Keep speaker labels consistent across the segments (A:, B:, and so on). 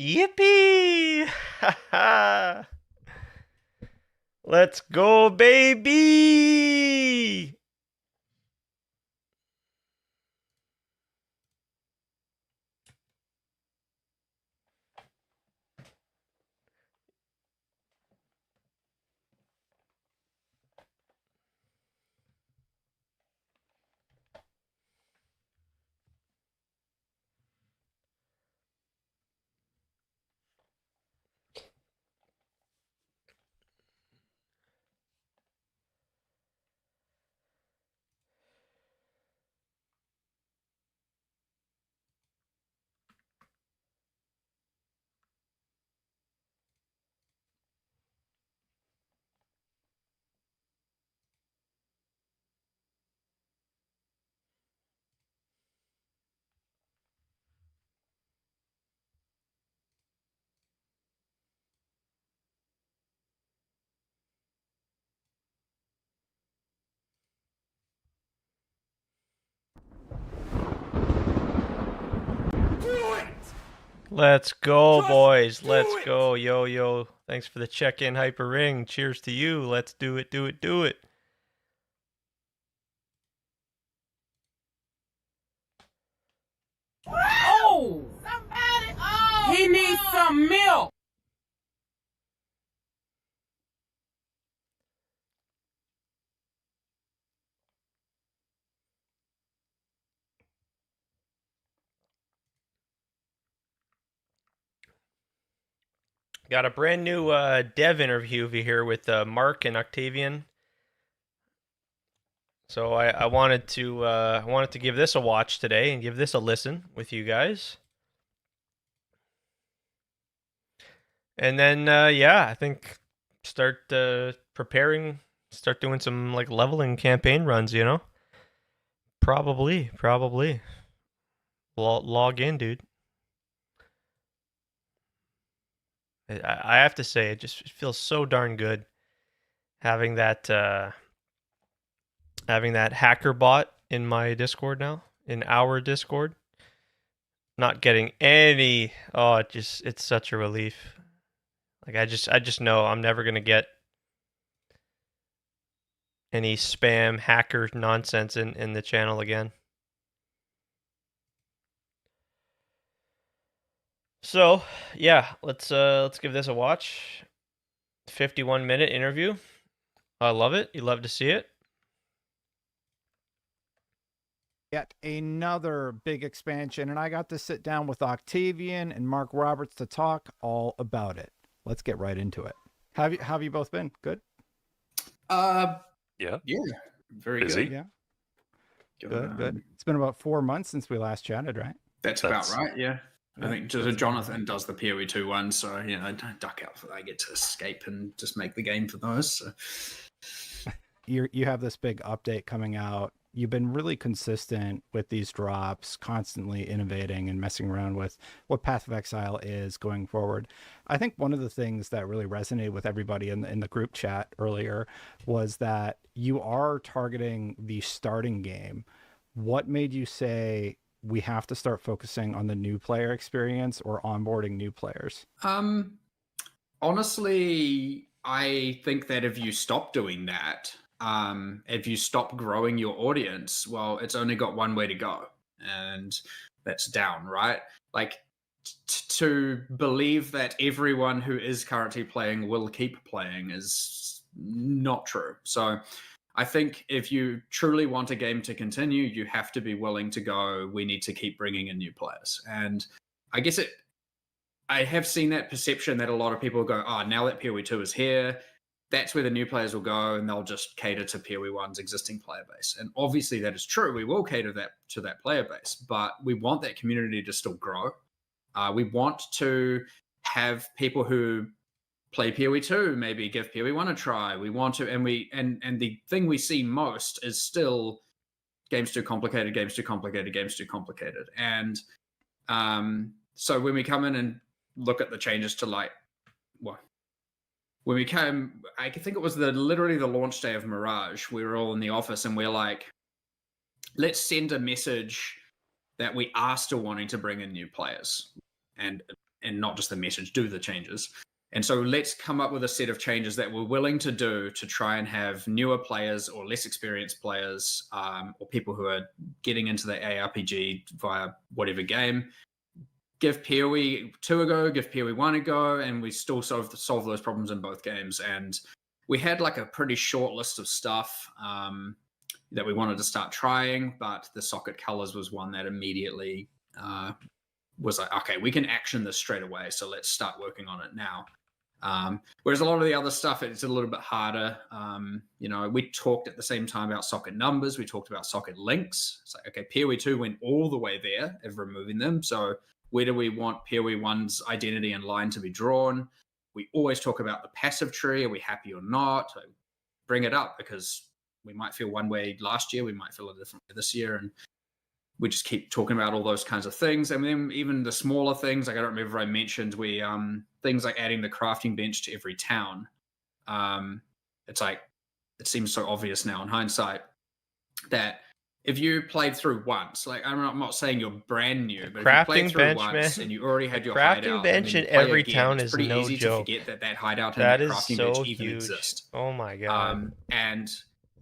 A: Yippee! Let's go, baby! Let's go, boys. Let's go. Yo, yo. Thanks for the check-in, Hyper Ring. Cheers to you. Let's do it, do it, do it.
B: Oh! Somebody! Oh! He needs some milk!
A: Got a brand new dev interview here with Mark and Octavian. So I wanted to give this a watch today and give this a listen with you guys. And then yeah, I think start preparing, start doing some like leveling campaign runs, you know? Probably. Log in, dude. I have to say, it just feels so darn good having that hacker bot in my Discord now, in our Discord. Not getting any. Oh, it's such a relief. Like I just know I'm never gonna get any spam hacker nonsense in the channel again. So yeah, let's give this a watch. 51-minute interview. I love it. You love to see it.
C: Yet another big expansion, and I got to sit down with Octavian and Mark Roberts to talk all about it. Let's get right into it. How have you both been? Good?
D: Yeah.
E: Very
D: Busy.
E: good.
C: Yeah. Good. It's been about 4 months since we last chatted, right?
E: That's about right, yeah. I think Jonathan does the PoE 2 one, so I don't duck out for that. I get to escape and just make the game for those. So.
C: You have this big update coming out. You've been really consistent with these drops, constantly innovating and messing around with what Path of Exile is going forward. I think one of the things that really resonated with everybody in the group chat earlier was that you are targeting the starting game. What made you say we have to start focusing on the new player experience or onboarding new players?
E: Honestly, I think that if you stop doing that, if you stop growing your audience, well, it's only got one way to go, and that's down, right? Like to believe that everyone who is currently playing will keep playing is not true. So I think if you truly want a game to continue, you have to be willing to go, we need to keep bringing in new players. And I guess I have seen that perception that a lot of people go, oh, now that PoE 2 is here, that's where the new players will go and they'll just cater to PoE 1's existing player base. And obviously that is true. We will cater to that player base, but we want that community to still grow. We want to have people who play PoE 2, maybe give PoE 1 a try. We want to, and the thing we see most is still games too complicated. And so when we come in and look at the changes to when we came, I think it was literally the launch day of Mirage, we were all in the office and we're like, let's send a message that we are still wanting to bring in new players. And and not just the message, do the changes. And so let's come up with a set of changes that we're willing to do to try and have newer players or less experienced players, or people who are getting into the ARPG via whatever game, give PoE 2 a go, give PoE 1 a go, and we still solve those problems in both games. And we had like a pretty short list of stuff that we wanted to start trying, but the socket colors was one that immediately was like, okay, we can action this straight away, so let's start working on it now. Whereas a lot of the other stuff, it's a little bit harder. We talked at the same time about socket numbers. We talked about socket links. It's like, okay, PoE 2 went all the way there of removing them. So where do we want PoE 1's identity and line to be drawn? We always talk about the passive tree. Are we happy or not? Bring it up, because we might feel one way last year. We might feel a different way this year. And we just keep talking about all those kinds of things. And then even the smaller things, like I don't remember if I mentioned, we things like adding the crafting bench to every town. It's like, it seems so obvious now in hindsight that if you played through once, like I'm not saying you're brand new, but if you played through once and you already had your hideout,
A: crafting bench in every town is
E: pretty
A: no
E: easy
A: joke.
E: to forget that hideout and
A: That
E: that
A: is
E: crafting
A: so
E: bench even
A: huge.
E: exist.
A: Oh my god!
E: And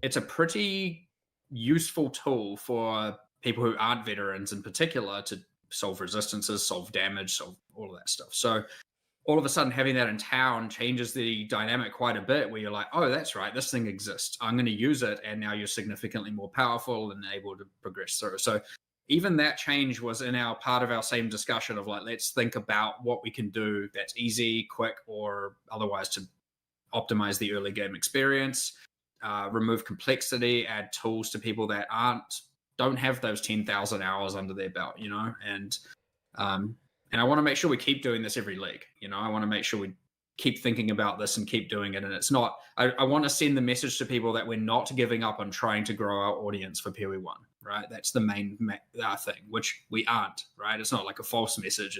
E: it's a pretty useful tool for people who aren't veterans in particular to solve resistances, solve damage, solve all of that stuff. So all of a sudden having that in town changes the dynamic quite a bit, where you're like, oh, that's right, this thing exists. I'm going to use it. And now you're significantly more powerful and able to progress through. So even that change was in our part of our same discussion of like, let's think about what we can do that's easy, quick, or otherwise to optimize the early game experience, remove complexity, add tools to people that don't have those 10,000 hours under their belt, and I want to make sure we keep doing this every league. I want to make sure we keep thinking about this and keep doing it. And it's not, I want to send the message to people that we're not giving up on trying to grow our audience for PoE 1, right? That's the main thing, which we aren't, right? It's not like a false message.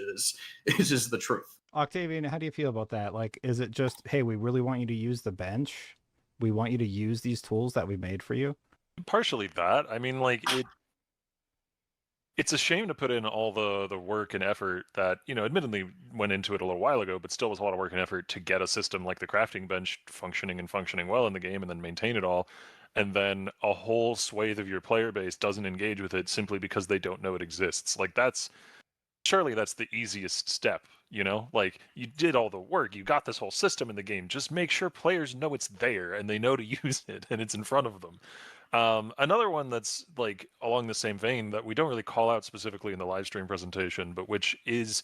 E: It's just the truth.
C: Octavian, how do you feel about that? Like, is it just, hey, we really want you to use the bench? We want you to use these tools that we made for you?
D: Partially that. I mean, like, it's a shame to put in all the work and effort that, admittedly went into it a little while ago, but still was a lot of work and effort to get a system like the crafting bench functioning well in the game and then maintain it all. And then a whole swathe of your player base doesn't engage with it simply because they don't know it exists. Like, surely that's the easiest step, like, you did all the work, you got this whole system in the game, just make sure players know it's there and they know to use it and it's in front of them. Another one that's like along the same vein that we don't really call out specifically in the live stream presentation, but which is,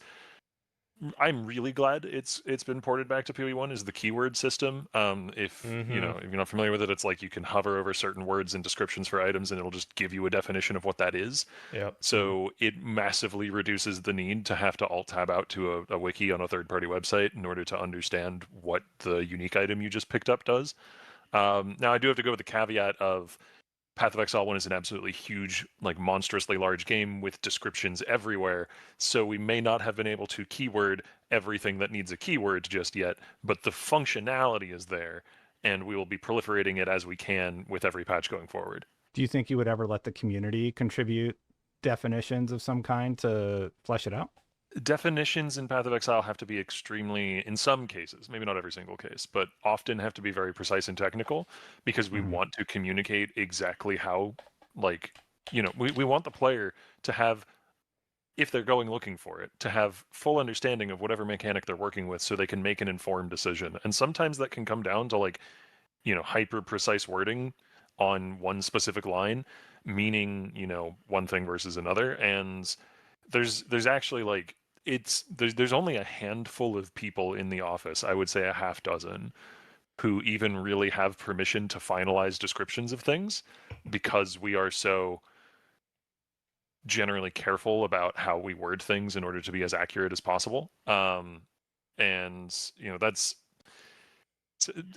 D: I'm really glad it's been ported back to PoE 1, is the keyword system. If if you're not familiar with it, it's like you can hover over certain words and descriptions for items and it'll just give you a definition of what that is.
A: Yep.
D: So it massively reduces the need to have to alt tab out to a wiki on a third-party website in order to understand what the unique item you just picked up does. Now I do have to go with the caveat of Path of Exile 1 is an absolutely huge, like monstrously large game with descriptions everywhere, so we may not have been able to keyword everything that needs a keyword just yet, but the functionality is there, and we will be proliferating it as we can with every patch going forward.
C: Do you think you would ever let the community contribute definitions of some kind to flesh it out?
D: Definitions in Path of Exile have to be extremely, in some cases, maybe not every single case, but often have to be very precise and technical, because we want to communicate exactly how, like, we want the player to have, if they're going looking for it, to have full understanding of whatever mechanic they're working with so they can make an informed decision. And sometimes that can come down to, like, hyper precise wording on one specific line, meaning, one thing versus another. And there's actually, like, there's only a handful of people in the office, I would say a half dozen, who even really have permission to finalize descriptions of things, because we are so generally careful about how we word things in order to be as accurate as possible. And that's,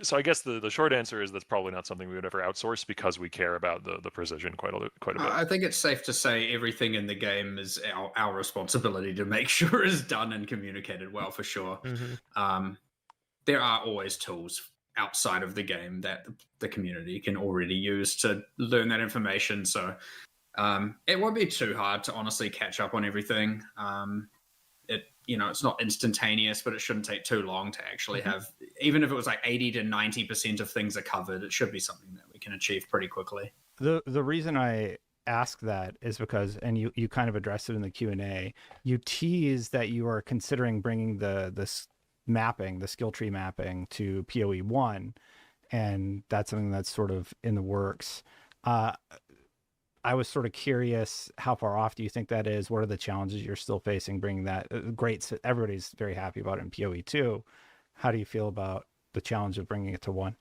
D: so I guess the short answer is that's probably not something we would ever outsource, because we care about the precision quite a bit.
E: I think it's safe to say everything in the game is our responsibility to make sure is done and communicated well, for sure. There are always tools outside of the game that the community can already use to learn that information. So it won't be too hard to honestly catch up on everything. it it's not instantaneous, but it shouldn't take too long to actually have, even if it was like 80 to 90% of things are covered, it should be something that we can achieve pretty quickly.
C: The reason I ask that is because, and you kind of addressed it in the Q&A, you tease that you are considering bringing this mapping, the skill tree mapping, to PoE 1, and that's something that's sort of in the works. I was sort of curious, how far off do you think that is? What are the challenges you're still facing bringing that? Great, everybody's very happy about it in PoE 2. How do you feel about the challenge of bringing it to 1?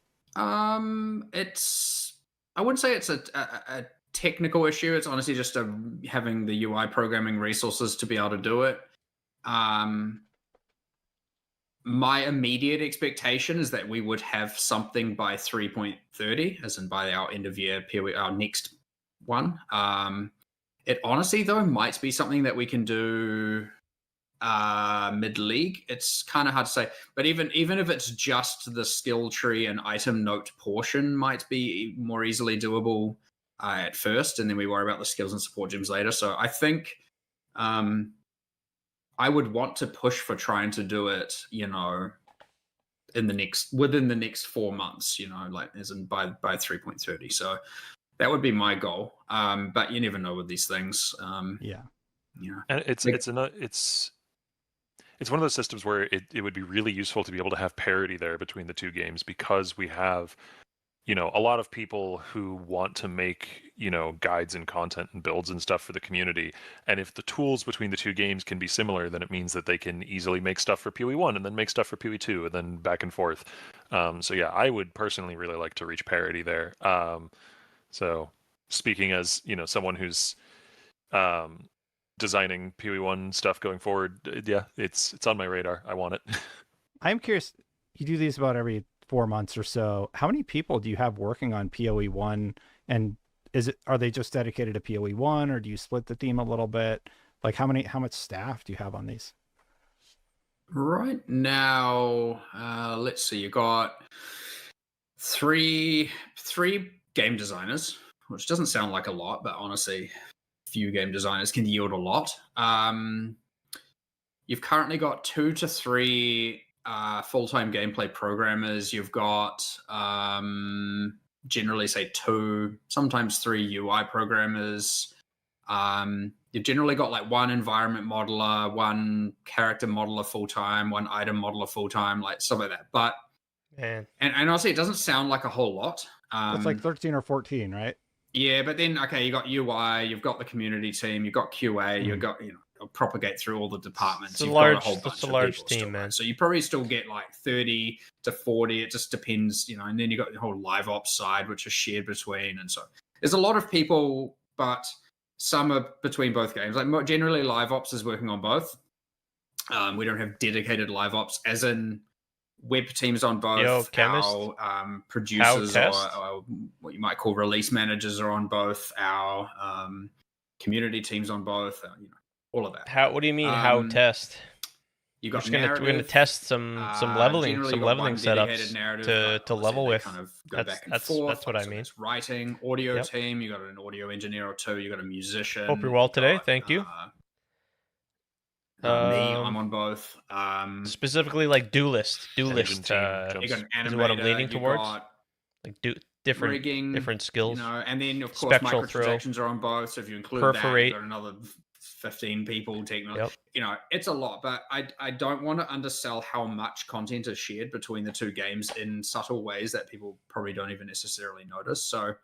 E: It's, I wouldn't say it's a technical issue. It's honestly just having the UI programming resources to be able to do it. My immediate expectation is that we would have something by 3.30, as in by our end of year period, our next one. It honestly, though, might be something that we can do mid-league. It's kind of hard to say, but even if it's just the skill tree and item note portion, might be more easily doable at first, and then we worry about the skills and support gems later. So I think I would want to push for trying to do it, within the next 4 months, like as in by 3.30. So that would be my goal. But you never know with these things.
C: Yeah.
D: And it's one of those systems where it would be really useful to be able to have parity there between the two games, because we have, a lot of people who want to make, guides and content and builds and stuff for the community. And if the tools between the two games can be similar, then it means that they can easily make stuff for PoE 1 and then make stuff for PoE 2 and then back and forth. So yeah, I would personally really like to reach parity there. So speaking as, someone who's designing PoE 1 stuff going forward, yeah, it's on my radar. I want it.
C: I'm curious, you do these about every 4 months or so. How many people do you have working on PoE 1? And are they just dedicated to PoE 1, or do you split the team a little bit? Like how much staff do you have on these?
E: Right now, let's see, you got three game designers, which doesn't sound like a lot, but honestly, few game designers can yield a lot. You've currently got 2 to 3 full-time gameplay programmers. You've got generally say 2, sometimes 3 UI programmers. You've generally got like 1 environment modeler, 1 character modeler full-time, 1 item modeler full-time, like stuff like that. But and honestly, it doesn't sound like a whole lot.
C: It's like 13 or 14, right?
E: Yeah, but then okay, you got UI, you've got the community team, you've got QA, you've got propagate through all the departments. You've got a whole bunch of
A: large
E: people
A: team,
E: still,
A: man.
E: right? So you probably still get like 30 to 40. It just depends, and then you got the whole live ops side, which is shared between, and so there's a lot of people, but some are between both games. Like generally, live ops is working on both. We don't have dedicated live ops, as in web teams on both. Our producers or what you might call release managers are on both. Our community teams on both. All of that.
A: What do you mean? How test?
E: You got
A: we're gonna test some leveling setups to level with.
E: Kind of go back and forth. That's what I mean. It's writing, audio team. You got an audio engineer or 2. You got a musician.
A: Hope you're well today. Thank you.
E: Me, I'm on both.
A: Specifically, like duelist.
E: You got an animator,
A: is what I'm leaning towards. Like different skills.
E: And then of course microtransactions are on both. So if you include
A: Perforate.
E: that, you got another 15 people taking. It's a lot, but I don't want to undersell how much content is shared between the two games in subtle ways that people probably don't even necessarily notice. So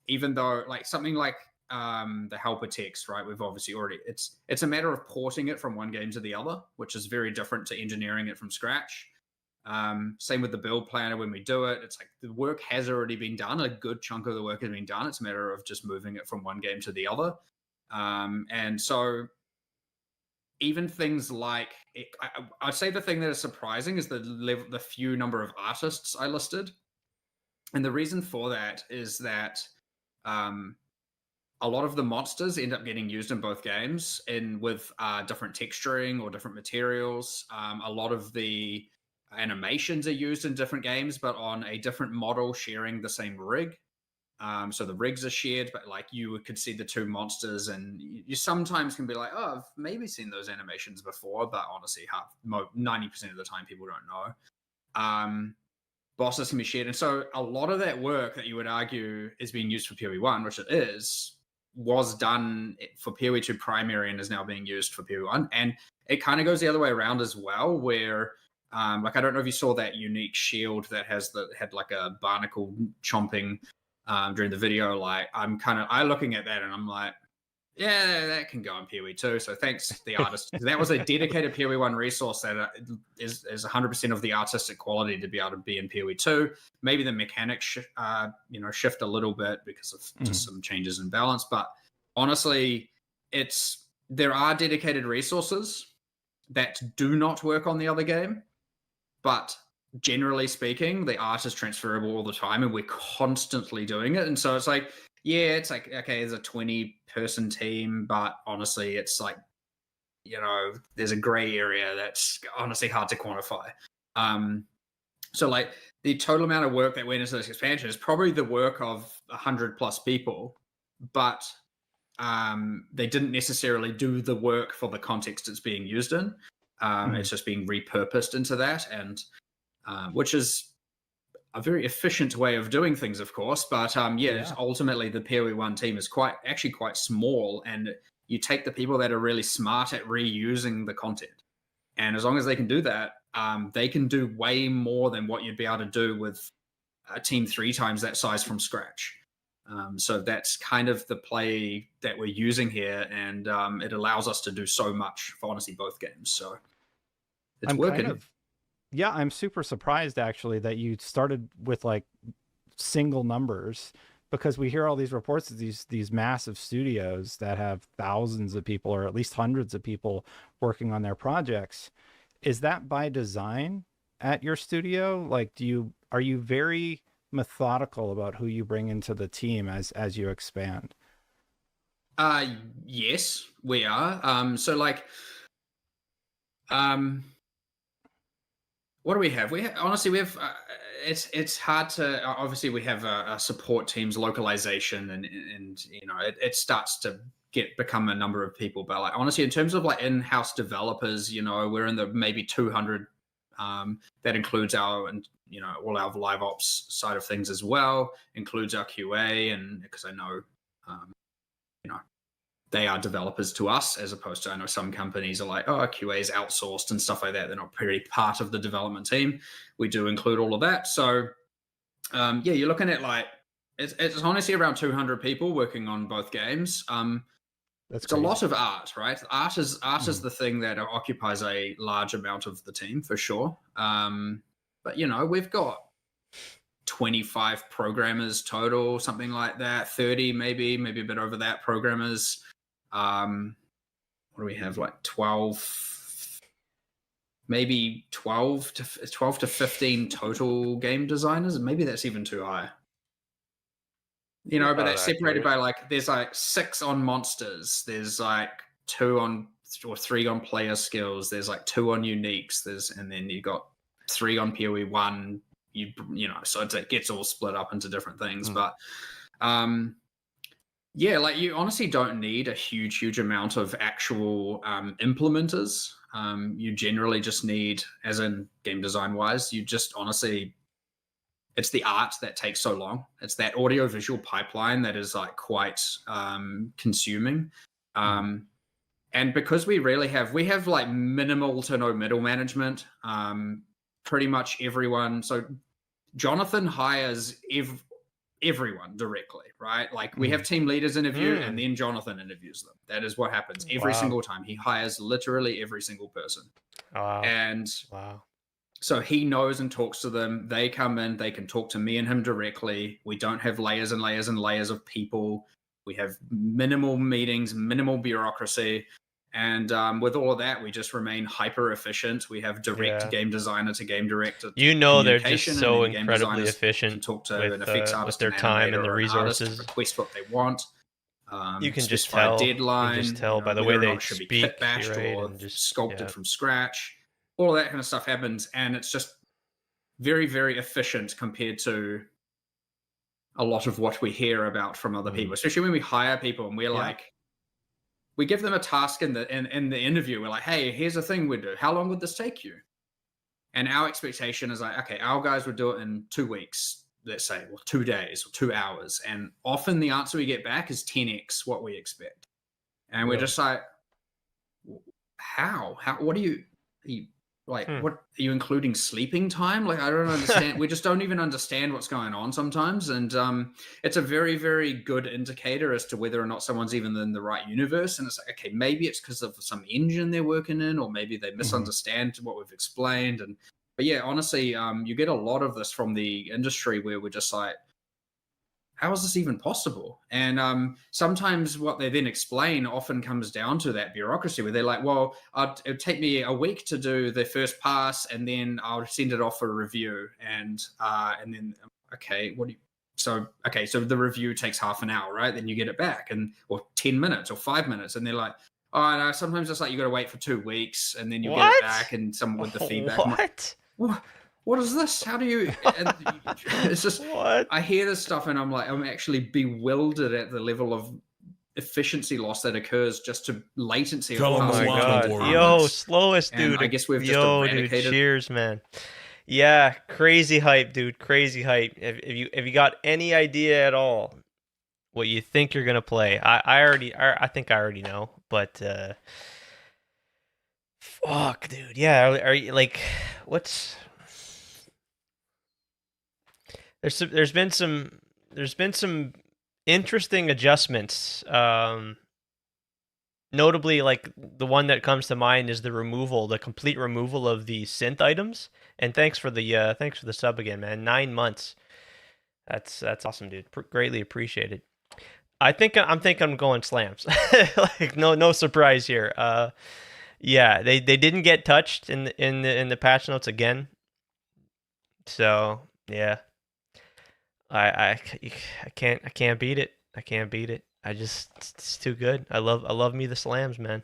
E: even though like something like the helper text, right? We've obviously it's a matter of porting it from one game to the other, which is very different to engineering it from scratch. Same with the build planner. When we do it, it's like the work has already been done. A good chunk of the work has been done. It's a matter of just moving it from one game to the other. And so even things like I'd say the thing that is surprising is the few number of artists I listed. And the reason for that is that a lot of the monsters end up getting used in both games with different texturing or different materials. A lot of the animations are used in different games, but on a different model sharing the same rig. So the rigs are shared, but like you could see the two monsters, and you sometimes can be like, oh, I've maybe seen those animations before, but honestly, 90% of the time people don't know. Bosses can be shared, and so a lot of that work that you would argue is being used for PoE1, which it is, was done for PoE2 primary and is now being used for PoE1, and it kind of goes the other way around as well, where like I don't know if you saw that unique shield that had like a barnacle chomping during the video. Like I looking at that and I'm like, yeah, that can go in PoE2. So thanks the artist. That was a dedicated PoE1 resource that is 100% of the artistic quality to be able to be in PoE2. Maybe the mechanics shift a little bit because of just some changes in balance, but honestly, there are dedicated resources that do not work on the other game, but generally speaking, the art is transferable all the time, and we're constantly doing it. And so it's like, yeah, it's like, okay, there's a 20-person team, but honestly, it's like, there's a gray area that's honestly hard to quantify. So like the total amount of work that went into this expansion is probably the work of 100+ people, but they didn't necessarily do the work for the context it's being used in. It's just being repurposed into that, and which is a very efficient way of doing things, of course. But ultimately the PoE1 team is quite small, and you take the people that are really smart at reusing the content, and as long as they can do that, they can do way more than what you'd be able to do with a team 3 times that size from scratch. So that's kind of the play that we're using here, and it allows us to do so much for honestly both games. So it's working.
C: I'm super surprised actually that you started with like single numbers, because we hear all these reports of these massive studios that have thousands of people or at least hundreds of people working on their projects. Is that by design at your studio? Like, are you very methodical about who you bring into the team as you expand?
E: Yes, we are. So like, what do we have? Honestly, we have. It's hard to. Obviously, we have a support team's localization, and it starts to become a number of people. But like honestly, in terms of like in-house developers, we're in the maybe 200. That includes all our live ops side of things as well. Includes our QA, and because I know, they are developers to us, as opposed to, I know some companies are like, oh, QA is outsourced and stuff like that. They're not really part of the development team. We do include all of that. So, you're looking at like, it's honestly around 200 people working on both games.
C: That's
E: it's crazy. A lot of art, right? Art is the thing that occupies a large amount of the team for sure. But we've got 25 programmers total, something like that. 30 maybe a bit over that programmers. What do we have? Like 12, maybe 12 to 15 total game designers, and maybe that's even too high. But that's separated by like, there's like 6 on monsters, there's like 2 on or 3 on player skills, there's like 2 on uniques, and then you got 3 on PoE1. So it gets all split up into different things, but like you honestly don't need a huge amount of actual implementers. You generally just need, as in game design wise, you just honestly, it's the art that takes so long. It's that audio visual pipeline that is like quite consuming. And because we have like minimal to no middle management, pretty much everyone. So Jonathan hires everyone directly, right? Like we have team leaders interview and then Jonathan interviews them. That is what happens every single time. He hires literally every single person. So he knows and talks to them. They come in, they can talk to me and him directly. We don't have layers and layers and layers of people. We have minimal meetings, minimal bureaucracy. And with all of that, we just remain hyper efficient. We have direct game designer to game director.
A: They're just so incredibly efficient
E: talk to an effects artist,
A: with their time and the resources.
E: Request what they want.
A: You can just tell.
E: Deadline.
A: You can just tell by the way they speak,
E: right, or just sculpted from scratch. All of that kind of stuff happens, and it's just very, very efficient compared to a lot of what we hear about from other people, especially when we hire people and we're like, we give them a task in the interview. We're like, hey, here's a thing we do. How long would this take you? And our expectation is like, okay, our guys would do it in 2 weeks, let's say, or 2 days or 2 hours. And often the answer we get back is 10x what we expect. And we're just like, how? What are you like, what are you including sleeping time? Like, I don't understand. We just don't even understand what's going on sometimes. And it's a very, very good indicator as to whether or not someone's even in the right universe. And it's like, okay, maybe it's because of some engine they're working in, or maybe they misunderstand what we've explained. But yeah, honestly, you get a lot of this from the industry where we're just like, how is this even possible? And sometimes what they then explain often comes down to that bureaucracy where they're like, well, it would take me a week to do the first pass, and then I'll send it off for a review. And then, okay, so the review takes half an hour, right? Then you get it back, or 10 minutes or 5 minutes. And they're like, oh, no, sometimes it's like you got to wait for 2 weeks, and then you get it back, and some with the feedback. What is this? How do you? It's just,
A: What?
E: I hear this stuff and I'm like, I'm actually bewildered at the level of efficiency loss that occurs just to latency.
A: Oh my god! Yo, slowest dude.
E: And I guess we've just eradicated.
A: Dude, cheers, man. Yeah, crazy hype, dude. Crazy hype. If you got any idea at all what you think you're gonna play, I think I already know, but fuck, dude. Yeah, are you like, what's there's been some interesting adjustments. Notably, like the one that comes to mind is the complete removal of the synth items. And thanks for the sub again, man. 9 months. That's awesome, dude. Greatly appreciated. I'm thinking I'm going slams. Like no surprise here. Yeah, they didn't get touched in the patch notes again. So yeah. I can't beat it. I can't beat it. It's too good. I love me the slams, man.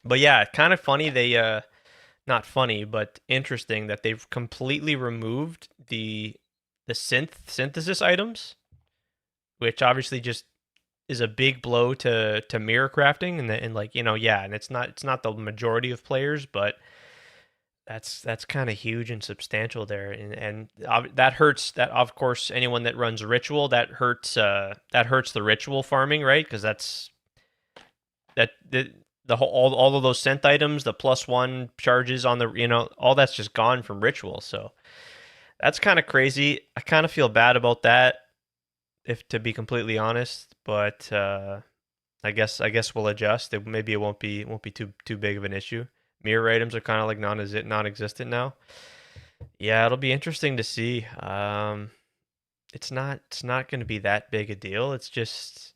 A: But yeah, kind of funny they not funny, but interesting that they've completely removed the synthesis items, which obviously just is a big blow to mirror crafting and like, yeah, and it's not the majority of players, but that's kind of huge and substantial there, and that hurts. That, of course, anyone that runs ritual, that hurts the ritual farming, right? Because the whole all of those scent items, the +1 charges on the all that's just gone from ritual. So that's kind of crazy. I kind of feel bad about that, if to be completely honest. But I guess we'll adjust. Maybe it won't be too big of an issue. Mirror items are kind of like non-existent now. Yeah, it'll be interesting to see. It's not going to be that big a deal. It's just,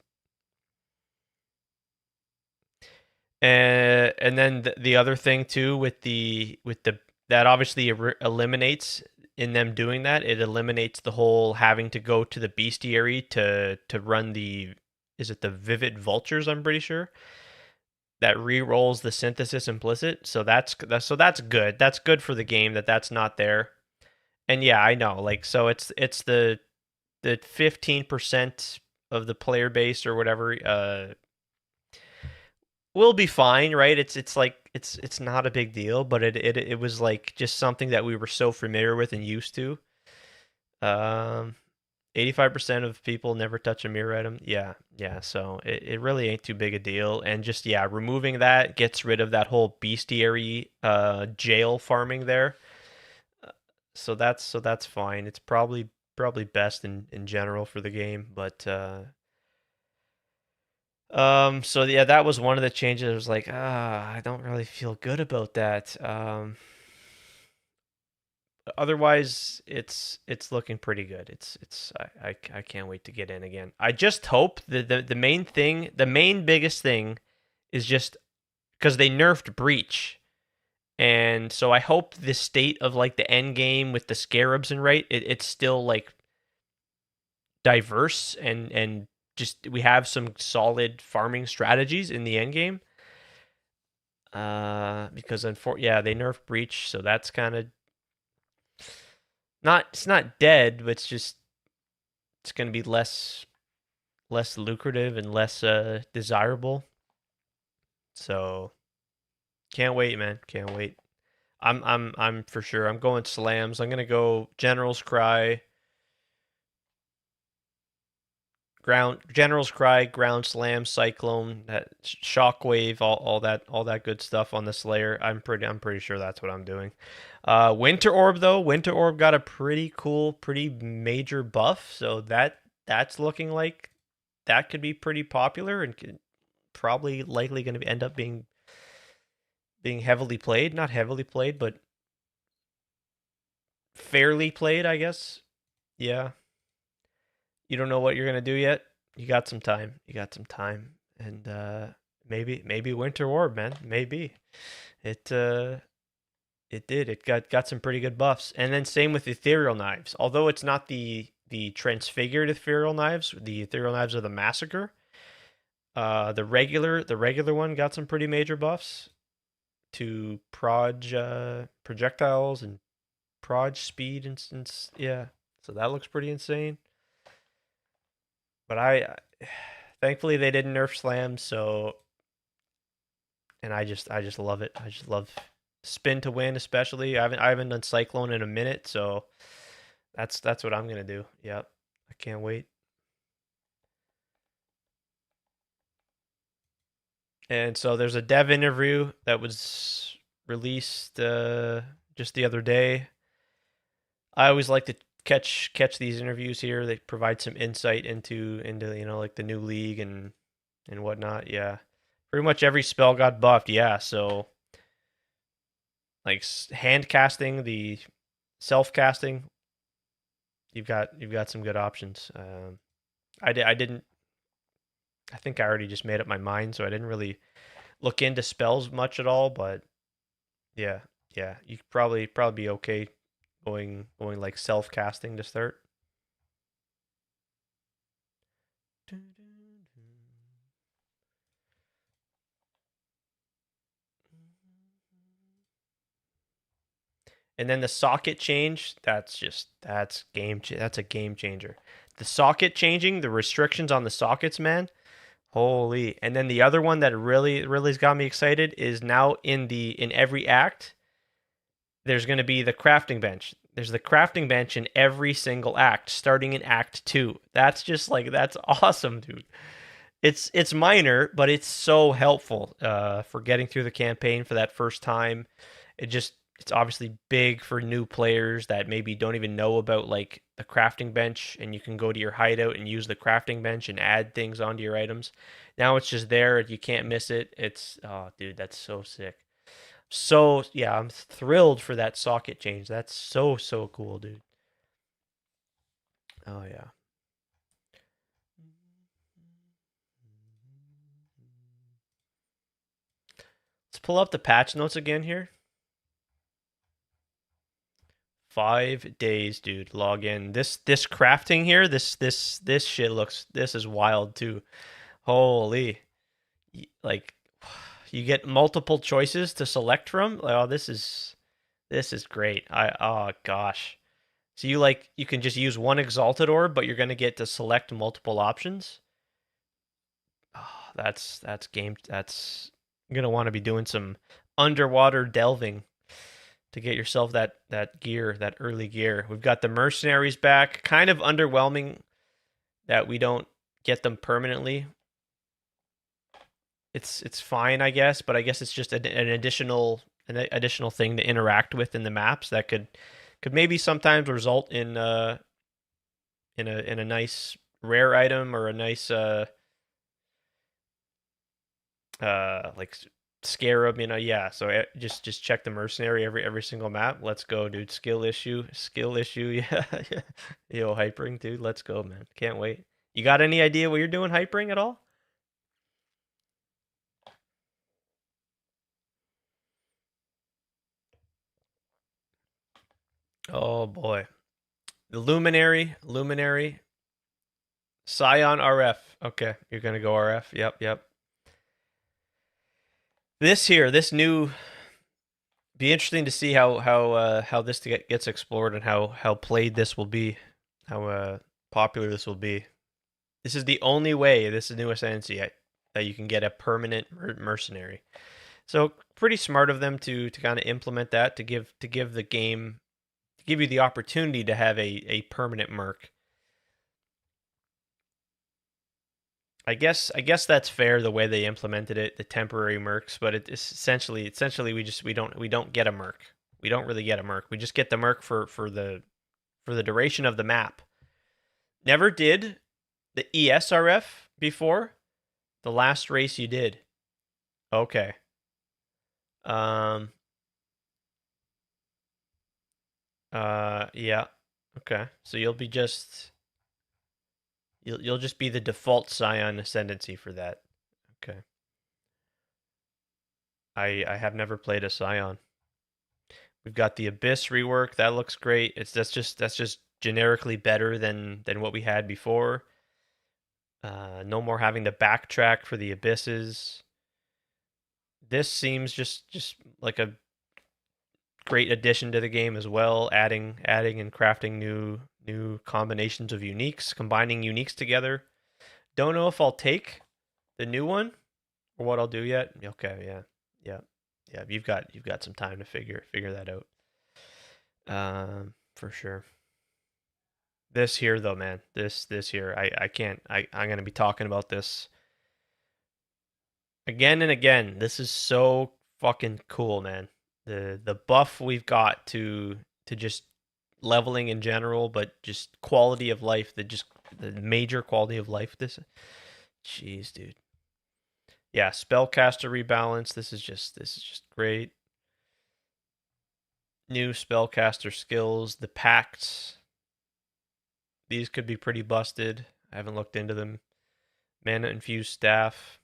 A: and then the other thing too with the that obviously eliminates, in them doing that, it eliminates the whole having to go to the bestiary to run is it the Vivid Vultures? I'm pretty sure. That re-rolls the synthesis implicit, so that's good. That's good for the game that's not there. And yeah, I know, like, so it's the 15% of the player base or whatever will be fine, right? It's like it's not a big deal, but it was like just something that we were so familiar with and used to. 85% of people never touch a mirror item. Yeah. So it really ain't too big a deal. And just, yeah, removing that gets rid of that whole bestiary jail farming there. So that's fine. It's probably best in general for the game. But so yeah, that was one of the changes. I was like, I don't really feel good about that. Otherwise, it's looking pretty good. I can't wait to get in again. I just hope the main biggest thing is just because they nerfed Breach, and so I hope the state of like the end game with the scarabs and it's still like diverse and just we have some solid farming strategies in the end game. Because they nerfed Breach, so that's kind of it's not dead, but it's just it's going to be less lucrative and less desirable. So can't wait, man. Can't wait. I'm for sure. I'm going slams. I'm gonna go General's Cry, Ground Slam, Cyclone, that Shockwave, all that good stuff on the Slayer. I'm pretty sure that's what I'm doing. Winter Orb though, Winter Orb got a pretty cool, pretty major buff, so that's looking like that could be pretty popular and could probably likely going to end up being heavily played. Not heavily played, but fairly played, I guess. Yeah. You don't know what you're gonna do yet. You got some time. You got some time, and maybe Winter Orb, man. Maybe it it did. It got some pretty good buffs, and then same with Ethereal Knives. Although it's not the transfigured Ethereal Knives, the Ethereal Knives of the Massacre. The regular one got some pretty major buffs to projectiles and proj speed and yeah. So that looks pretty insane. But I thankfully they didn't nerf slam, so and I just love it. I just love spin to win, especially. I haven't done Cyclone in a minute, so that's what I'm gonna do. Yep. I can't wait. And so there's a dev interview that was released just the other day. I always like to catch these interviews here. They provide some insight into like the new league and whatnot. Yeah, pretty much every spell got buffed. Yeah, so like hand casting, the self casting, you've got some good options. I didn't. I think I already just made up my mind, so I didn't really look into spells much at all. But yeah, you could probably be okay going like self casting to start. And then the socket change, that's a game changer. The socket changing, the restrictions on the sockets, man. Holy. And then the other one that really's got me excited is now in every act, there's going to be the crafting bench. There's the crafting bench in every single act, starting in Act 2. That's just like, that's awesome, dude. It's minor, but it's so helpful for getting through the campaign for that first time. It's obviously big for new players that maybe don't even know about like the crafting bench, and you can go to your hideout and use the crafting bench and add things onto your items. Now it's just there, you can't miss it. It's oh dude, that's so sick. So yeah, I'm thrilled for that socket change. That's so cool, dude. Oh yeah. Let's pull up the patch notes again here. 5 days, dude. Log in. This crafting here, this shit looks. This is wild too. Holy, like you get multiple choices to select from. Oh, this is great. Oh gosh. So you can just use one exalted orb, but you're gonna get to select multiple options. Oh, that's game. That's you're gonna want to be doing some underwater delving to get yourself that gear, that early gear. We've got the mercenaries back. Kind of underwhelming that we don't get them permanently. It's fine, I guess, but I guess it's just an additional thing to interact with in the maps that could maybe sometimes result in a nice rare item or a nice like scarab, yeah. So just check the mercenary every single map. Let's go, dude. Skill issue, yeah. Yo, hypering, dude. Let's go, man. Can't wait. You got any idea what you're doing hypering at all? Oh boy, the luminary, Scion RF. Okay, you're gonna go RF. Yep. This new, be interesting to see how this gets explored and how played this will be, how popular this will be. This is the only way, this is new ascendancy, that you can get a permanent mercenary. So pretty smart of them to kind of implement that, to give the game, to give you the opportunity to have a permanent merc. I guess that's fair the way they implemented it, the temporary mercs, but it's essentially we don't get a merc. We don't really get a merc. We just get the merc for the duration of the map. Never did the ESRF before. The last race you did. Okay. Yeah. Okay. So you'll be just you'll just be the default Scion ascendancy for that. Okay. I have never played a Scion. We've got the Abyss rework. That looks great. That's just generically better than what we had before. No more having to backtrack for the abysses. This seems just like a great addition to the game as well, adding and crafting new combinations of uniques, combining uniques together. Don't know if I'll take the new one or what I'll do yet. Okay, yeah. You've got some time to figure that out. For sure. This here though, man. This here, I can't. I'm gonna be talking about this again and again. This is so fucking cool, man. The buff we've got to just leveling in general, but just quality of life, the major quality of life. This, jeez, dude. Yeah, spellcaster rebalance. This is just great. New spellcaster skills, the pacts. These could be pretty busted. I haven't looked into them. Mana infused staff.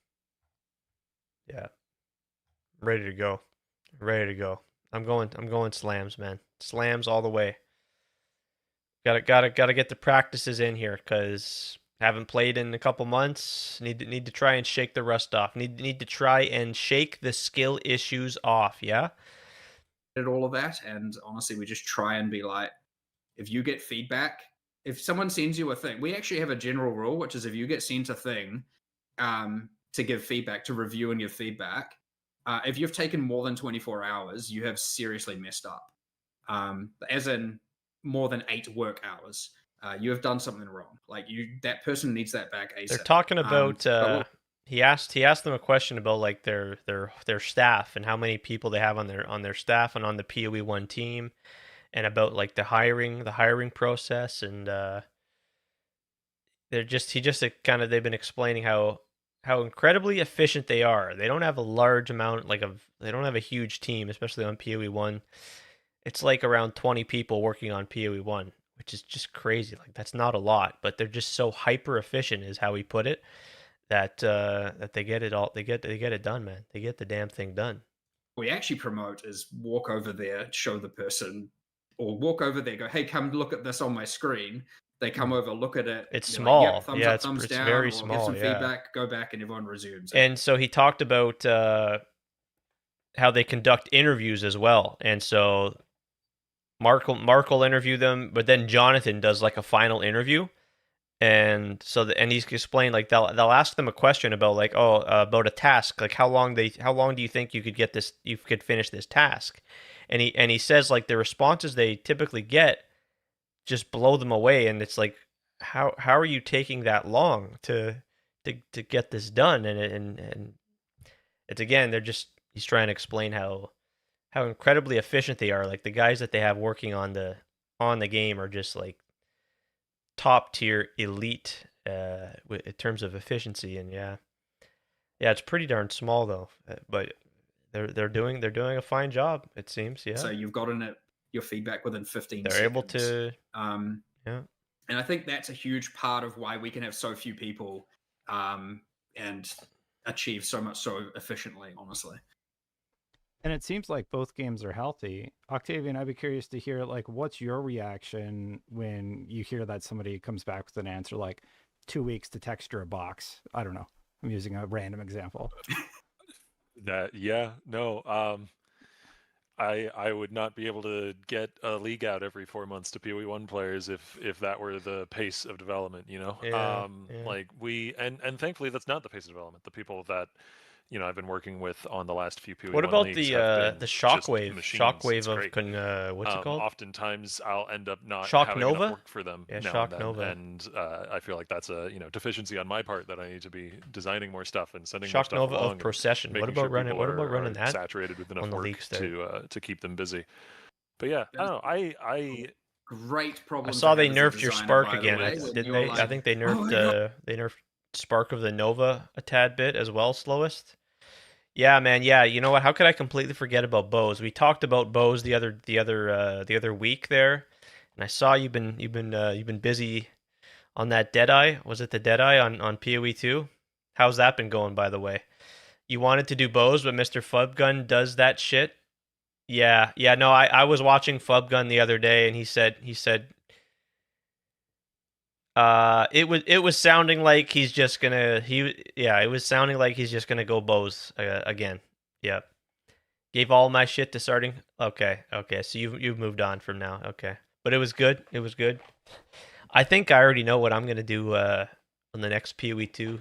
A: Yeah. Ready to go. Ready to go. I'm going slams, man. Slams all the way. Gotta get the practices in here, cause haven't played in a couple months. Need to try and shake the rust off. Need to try and shake the skill issues off. Yeah.
E: Did all of that, and honestly, we just try and be like, if you get feedback, if someone sends you a thing, we actually have a general rule, which is if you get sent a thing, to give feedback, to review and give feedback, if you've taken more than 24 hours, you have seriously messed up. As in more than 8 work hours. You have done something wrong. Like that person needs that back ASAP.
A: They're talking about. He asked them a question about like their staff and how many people they have on their staff and on the PoE1 team, and about like the hiring process, and they've been explaining how incredibly efficient they are. They don't have a large amount they don't have a huge team, especially on PoE1. It's like around 20 people working on PoE1, which is just crazy. Like that's not a lot, but they're just so hyper efficient, is how he put it, that they get it all. They get it done, man. They get the damn thing done.
E: We actually promote is walk over there, show the person, or walk over there, go, hey, come look at this on my screen. They come over, look at it.
A: It's small.
E: Like, yep, thumbs up, thumbs
A: it's
E: down,
A: very
E: or
A: small.
E: Give some
A: yeah.
E: feedback, go back, and everyone resumes.
A: And so he talked about how they conduct interviews as well. And so Mark will interview them, but then Jonathan does like a final interview. And so and he's explained like they'll ask them a question about like about a task, like how long do you think you could finish this task, and he says like the responses they typically get just blow them away, and it's like how are you taking that long to get this done, and it's again he's trying to explain how incredibly efficient they are. Like the guys that they have working on the game are just like top tier elite in terms of efficiency, and yeah, it's pretty darn small though, but they're doing a fine job, it seems. Yeah.
E: So you've gotten your feedback within 15
A: they're
E: seconds.
A: able to yeah.
E: And I think that's a huge part of why we can have so few people and achieve so much so efficiently, honestly.
C: And it seems like both games are healthy. Octavian, I'd be curious to hear, like, what's your reaction when you hear that somebody comes back with an answer like 2 weeks to texture a box? I don't know. I'm using a random example.
D: I would not be able to get a league out every 4 months to PoE1 players if that were the pace of development, you know.
A: Yeah, yeah.
D: Like we and thankfully that's not the pace of development. The people that I've been working with on the last few
A: What
D: PoE1
A: about
D: leagues have been
A: the
D: just
A: shockwave?
D: machines.
A: Shockwave
D: It's
A: of
D: great.
A: what's it called?
D: Oftentimes I'll end up not
A: Shock
D: having enough
A: Nova?
D: work for them
A: Yeah,
D: now and
A: Shock
D: then,
A: Nova.
D: and I feel like that's a deficiency on my part that I need to be designing more stuff and sending more
A: Shock
D: stuff
A: Nova of
D: along and
A: Procession. What
D: making
A: about
D: sure
A: running?
D: people
A: What about running
D: are
A: that
D: saturated with enough
A: on the
D: work
A: leaks there?
D: to keep them busy. But yeah, I don't know. I
E: Great problem
A: I
E: to
A: saw they
E: have as a
A: nerfed your
E: designer,
A: Spark
E: by the
A: again,
E: way, when
A: didn't
E: you're
A: they? I
E: like,
A: think they
E: oh my god,
A: they nerfed Spark of the Nova a tad bit as well, slowest. Yeah, man. Yeah, you know what? How could I completely forget about bows? We talked about bows the other week there, and I saw you've been busy on that Deadeye. Was it the Deadeye on PoE 2? How's that been going, by the way? You wanted to do bows, but Mr. Fubgun does that shit. Yeah, yeah. No, I was watching Fubgun the other day, and he said it was sounding like he's just gonna it was sounding like he's just gonna go bows again. Yep. Gave all my shit to starting. Okay, okay. So you've moved on from now. Okay, but it was good. It was good. I think I already know what I'm gonna do on the next PoE2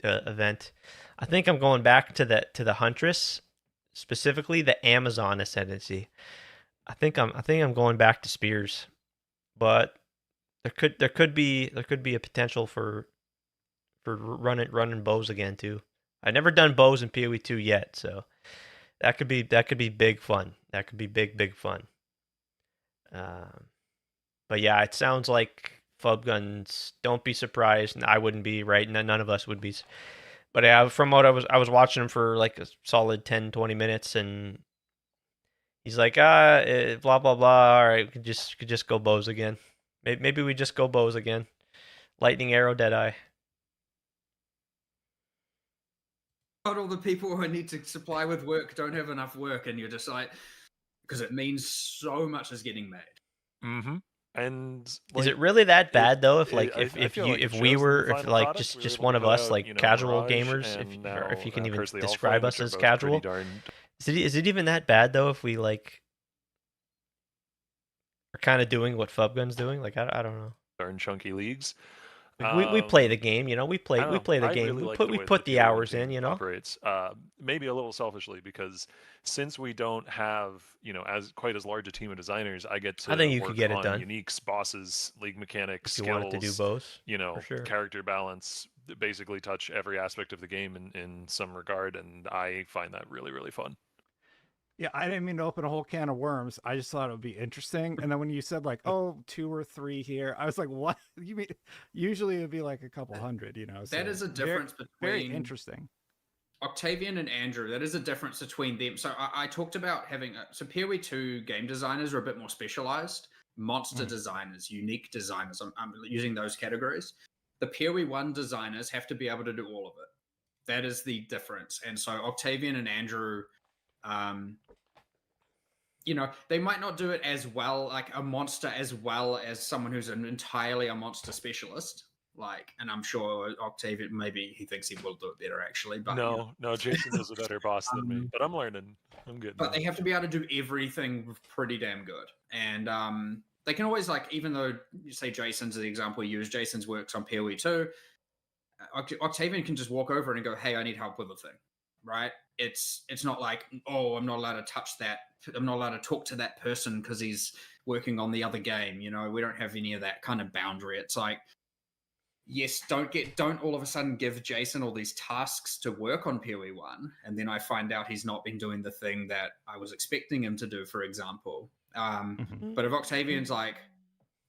A: event. I think I'm going back to the Huntress, specifically the Amazon Ascendancy. I think I'm going back to Spears, but there could be a potential for running bows again too. I've never done bows in PoE2 yet, so that could be big fun. That could be big fun. Um, but yeah, it sounds like Fub Guns. Don't be surprised. I wouldn't be, right. None of us would be. But yeah, from what I was watching him for like a solid 10, 20 minutes, and he's like, blah blah blah. All right, we could just go bows again. Maybe we just go bows again. Lightning arrow, Deadeye.
E: God, all the people who I need to supply with work don't have enough work, and you're just like, because it means so much is getting made.
D: mm-hmm. And
A: Is it
D: like,
A: really that bad though? If
D: it-
A: like
D: I
A: if
D: feel
A: you
D: like it
A: if we
D: shows in the
A: were if
D: final
A: like
D: product. We were
A: just
D: able
A: one
D: to
A: of
D: put
A: us
D: out,
A: like casual
D: Mirage
A: gamers,
D: and now
A: if you can even
D: Curse of the
A: describe
D: Allflame,
A: us
D: which are
A: as
D: both
A: casual,
D: pretty darn
A: is it even that bad though? If we like are kind of doing what Fubgun's doing, like I don't know.
D: chunky leagues.
A: Like we play the
D: Um,
A: game, you know.
D: I don't
A: We
D: know.
A: play the
D: I
A: game.
D: really like the
A: We
D: way that the
A: put the
D: PoE1
A: hours in,
D: team
A: you know.
D: operates. Maybe a little selfishly because since we don't have, as quite as large a team of designers, I get
A: I
D: to
A: think you could
D: work
A: get it
D: on
A: done
D: uniques, bosses, league mechanics,
A: if you wanted to do
D: skills,
A: both, for sure.
D: character balance, basically touch every aspect of the game in some regard, and I find that really, really fun.
C: Yeah, I didn't mean to open a whole can of worms. I just thought it would be interesting. And then when you said like, oh, 2 or 3 here, I was like, what? You mean usually it'd be like a couple hundred, you know?
E: That
C: So
E: is a difference
C: very
E: between
C: interesting.
E: Octavian and Andrew. That is a difference between them. So I talked about having so PoE 2 game designers are a bit more specialized. Monster designers, unique designers. I'm using those categories. The PoE 1 designers have to be able to do all of it. That is the difference. And so Octavian and Andrew, they might not do it as well, like a monster, as well as someone who's entirely a monster specialist. And I'm sure Octavian, maybe he thinks he will do it better, actually. But
D: No, Jason is a better boss than me, but I'm learning. I'm getting
E: but
D: there.
E: they have to be able to do everything pretty damn good. And they can always, even though you say Jason's the example you use, Jason's works on PoE 2, Octavian can just walk over and go, hey, I need help with a thing, right? It's not like, oh, I'm not allowed to touch that. I'm not allowed to talk to that person because he's working on the other game. We don't have any of that kind of boundary. It's like, yes, don't all of a sudden give Jason all these tasks to work on PoE1, and then I find out he's not been doing the thing that I was expecting him to do, for example. But if Octavian's like,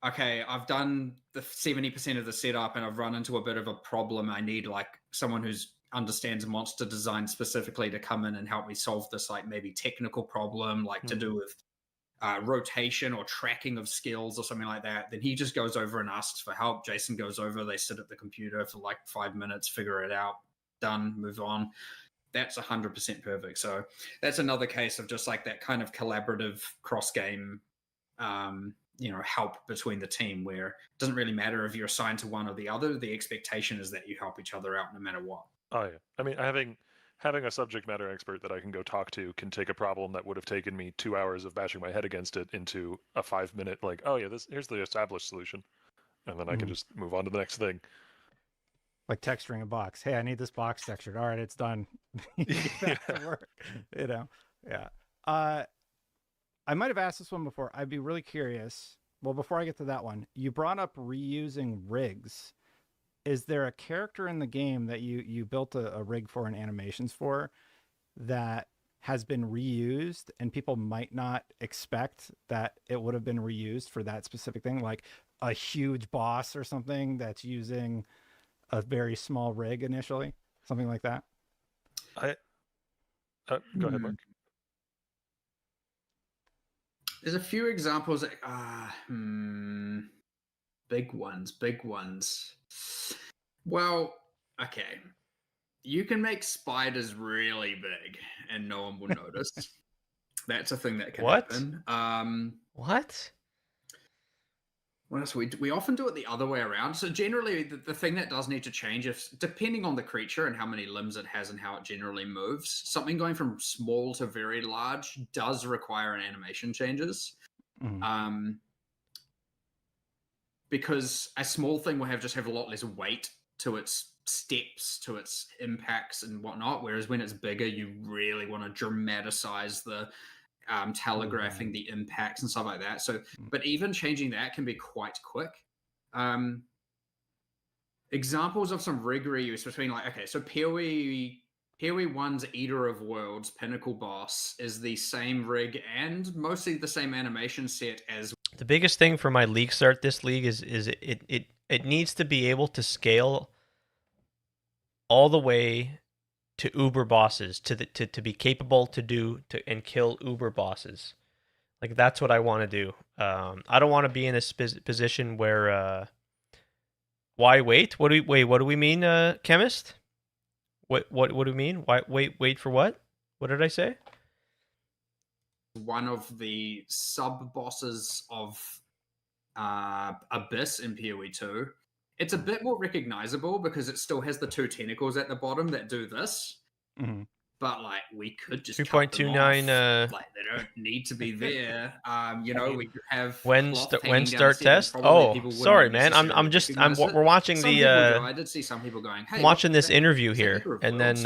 E: okay, I've done the 70% of the setup and I've run into a bit of a problem. I need someone who's understands monster design specifically to come in and help me solve this maybe technical problem, to do with rotation or tracking of skills or something like that. Then he just goes over and asks for help. Jason goes over, they sit at the computer for 5 minutes, figure it out, done, move on. That's 100% perfect. So that's another case of just that kind of collaborative cross-game help between the team, where it doesn't really matter if you're assigned to one or the other. The expectation is that you help each other out no matter what.
D: Oh yeah, I mean, having a subject matter expert that I can go talk to can take a problem that would have taken me 2 hours of bashing my head against it into a 5-minute, like, oh yeah, here's the established solution, and then I can just move on to the next thing.
C: Like texturing a box. Hey, I need this box textured. All right, it's done. You get back to work. You know, yeah. I might have asked this one before. I'd be really curious. Well, before I get to that one, you brought up reusing rigs. Is there a character in the game that you built a rig for and animations for that has been reused and people might not expect that it would have been reused for that specific thing, like a huge boss or something that's using a very small rig initially, something like that?
D: Go ahead, Mark.
E: There's a few examples. Big ones. Well, okay. You can make spiders really big and no one will notice. That's a thing that can happen.
A: What?
E: What else? We often do it the other way around. So generally, the thing that does need to change, if depending on the creature and how many limbs it has and how it generally moves, something going from small to very large does require an animation changes. Because a small thing will just have a lot less weight to its steps, to its impacts and whatnot. Whereas when it's bigger, you really want to dramatize the telegraphing the impacts and stuff like that. So, but even changing that can be quite quick. Examples of some rig reuse between, like, okay, so PoE 1's Eater of Worlds Pinnacle boss is the same rig and mostly the same animation set as.
A: The biggest thing for my league start this league is it needs to be able to scale all the way to uber bosses, to be capable and kill uber bosses. Like, that's what I want to do. I don't want to be in a position where why wait? What do we mean, chemist? What do we mean? Why wait for what? What did I say?
E: One of the sub bosses of Abyss in PoE 2. It's a bit more recognizable because it still has the two tentacles at the bottom that do this. But like, we could just
A: 3.29.
E: Like, they don't need to be there. We have
A: when start test. Oh, sorry, man. We're watching
E: I did see some people going, "Hey,
A: I'm watching this interview here," and then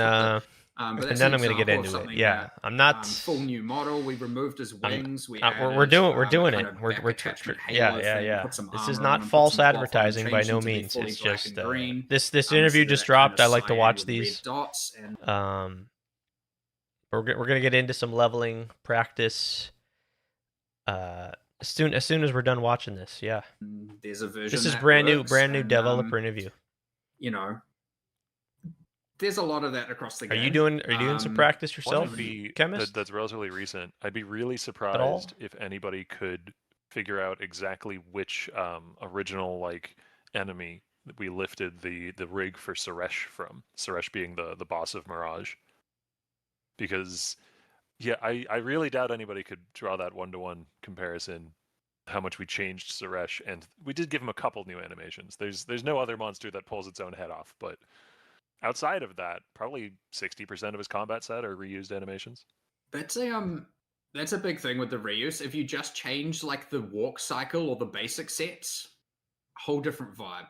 A: and then I'm going to get into it. Yeah, I'm not
E: full new model. We removed his wings.
A: We're doing it. Yeah. This is not false advertising by no means. It's just this interview just dropped. I like to watch these. We're gonna get into some leveling practice. As soon as we're done watching this, yeah.
E: There's a version.
A: This is brand new developer interview.
E: There's a lot of that across the game.
A: Are you doing some practice yourself, chemist?
D: That's relatively recent. I'd be really surprised if anybody could figure out exactly which original enemy that we lifted the rig for Suresh from. Suresh being the boss of Mirage. Because I really doubt anybody could draw that one-to-one comparison, how much we changed Suresh, and we did give him a couple new animations. There's no other monster that pulls its own head off, but outside of that, probably 60% of his combat set are reused animations.
E: That's a big thing with the reuse. If you just change the walk cycle or the basic sets, whole different vibe.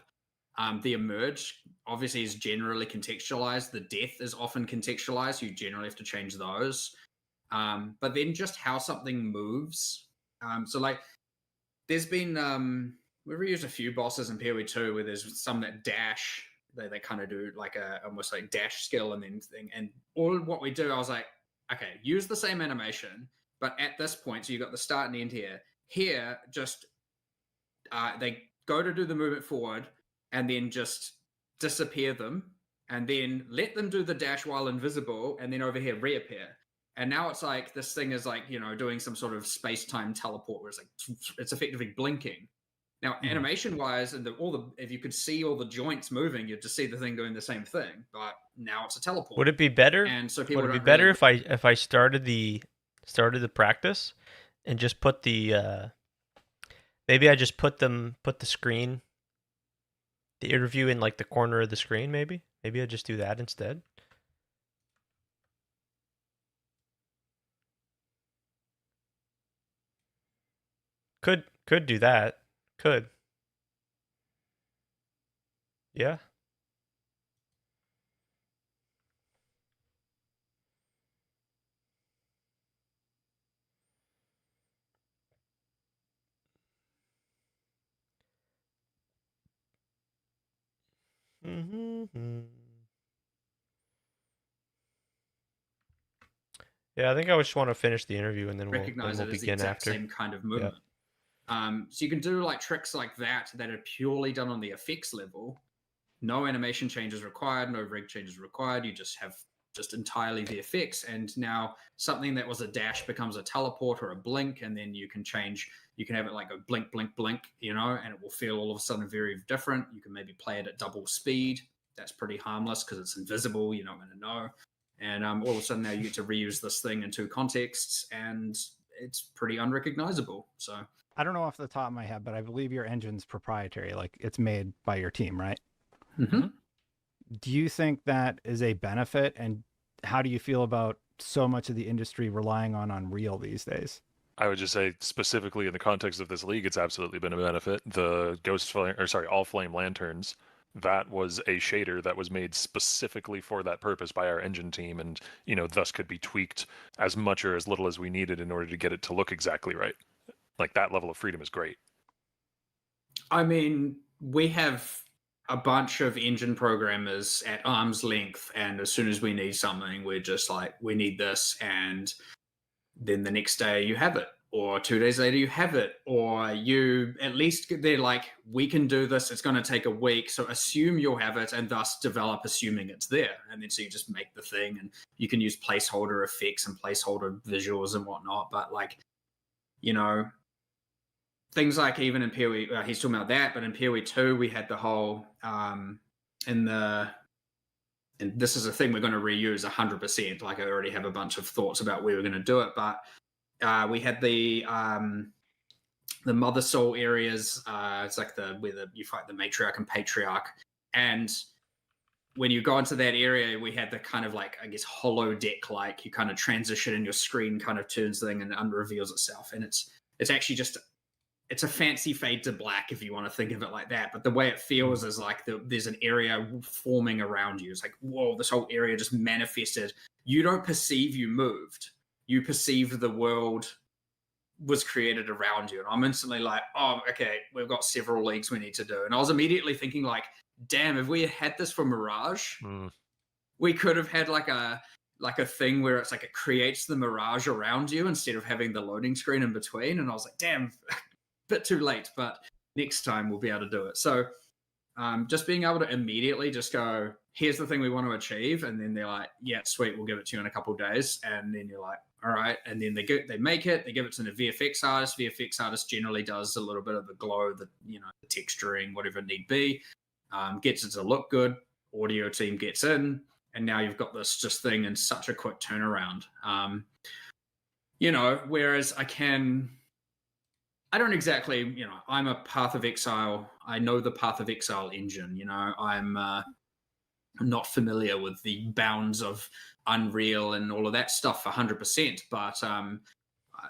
E: The emerge obviously is generally contextualized. The death is often contextualized. You generally have to change those. But then just how something moves. There's been we've reused a few bosses in PoE 2 where there's some that dash. They kind of do almost like dash skill and then thing. And all what we do, I was like, okay, use the same animation, but at this point, so you got the start and end here. Here, just they go to do the movement forward and then just disappear them, and then let them do the dash while invisible, and then over here reappear. And now it's like this thing is doing some sort of space-time teleport where it's effectively blinking. Now, animation-wise, and if you could see all the joints moving, you'd just see the thing doing the same thing. But now it's a teleport.
A: Would it be better?
E: And so
A: would it be better if I started the practice and just put the maybe I just put the screen, the interview in the corner of the screen? Maybe I just do that instead. Could do that. Could. Yeah. Mm-hmm. Yeah, I think I just want to finish the interview and then
E: Recognize
A: we'll
E: it as the
A: begin
E: exact
A: after.
E: same kind of
A: Yeah.
E: movement. So you can do like tricks like that are purely done on the effects level. No animation changes required, no rig changes required. You just have just entirely the effects, and now something that was a dash becomes a teleport or a blink, and then you can change. You can have it like a blink, blink, blink, you know, and it will feel all of a sudden very different. You can maybe play it at double speed. That's pretty harmless because it's invisible. You're not going to know. And all of a sudden now you get to reuse this thing in two contexts, and it's pretty unrecognizable. So
C: I don't know off the top of my head, but I believe your engine's proprietary. Like it's made by your team, right?
E: mm-hmm.
C: Do you think that is a benefit? And how do you feel about so much of the industry relying on Unreal these days?
D: I would just say specifically in the context of this league, it's absolutely been a benefit. The Allflame lanterns, that was a shader that was made specifically for that purpose by our engine team, and thus could be tweaked as much or as little as we needed in order to get it to look exactly right. Like that level of freedom is great.
E: I mean, we have a bunch of engine programmers at arm's length, and as soon as we need something, we're just like, we need this, and then the next day you have it, or 2 days later you have it, or you at least they're like, we can do this, it's going to take a week, so assume you'll have it, and thus develop assuming it's there, and then so you just make the thing, and you can use placeholder effects and placeholder visuals and whatnot, but like, things like even in PoE, he's talking about that, but in PoE 2, we had the whole, and this is a thing we're going to reuse 100%. Like I already have a bunch of thoughts about where we're going to do it, but we had the Mother Soul areas. It's like where you fight the matriarch and patriarch, and when you go into that area, we had the kind of like, I guess, hollow deck, like you kind of transition and your screen kind of turns thing and unreveals itself, and it's actually just. It's a fancy fade to black if you want to think of it like that. But the way it feels is like there's an area forming around you. It's like, whoa, this whole area just manifested. You don't perceive you moved. You perceive the world was created around you. And I'm instantly like, oh, okay, we've got several leagues we need to do. And I was immediately thinking like, damn, if we had this for Mirage, we could have had like a thing where it's like it creates the mirage around you instead of having the loading screen in between. And I was like, damn, bit too late, but next time we'll be able to do it. So just being able to immediately just go, here's the thing we want to achieve, and then they're like, yeah, sweet, we'll give it to you in a couple of days, and then you're like, all right, and then they make it, they give it to the VFX artist. VFX artist generally does a little bit of the glow, the texturing, whatever it need be, gets it to look good. Audio team gets in, and now you've got this just thing in such a quick turnaround. Whereas I don't exactly, I'm a Path of Exile. I know the Path of Exile engine. I'm not familiar with the bounds of Unreal and all of that stuff 100%. But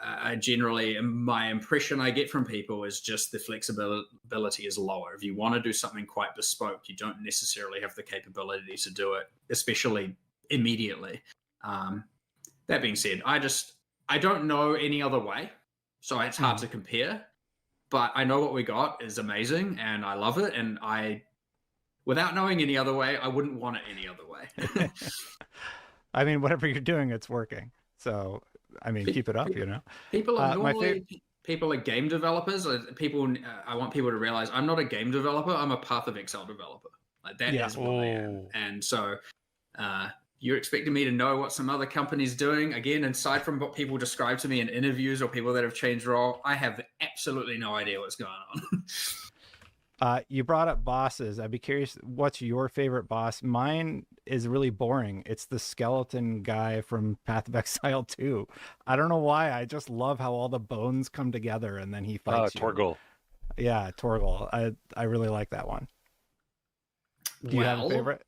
E: I generally, my impression I get from people is just the flexibility is lower. If you want to do something quite bespoke, you don't necessarily have the capability to do it, especially immediately. That being said, I don't know any other way. So it's hard to compare, but I know what we got is amazing and I love it. And without knowing any other way, I wouldn't want it any other way.
C: I mean, whatever you're doing, it's working. So, I mean, keep it up,
E: People are people are game developers. I want people to realize I'm not a game developer. I'm a Path of Exile developer. Like that is what I am. And so, you're expecting me to know what some other company's doing. Again, aside from what people describe to me in interviews or people that have changed role, I have absolutely no idea what's going
C: on. You brought up bosses. I'd be curious, what's your favorite boss? Mine is really boring. It's the skeleton guy from Path of Exile 2. I don't know why. I just love how all the bones come together and then he fights you.
D: Torgal.
C: Yeah, Torgal. I really like that one. Do you have a favorite?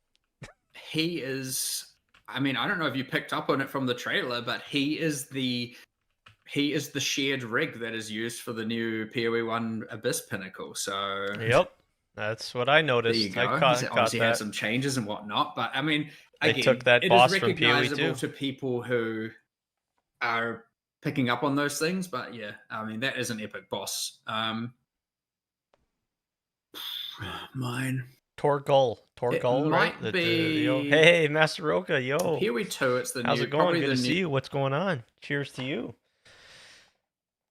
E: He is... I mean, I don't know if you picked up on it from the trailer, but he is he is the shared rig that is used for the new PoE1 Abyss Pinnacle. So
A: Yep, that's what I
E: there you
A: noticed. I
E: go. He's
A: caught
E: obviously had
A: that.
E: some changes and whatnot, but I mean,
A: They took
E: again,
A: that
E: it is
A: boss from PoE
E: recognizable
A: 2.
E: to people who are picking up on those things. But yeah, I mean, that is an epic boss. Mine.
A: Torgul,
E: It
A: right?
E: might
A: Yo,
E: be
A: hey, Master Roka, yo,
E: PoE2. It's the
A: how's
E: new,
A: it going?
E: probably
A: Good
E: the
A: to
E: new.
A: see you. What's going on? Cheers to you.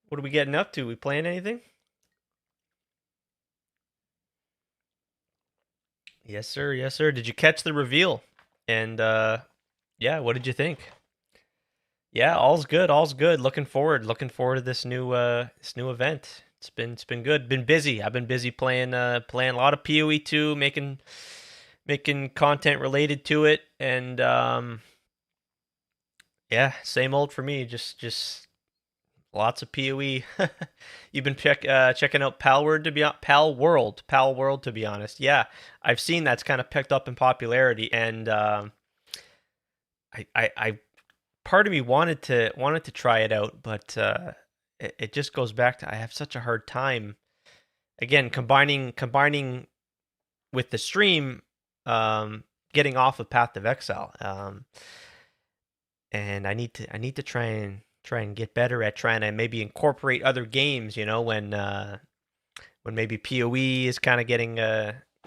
A: What are we getting up to? We playing anything? Yes, sir. Yes, sir. Did you catch the reveal? And yeah, what did you think? Yeah, all's good. All's good. Looking forward. Looking forward to this new event. It's been good. Been busy. I've been busy playing playing a lot of PoE 2, making content related to it, and yeah, same old for me. Just lots of PoE. You've been checking out Pal World to be honest. Yeah, I've seen that's kind of picked up in popularity, and I part of me wanted to try it out, but it just goes back to I have such a hard time again combining with the stream, getting off of Path of Exile, and I need to try and get better at trying to maybe incorporate other games. You know, when maybe PoE is kind of getting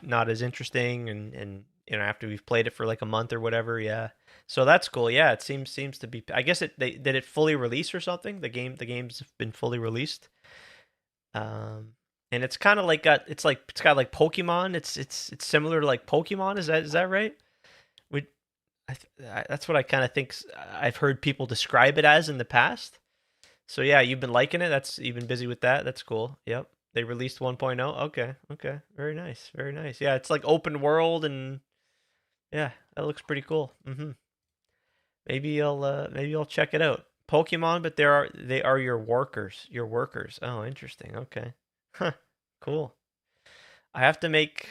A: not as interesting, and you know after we've played it for like a month or whatever. Yeah, so that's cool. Yeah, it seems to be. I guess did it fully release or something. The game's been fully released. And it's kind of like it's got like Pokemon. It's similar to like Pokemon. Is that right? We that's what I kind of think. I've heard people describe it as in the past. So yeah, you've been liking it. You've been busy with that. That's cool. Yep. They released 1.0. Okay. Okay. Very nice. Very nice. Yeah, it's like open world and yeah, that looks pretty cool. Maybe I'll check it out. Pokemon, but they are your workers. Your workers. Oh, interesting. Okay. Huh. Cool. I have to make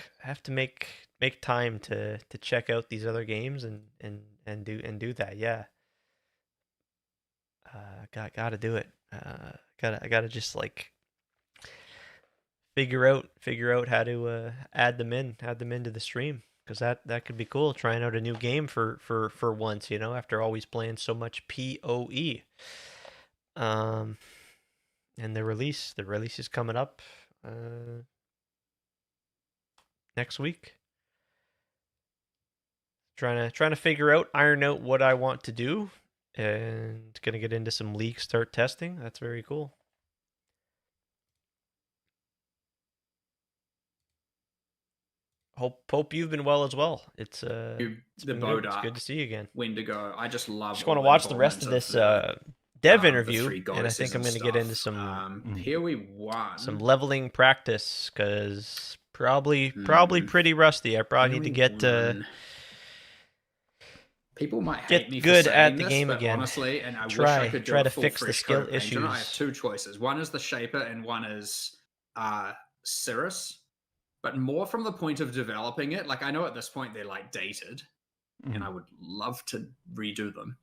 A: time to check out these other games and do that. Yeah. Gotta do it. I gotta just like figure out how to add them into the stream because that could be cool. Trying out a new game for once, you know, after always playing so much PoE. Um, and the release is coming up next week. Trying to figure out, iron out what I want to do, and gonna get into some league start testing. That's very cool. Hope you've been well as well. It's
E: The
A: been good. It's good to see you again.
E: Wendigo. I just love.
A: Just want to watch the rest of this dev interview, and I think I'm going to get into some some leveling practice because probably pretty rusty. I probably need to get
E: people might
A: get
E: hate me
A: good
E: for
A: at
E: saying
A: the
E: this,
A: game
E: but
A: again.
E: honestly, and I wish
A: Try
E: I could do
A: to
E: a full
A: fix the
E: fresh
A: skill
E: coat of paint on it. I have
A: issues.
E: two choices. One is the Shaper, and one is Cirrus. But more from the point of developing it. Like I know at this point they're like dated, and I would love to redo them.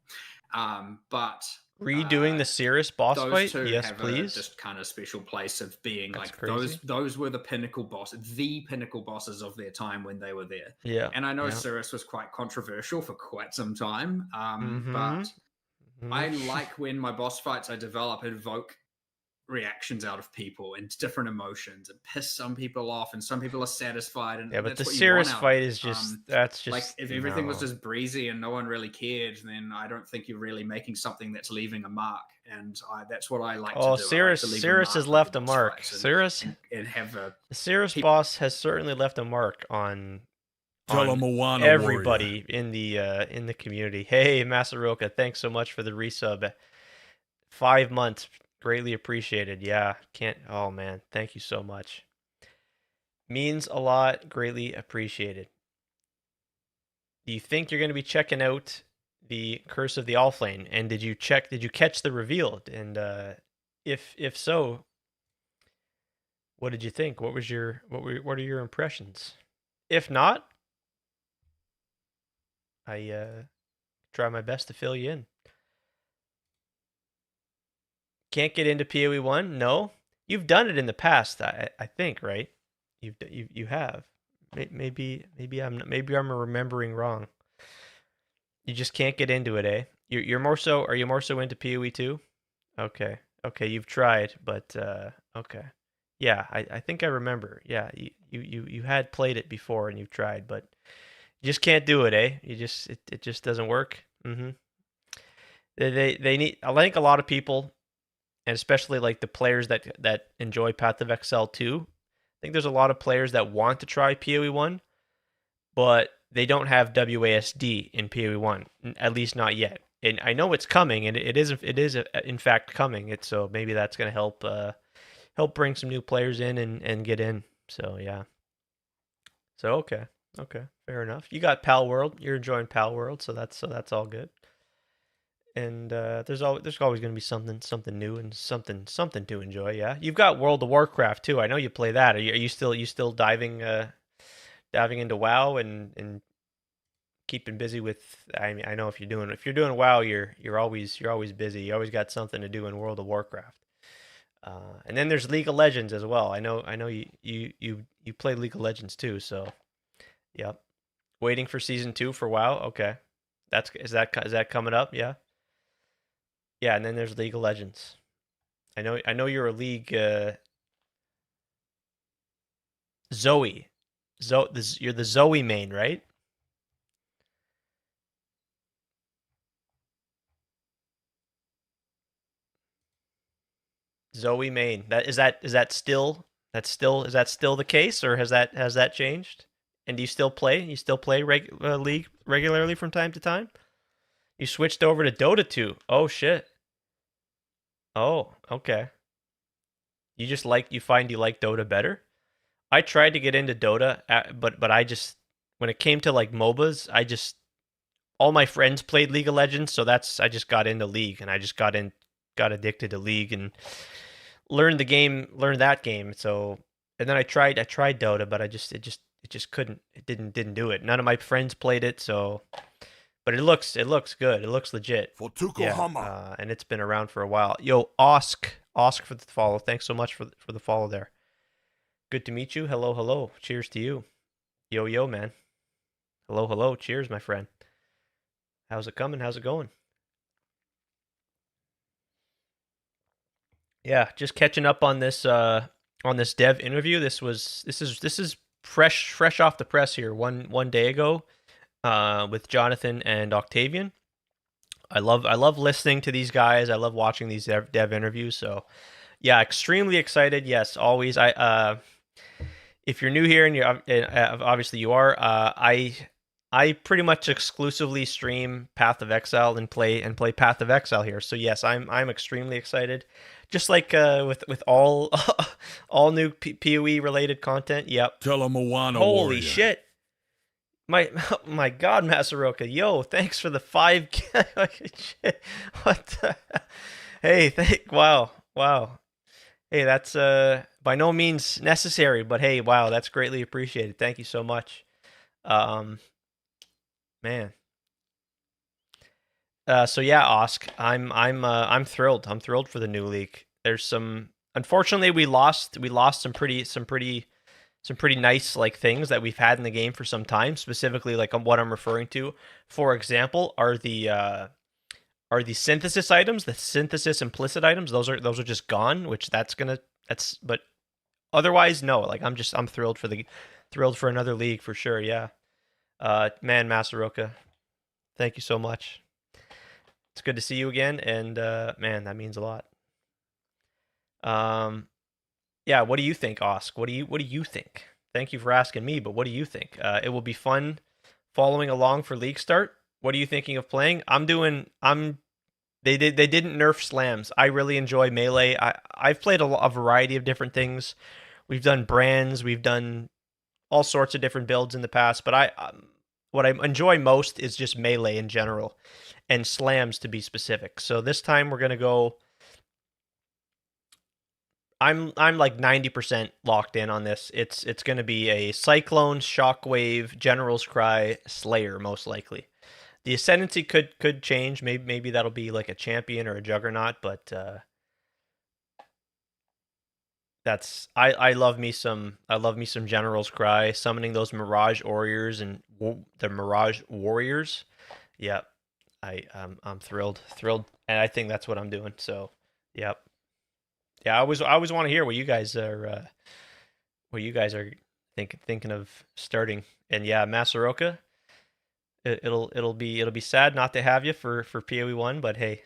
E: But
A: Redoing the Cirrus boss
E: those
A: fight,
E: two
A: yes,
E: have
A: please.
E: a just kind of special place of being
A: That's
E: like
A: crazy.
E: those were the pinnacle bosses of their time when they were there.
A: Yeah.
E: And I know
A: yeah.
E: Cirrus was quite controversial for quite some time.
A: Mm-hmm.
E: But I like when my boss fights I develop evoke reactions out of people and different emotions and piss some people off and some people are satisfied and
A: Yeah, but
E: that's
A: the
E: what you
A: Cirrus
E: want out
A: fight
E: of it.
A: is just that's just
E: like if everything was
A: no.
E: just breezy and no one really cared, then I don't think you're really making something that's leaving a mark. And that's what I like to do.
A: Cirrus has left a mark. Cirrus
E: and have a
A: the Cirrus boss has certainly left a mark on
B: Moana
A: everybody in the community. Hey, Masaroka, thanks so much for the resub. 5 months, greatly appreciated. Yeah, can't. Oh man, thank you so much. Means a lot, greatly appreciated. Do you think you're going to be checking out the Curse of the Allflame? And did you catch the reveal? And if so, what did you think? What are your impressions? If not, I try my best to fill you in. Can't get into PoE 1? No. You've done it in the past, I think, right? You have. Maybe I'm remembering wrong. You just can't get into it, eh? You're more so. Are you more so into PoE 2? Okay. Okay, you've tried, but okay. Yeah, I think I remember. Yeah, you had played it before and you've tried, but you just can't do it, eh? It just doesn't work. They need. I think a lot of people, and especially like the players that enjoy Path of Exile 2, I think there's a lot of players that want to try PoE 1, but they don't have WASD in PoE 1, at least not yet. And I know it's coming, and it is in fact coming. It's so maybe that's going to help bring some new players in and get in. So yeah. So okay, fair enough. You got Pal World. You're enjoying Pal World, so that's all good. And there's always going to be something new and something to enjoy. Yeah, you've got World of Warcraft too. I know you play that. Are you still diving into WoW and keeping busy with? I mean, I know if you're doing WoW, you're always busy. You always got something to do in World of Warcraft. And then there's League of Legends as well. I know you play League of Legends too. So, yep. Waiting for season 2 for WoW. Okay, is that coming up? Yeah. Yeah, and then there's League of Legends. I know you're a League Zoe. You're the Zoe main, right? Zoe main. Is that still the case, or has that changed? And do you still play? You still play League regularly from time to time? You switched over to Dota 2. Oh shit. Oh, okay. You find you like Dota better? I tried to get into Dota, but I just when it came to like MOBAs, all my friends played League of Legends, so I just got into League and I just got addicted to League and learned that game. So and then I tried Dota, but it just couldn't. It didn't do it. None of my friends played it, so but it looks good. It looks legit. Yeah, and it's been around for a while. Yo, Osk for the follow. Thanks so much for the follow there. Good to meet you. Hello. Cheers to you. Yo, man. Hello. Cheers, my friend. How's it coming? How's it going? Yeah, just catching up on this dev interview. This is fresh off the press here. One day ago, with Jonathan and Octavian. I love listening to these guys. I love watching these dev interviews. So, yeah, extremely excited. Yes, always. If you're new here and obviously you are, I pretty much exclusively stream Path of Exile and play Path of Exile here. So yes, I'm extremely excited. Just like with all all new PoE related content. Yep.
F: Tell him Moana
A: Holy
F: warrior.
A: shit. My God, Masaroka, yo, thanks for the 5. Shit. What? Hey, wow. Hey, that's by no means necessary, but hey, wow, that's greatly appreciated. Thank you so much. Man. So yeah, Osk, I'm thrilled. I'm thrilled for the new league. There's unfortunately we lost some pretty nice like things that we've had in the game for some time. Specifically, like what I'm referring to, for example, are the synthesis items, the synthesis implicit items. Those are just gone. Which but otherwise no. Like I'm thrilled for another league for sure. Yeah. Man, Masaroka, thank you so much. It's good to see you again, and man, that means a lot. Yeah, what do you think, Osk? What do you think? Thank you for asking me, but what do you think? It will be fun following along for league start. What are you thinking of playing? They didn't nerf slams. I really enjoy melee. I've played a variety of different things. We've done brands, we've done all sorts of different builds in the past, but what I enjoy most is just melee in general and slams to be specific. So this time we're going to go I'm like 90% locked in on this. It's going to be a Cyclone, Shockwave, General's Cry, Slayer most likely. The Ascendancy could change. Maybe that'll be like a champion or a Juggernaut, but I love me some General's Cry, summoning those Mirage Warriors and the Mirage Warriors. Yep. I'm thrilled, and I think that's what I'm doing. So, yep. Yeah, I always want to hear what you guys are thinking of starting. And yeah, Masaroka, it'll be sad not to have you for PoE1, but hey,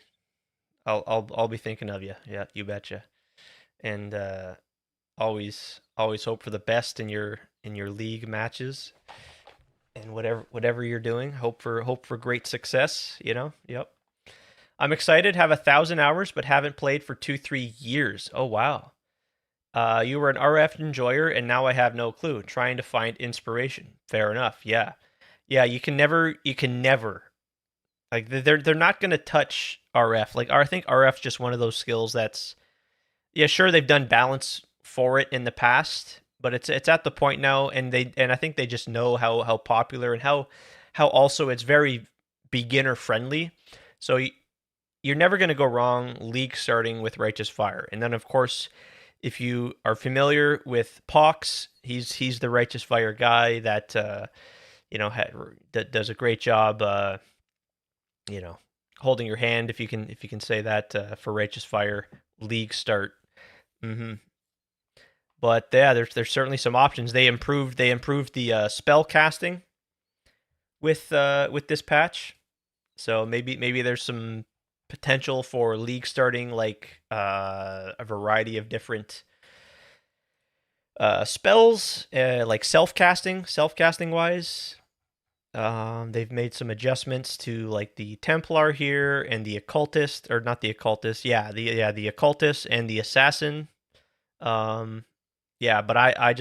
A: I'll be thinking of you. Yeah, you betcha. And always hope for the best in your league matches and whatever you're doing. Hope for great success. You know. Yep. I'm excited. Have 1,000 hours, but haven't played for 2-3 years. Oh wow. You were an RF enjoyer, and now I have no clue. Trying to find inspiration. Fair enough. Yeah, yeah. You can never. Like they're not gonna touch RF. Like I think RF's just one of those skills that's, yeah, sure they've done balance for it in the past, but it's at the point now, and I think they just know how popular and how also it's very beginner friendly. So you're never going to go wrong league starting with Righteous Fire. And then of course, if you are familiar with Pox, he's the Righteous Fire guy that that does a great job you know, holding your hand, if you can say that, for Righteous Fire league start. Mm-hmm. But yeah, there's certainly some options. They improved the spell casting with this patch, so maybe there's some potential for league starting like a variety of different spells, like self casting wise. They've made some adjustments to like the Templar here and the Occultist, or not the Occultist, the Occultist and the Assassin. Yeah, but I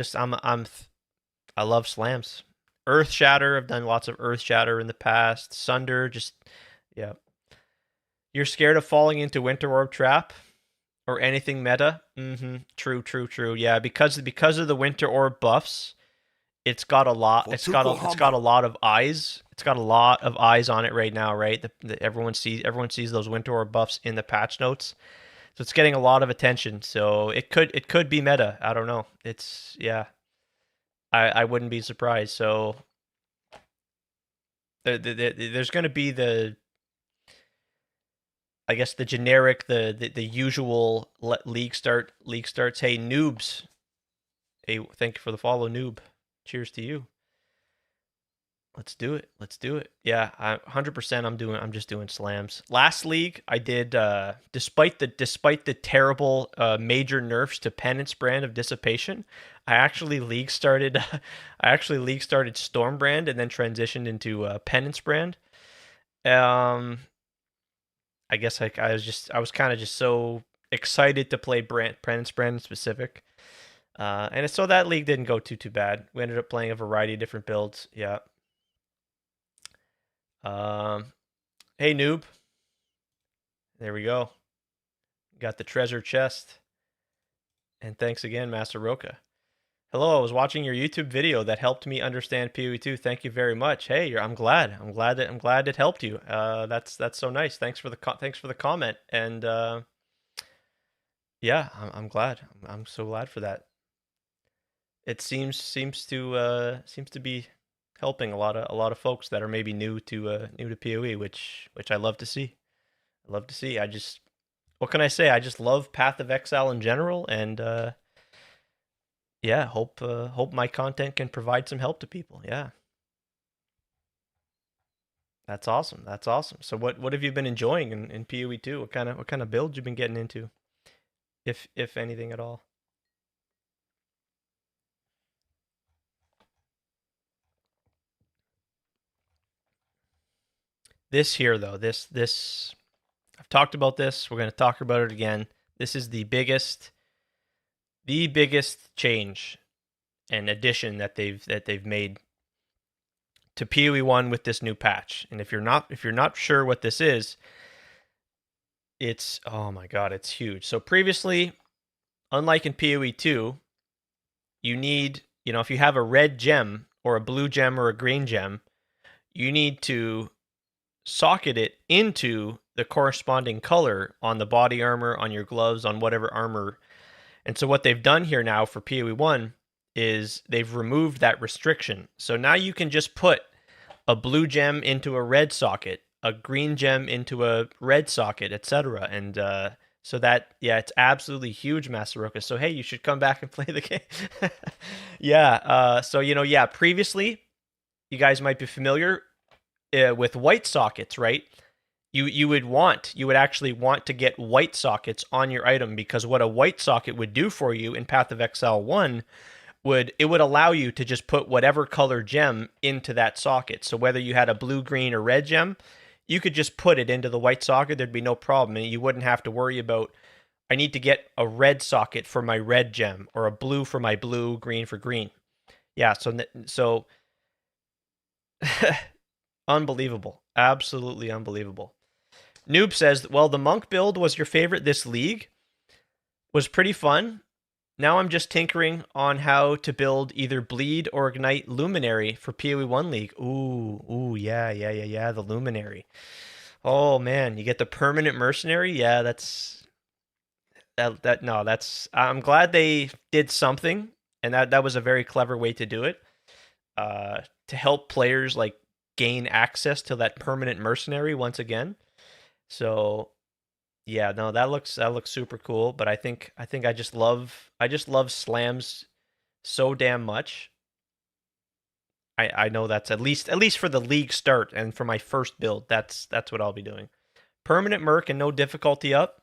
A: love slams. Earth Shatter, I've done lots of Earth Shatter in the past. Sunder, just yeah. You're scared of falling into Winter Orb Trap or anything meta? Mm-hmm. True. Yeah, because of the Winter Orb buffs, it's got a lot. It's got a lot of eyes. It's got a lot of eyes on it right now, right? Everyone sees those Winter Orb buffs in the patch notes. So it's getting a lot of attention. So it could be meta. I don't know. It's yeah. I wouldn't be surprised. So there's going to be I guess the generic, the usual league starts. Hey noobs. Hey, thank you for the follow, noob. Cheers to you. Let's do it. Yeah, 100%. I'm just doing slams. Last league, I did. Despite the terrible major nerfs to Penance Brand of Dissipation, I actually league started. Stormbrand and then transitioned into Penance Brand. I guess I was kind of just so excited to play Penance Brand in specific. And so that league didn't go too bad. We ended up playing a variety of different builds. Yeah. Hey noob. There we go. Got the treasure chest. And thanks again, Master Roka. Hello, I was watching your YouTube video that helped me understand PoE2. Thank you very much. Hey, I'm glad it helped you. That's so nice. Thanks for the comment. And yeah, I'm glad. I'm so glad for that. It seems to be helping a lot of folks that are maybe new to PoE, which I love to see. I just, what can I say? I just love Path of Exile in general, and yeah, hope my content can provide some help to people. Yeah, that's awesome. So what have you been enjoying in PoE2? What kind of builds you been getting into, if anything at all? This here though, this I've talked about this. We're going to talk about it again. This is the biggest change and addition that they've made to PoE1 with this new patch. And if you're not sure what this is, it's, oh my god, it's huge. So previously, unlike in PoE2, you need, if you have a red gem or a blue gem or a green gem, you need to socket it into the corresponding color on the body armor, on your gloves, on whatever armor And so what they've done here now for PoE 1 is they've removed that restriction. So now you can just put a blue gem into a red socket, a green gem into a red socket, etc. And so that, yeah, it's absolutely huge, Masaroka. So hey, you should come back and play the game. Yeah. So yeah, previously, you guys might be familiar with white sockets, right? You would actually want to get white sockets on your item, because what a white socket would do for you in Path of Exile 1 would allow you to just put whatever color gem into that socket. So whether you had a blue, green, or red gem, you could just put it into the white socket. There'd be no problem, and you wouldn't have to worry about, I need to get a red socket for my red gem, or a blue for my blue, green for green. Yeah, so unbelievable. Absolutely unbelievable. Noob says, well, the monk build was your favorite this league. Was pretty fun. Now I'm just tinkering on how to build either Bleed or Ignite Luminary for PoE 1 League. Ooh, yeah, the Luminary. Oh, man, you get the permanent mercenary? Yeah, that's... I'm glad they did something, and that was a very clever way to do it. To help players, like, gain access to that permanent mercenary once again. So... yeah, no, that looks super cool, but I think I just love slams so damn much. I know that's at least for the league start and for my first build, that's what I'll be doing. Permanent merc and no difficulty up.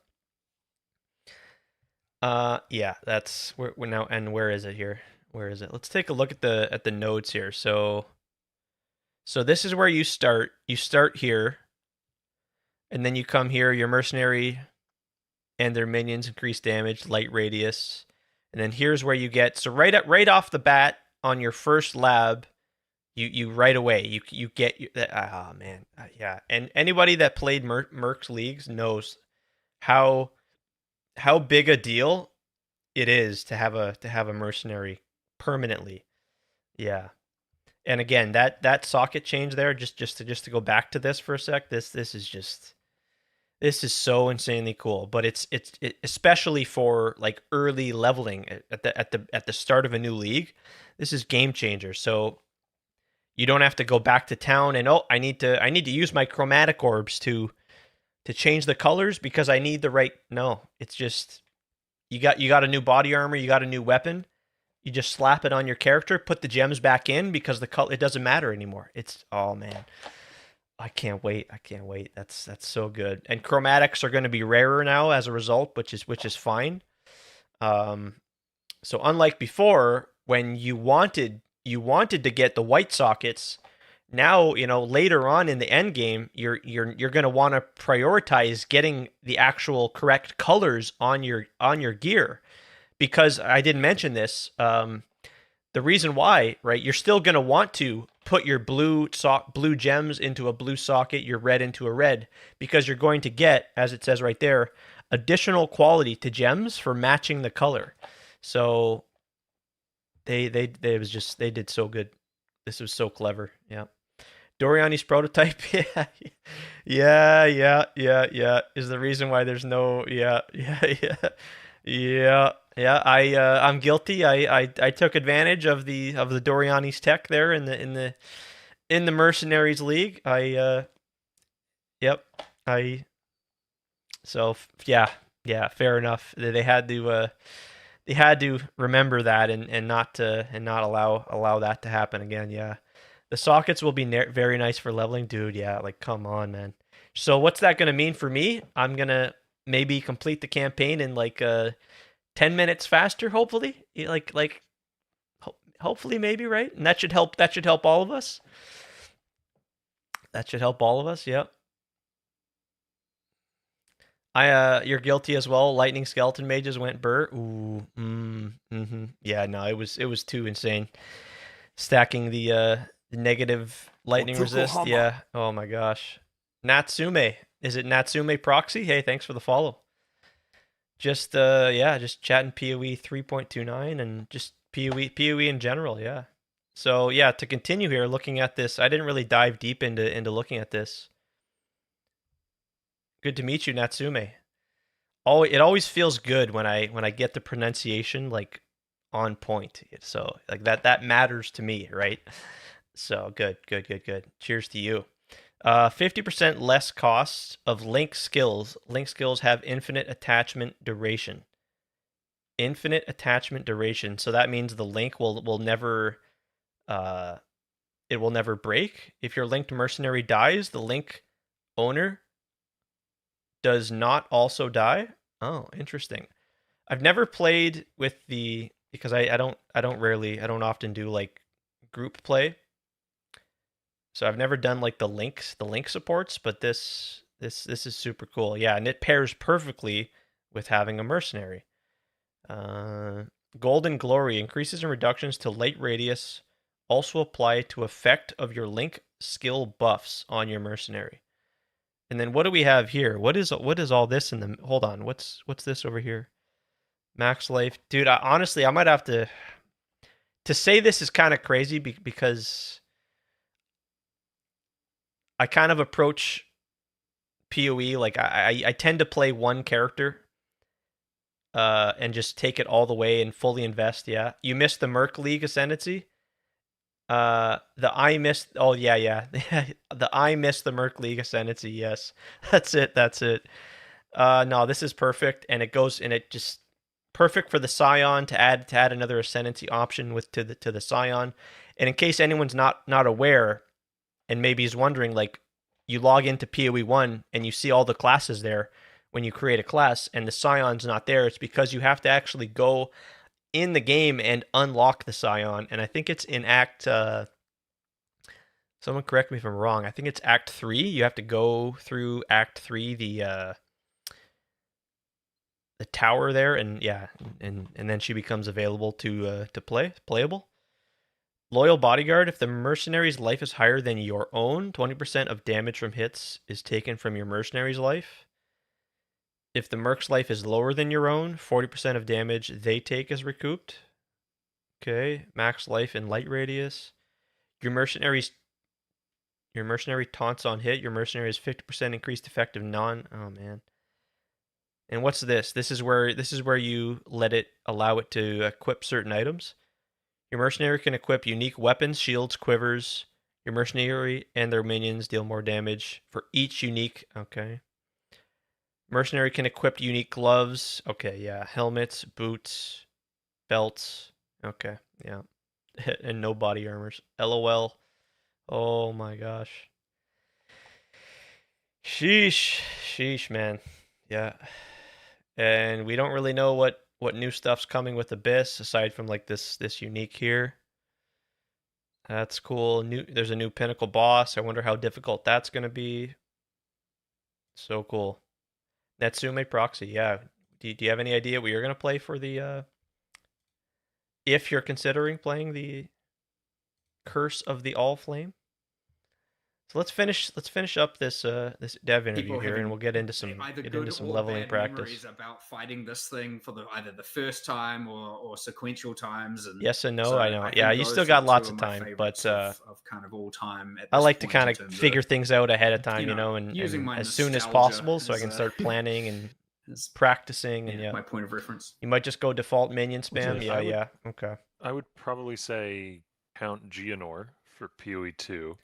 A: Yeah, that's we're now, and where is it here? Where is it? Let's take a look at the nodes here. So this is where you start. You start here. And then you come here, your mercenary and their minions increase damage, light radius. And then here's where you get, so right off the bat on your first lab, you right away, you get, oh man, yeah. And anybody that played Mercs Leagues knows how big a deal it is to have a mercenary permanently. Yeah. And again, that socket change there, just to go back to this for a sec, this is so insanely cool, but it's especially for like early leveling at the start of a new league. This is game changer. So you don't have to go back to town and I need to use my chromatic orbs to change the colors because I need the right. No, it's just you got a new body armor, you got a new weapon. You just slap it on your character, put the gems back in because the color, it doesn't matter anymore. It's, oh man. I can't wait. That's so good. And chromatics are going to be rarer now as a result, which is fine. So unlike before, when you wanted to get the white sockets, now later on in the end game, you're going to want to prioritize getting the actual correct colors on your gear, because I didn't mention this. The reason why, right? You're still going to want to put your blue gems into a blue socket, your red into a red, because you're going to get, as it says right there, additional quality to gems for matching the color. So they did so good. This was so clever. Yeah. Doriani's prototype. Yeah. Is the reason why there's no yeah. I'm guilty. I took advantage of the Doriani's tech there in the Mercenaries League. Fair enough. They had to remember that and not allow that to happen again. Yeah. The sockets will be very nice for leveling, dude. Yeah, like come on, man. So what's that going to mean for me? I'm going to maybe complete the campaign in like 10 minutes faster, hopefully. Hopefully, maybe, right? And that should help all of us. Yep. You're guilty as well. Lightning skeleton mages went burr. Ooh. Yeah, no, it was too insane. Stacking the negative lightning resist. Yeah. Oh my gosh. Natsume. Is it Natsume Proxy? Hey, thanks for the follow. Just just chatting PoE 3.29 and just PoE in general, yeah. So yeah, to continue here, looking at this, I didn't really dive deep into looking at this. Good to meet you, Natsume. it always feels good when I get the pronunciation like on point. So like that matters to me, right? So good. Cheers to you. 50% less cost of link skills. Link skills have infinite attachment duration. Infinite attachment duration. So that means the link will never it will never break. If your linked mercenary dies, the link owner does not also die. Oh, interesting. I've never played with the because I don't often do like group play. So I've never done like the link supports, but this is super cool. Yeah, and it pairs perfectly with having a mercenary. Golden Glory increases and reductions to light radius also apply to effect of your link skill buffs on your mercenary. And then what do we have here? What is all this in the hold on, what's this over here? Max life. Dude, honestly, I might have to say this is kind of crazy because I kind of approach PoE like I tend to play one character and just take it all the way and fully invest. Yeah. You missed the Merc League Ascendancy? The I missed. Oh yeah. The I missed the Merc League Ascendancy. Yes, that's it. No, this is perfect, and it goes and it just perfect for the Scion to add another Ascendancy option with to the Scion. And in case anyone's not aware, and maybe is wondering, like you log into PoE 1 and you see all the classes there when you create a class, and the Scion's not there. It's because you have to actually go in the game and unlock the Scion, and I think it's in Act. Someone correct me if I'm wrong. I think it's Act 3. You have to go through Act 3, the tower there, and yeah, and then she becomes available to playable. Loyal Bodyguard. If the mercenary's life is higher than your own, 20% of damage from hits is taken from your mercenary's life. If the merc's life is lower than your own, 40% of damage they take is recouped. Okay, max life and light radius. Your mercenary taunts on hit. Your mercenary has 50% increased effective non. Oh man. And what's this? This is where you allow it to equip certain items. Your mercenary can equip unique weapons, shields, quivers. Your mercenary and their minions deal more damage for each unique. Okay. Mercenary can equip unique gloves. Okay, yeah. Helmets, boots, belts. Okay, yeah. And no body armors. LOL. Oh my gosh. Sheesh, man. Yeah. And we don't really know what new stuff's coming with Abyss aside from like this unique here. That's cool. There's a new pinnacle boss. I wonder how difficult that's going to be. So cool. Netsume Proxy, yeah. Do you have any idea what you're gonna play for the? If you're considering playing the Curse of the Allflame. So let's finish up this dev interview here, and we'll get into some leveling practice.
E: About fighting this thing for either the first time or sequential times. And
A: yes and no,
E: so
A: I know. Yeah, you still got lots of time, but
E: of kind of all time.
A: I like to kind of figure things out ahead of time, and as soon as possible, so I can start planning and practicing. And yeah,
E: my point of reference.
A: You might just go default minion spam. Yeah. Okay.
D: I would probably say Count Geonor for PoE 2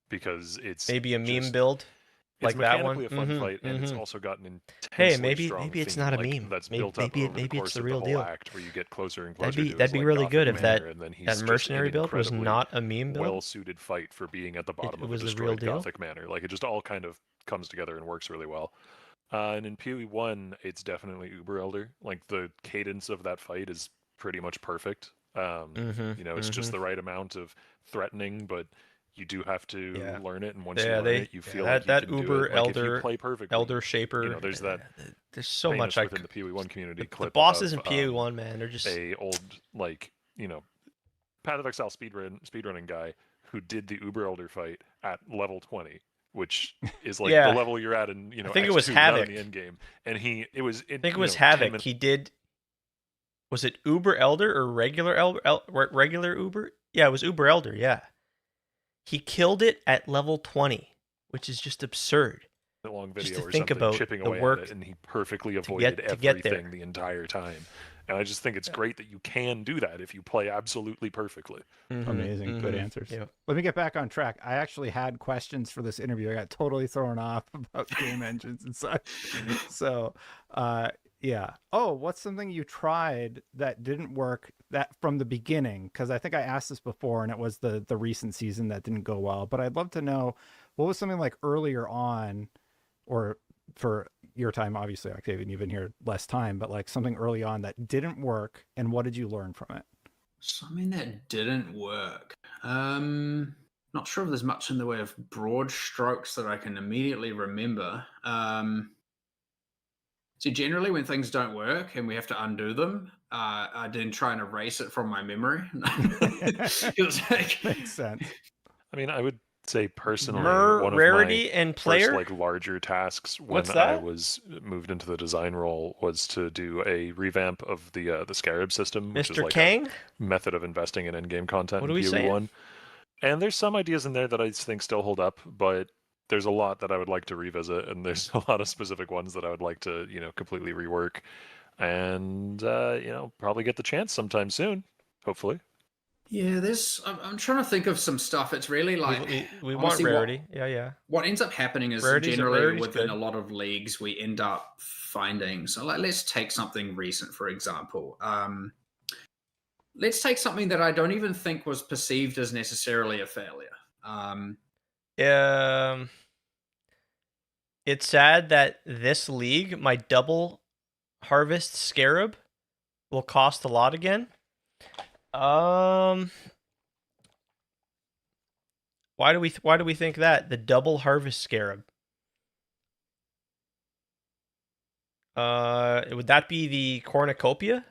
D: because it's
A: maybe a meme build. Like that one,
D: a fun fight, and it's also got an
A: hey, maybe it's not a meme.
D: That's built up over the course
A: it's the
D: of
A: real
D: whole
A: deal.
D: Act, where you get closer and closer.
A: That'd be really good if that
D: that
A: mercenary build was not a meme build.
D: Well-suited fight for being at the bottom of a destroyed Gothic manor. Like it just all kind of comes together and works really well. And in PoE 1, it's definitely Uber Elder. Like the cadence of that fight is pretty much perfect. It's just the right amount of threatening, but you do have to learn it, and once you learn it, you feel like you can
A: Uber
D: do it. Like
A: Elder,
D: if you play perfectly,
A: Elder Shaper.
D: There's that.
A: There's so much
D: within the PoE 1 community.
A: The bosses in PoE 1, man, they're just
D: a old Path of Exile speedrunning guy who did the Uber Elder fight at level 20, which is like the level you're at in
A: I think it was Havoc
D: in the end game, and it was
A: Havoc. He did. Was it Uber Elder or regular regular Uber? Yeah, it was Uber Elder. Yeah. He killed it at level 20, which is just absurd.
D: long
A: Just
D: video
A: to
D: or
A: think
D: something
A: about
D: chipping
A: the
D: away at
A: work
D: it, and he perfectly avoided
A: to get there.
D: everything the entire time. And I just think it's great that you can do that if you play absolutely perfectly.
C: Amazing. Good answers.
A: Yeah.
C: Let me get back on track. I actually had questions for this interview. I got totally thrown off about game engines and such. So, yeah. Oh, what's something you tried that didn't work that from the beginning? Because I think I asked this before, and it was the recent season that didn't go well. But I'd love to know what was something like earlier on, or for your time, obviously, Octavian, you've been here less time, but like something early on that didn't work, and what did you learn from it?
E: Something that didn't work. Not sure if there's much in the way of broad strokes that I can immediately remember. So generally, when things don't work and we have to undo them, I then try and erase it from my memory. It's like,
C: Makes sense.
D: I mean, I would say personally, one of my
A: Rarity and
D: first
A: player.
D: like larger tasks when
A: What's
D: I
A: that?
D: was moved into the design role was to do a revamp of the Scarab system, which is
A: Mr.
D: like
A: Kang?
D: a method of investing in in-game content
A: What
D: in
A: are we saying?
D: PoE1. And there's some ideas in there that I think still hold up, but there's a lot that I would like to revisit, and there's a lot of specific ones that I would like to, completely rework, and probably get the chance sometime soon, hopefully.
E: yeah, there's. I'm trying to think of some stuff. It's really like
A: We want
E: honestly
A: rarity. Yeah.
E: what ends up happening is generally
A: Rarity's
E: within
A: good.
E: a lot of leagues we end up finding. So like, let's take something recent for example. Let's take something that I don't even think was perceived as necessarily a failure.
A: It's sad that this league, my double harvest scarab, will cost a lot again. Why do we think that the double harvest scarab? Would that be the cornucopia?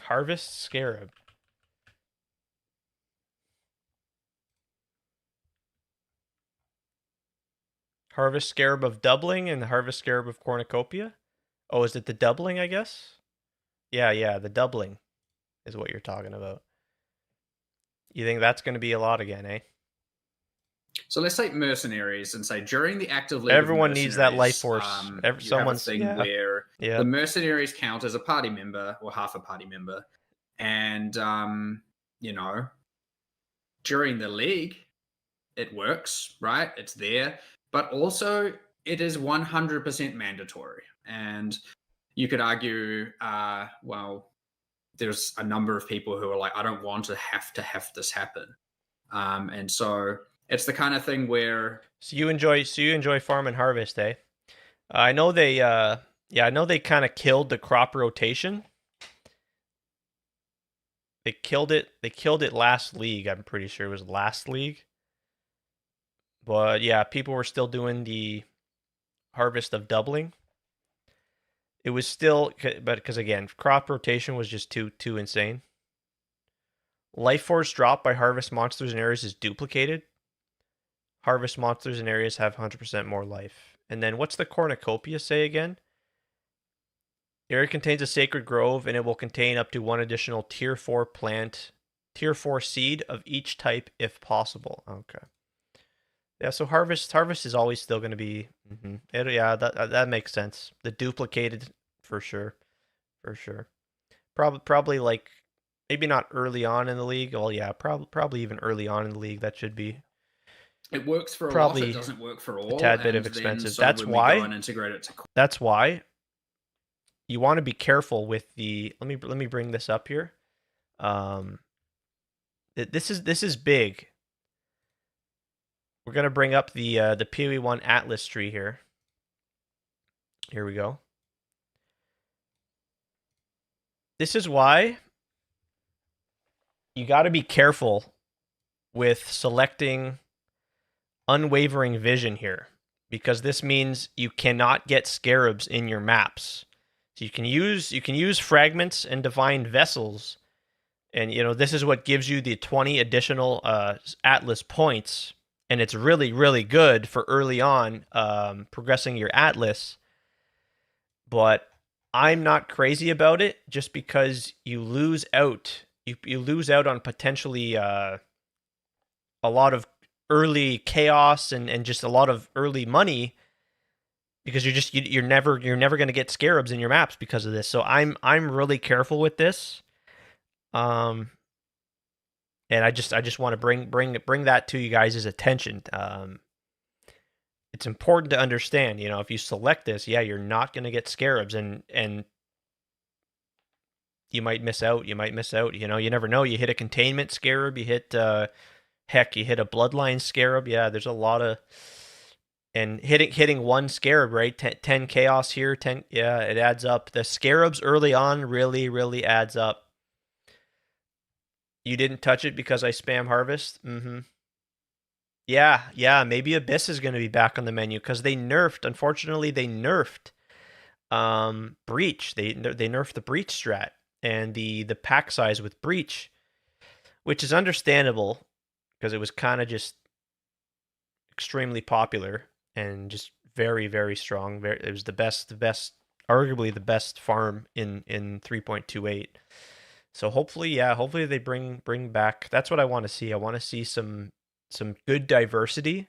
A: Harvest scarab. Harvest scarab of doubling and the harvest scarab of cornucopia? Oh, is it the doubling, I guess? Yeah, the doubling is what you're talking about. You think that's going to be a lot again, eh?
E: So let's take mercenaries and say during the active league,
A: everyone needs that life force.
E: Someone's thing where
A: yeah.
E: the mercenaries count as a party member or half a party member, and during the league, it works, right? It's there, but also it is 100% mandatory, and you could argue, well, there's a number of people who are like, I don't want to have this happen, and so it's the kind of thing where
A: so you enjoy farm and harvest, eh? I know they I know they kind of killed the crop rotation. They killed it last league. I'm pretty sure it was last league. But yeah, people were still doing the harvest of doubling. It was still, but because again, crop rotation was just too insane. Life force drop by harvest monsters and areas is duplicated. Harvest monsters and areas have 100% more life. And then what's the cornucopia say again? Area contains a sacred grove, and it will contain up to one additional tier 4 plant, tier 4 seed of each type if possible. Okay. Yeah, so harvest is always still going to be. That makes sense. The duplicated for sure. Probably like maybe not early on in the league. Well, yeah, probably even early on in the league that should be.
E: It works for
A: probably
E: a lot. It doesn't work for all.
A: A tad bit of expensive. That's why.
E: Integrate it to...
A: That's why you want to be careful with the. Let me bring this up here. This is big. We're gonna bring up the PoE1 Atlas tree here. Here we go. This is why you got to be careful with selecting unwavering vision here, because this means you cannot get scarabs in your maps. So you can use fragments and divine vessels, and this is what gives you the 20 additional Atlas points. And it's really, really good for early on progressing your Atlas. But I'm not crazy about it just because you lose out you lose out on potentially a lot of early chaos and just a lot of early money because you're never going to get scarabs in your maps because of this. So I'm really careful with this. And I just want to bring that to you guys' attention. It's important to understand, if you select this, yeah, you're not going to get scarabs and you might miss out. You never know. You hit a containment scarab, you hit you hit a bloodline scarab. Yeah, there's a lot of and hitting one scarab, right? 10 chaos here, 10, yeah, it adds up. The scarabs early on really adds up. You didn't touch it because I spam harvest? Mm-hmm. Yeah, maybe Abyss is going to be back on the menu because unfortunately, they nerfed Breach. They nerfed the Breach strat and the pack size with Breach, which is understandable because it was kind of just extremely popular and just very strong. It was the best, arguably the best farm in 3.28. So hopefully they bring back. That's what I want to see. I want to see some good diversity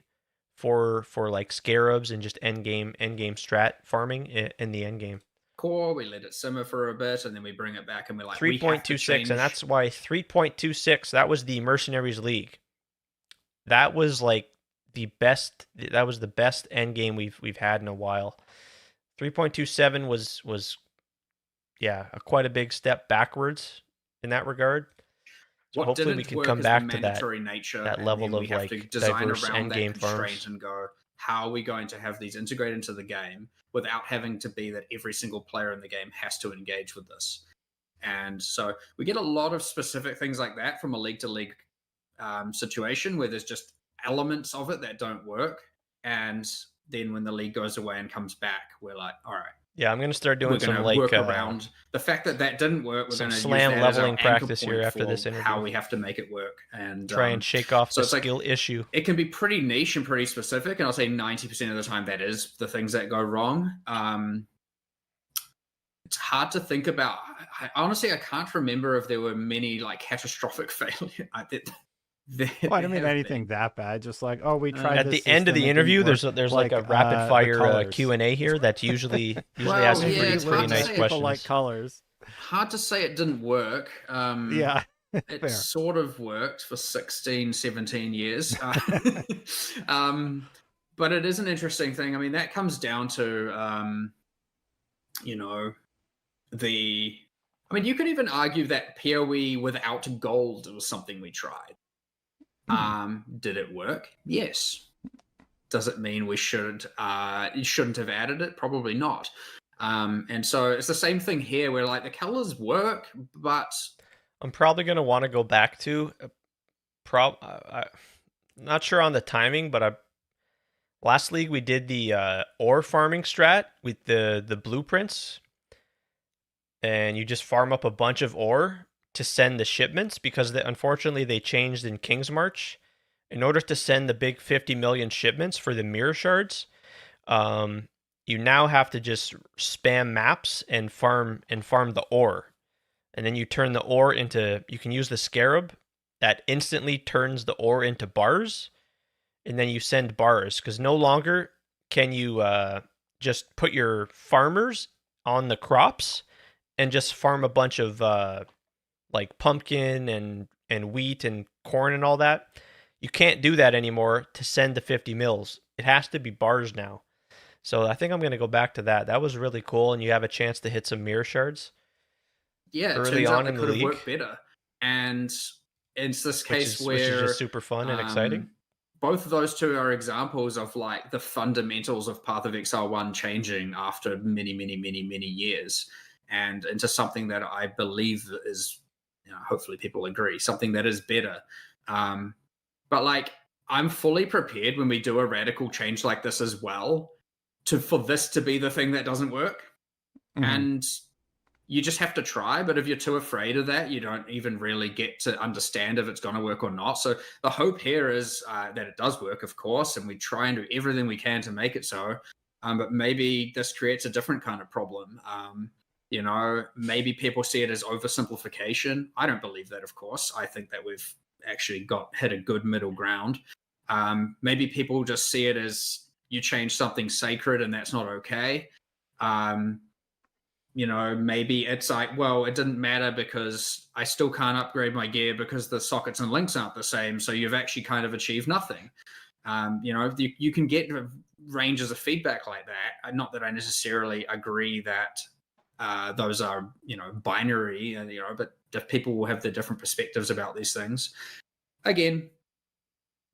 A: for like scarabs and just end game strat farming in the end game.
E: Core, we let it simmer for a bit, and then we bring it back, and we're like
A: 3.26, and that's why 3.26. That was the Mercenaries League. That was like the best. That was the best end game we've had in a while. 3.27 was quite a big step backwards in that regard. So hopefully we can come back to that level of like diverse end game farms
E: and go, how are we going to have these integrated into the game without having to be that every single player in the game has to engage with this? And so we get a lot of specific things like that from a league to league situation where there's just elements of it that don't work. And then when the league goes away and comes back, we're like, all right.
A: Yeah, I'm going to start doing some like
E: work around the fact that didn't work. We're going to
A: slam
E: use that
A: leveling
E: as our
A: practice here after this interview.
E: How we have to make it work and
A: try and shake off the skill issue.
E: It can be pretty niche and pretty specific, and I'll say 90% of the time that is the things that go wrong. It's hard to think about. Honestly, I can't remember if there were many like catastrophic failures.
C: I don't mean anything that bad. Just like, we tried.
A: At the end of the interview, there's like a rapid fire Q&A here that's usually asking pretty nice questions.
C: Like colors.
E: Hard to say it didn't work.
C: Yeah,
E: it sort of worked for 16, 17 years. But it is an interesting thing. I mean, that comes down to, you could even argue that PoE without gold was something we tried. Did it work? Yes. Does it mean we shouldn't have added it? Probably not. And so it's the same thing here where like the colors work, but
A: I'm probably going to want to go back to not sure on the timing, but last league we did the ore farming strat with the blueprints, and you just farm up a bunch of ore to send the shipments because unfortunately they changed in King's March. In order to send the big 50 million shipments for the mirror shards, you now have to just spam maps and farm the ore. And then you turn the ore you can use the scarab that instantly turns the ore into bars, and then you send bars because no longer can you just put your farmers on the crops and just farm a bunch of like pumpkin and wheat and corn and all that. You can't do that anymore to send the 50 mils. It has to be bars now. So I think I'm going to go back to that. That was really cool, and you have a chance to hit some mirror shards.
E: Yeah, early on in the league. Could have worked better. And it's this case which is just
A: super fun and exciting.
E: Both of those two are examples of like the fundamentals of Path of Exile 1 changing after many years, and into something that I believe is, hopefully people agree, something that is better. But like, I'm fully prepared when we do a radical change like this as well for this to be the thing that doesn't work. Mm-hmm. And you just have to try. But if you're too afraid of that, you don't even really get to understand if it's going to work or not. So the hope here is that it does work, of course, and we try and do everything we can to make it so. But maybe this creates a different kind of problem. You know, maybe people see it as oversimplification. I don't believe that, of course. I think that we've actually hit a good middle ground. Maybe people just see it as you change something sacred and that's not okay. You know, maybe it's like, well, it didn't matter because I still can't upgrade my gear because the sockets and links aren't the same. So you've actually kind of achieved nothing. You know, you can get ranges of feedback like that. Not that I necessarily agree that those are, you know, binary, and, you know, but if people will have their different perspectives about these things. Again,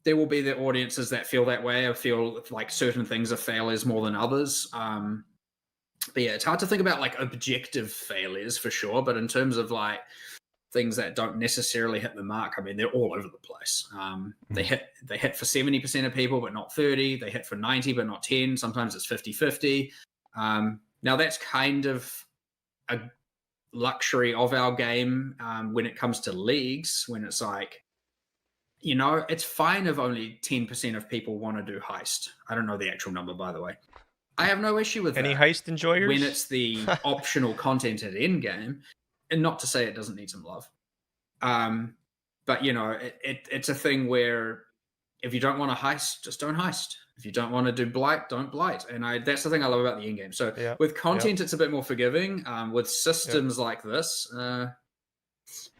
E: there will be the audiences that feel that way, or feel like certain things are failures more than others. But yeah, it's hard to think about like objective failures for sure. But in terms of like things that don't necessarily hit the mark, I mean, they're all over the place. They hit for 70% of people, but not 30. They hit for 90, but not 10. Sometimes it's 50-50. Now that's kind of a luxury of our game when it comes to leagues, when it's like, you know, it's fine if only 10% of people want to do heist. I don't know the actual number, by the way. I have no issue with
A: Any
E: that.
A: heist enjoyers?
E: When it's the optional content at end game, and not to say it doesn't need some love. But, you know, it's a thing where if you don't want to heist, just don't heist. If you don't want to do blight, don't blight. And that's the thing I love about the end game. So with content, it's a bit more forgiving. With systems like this,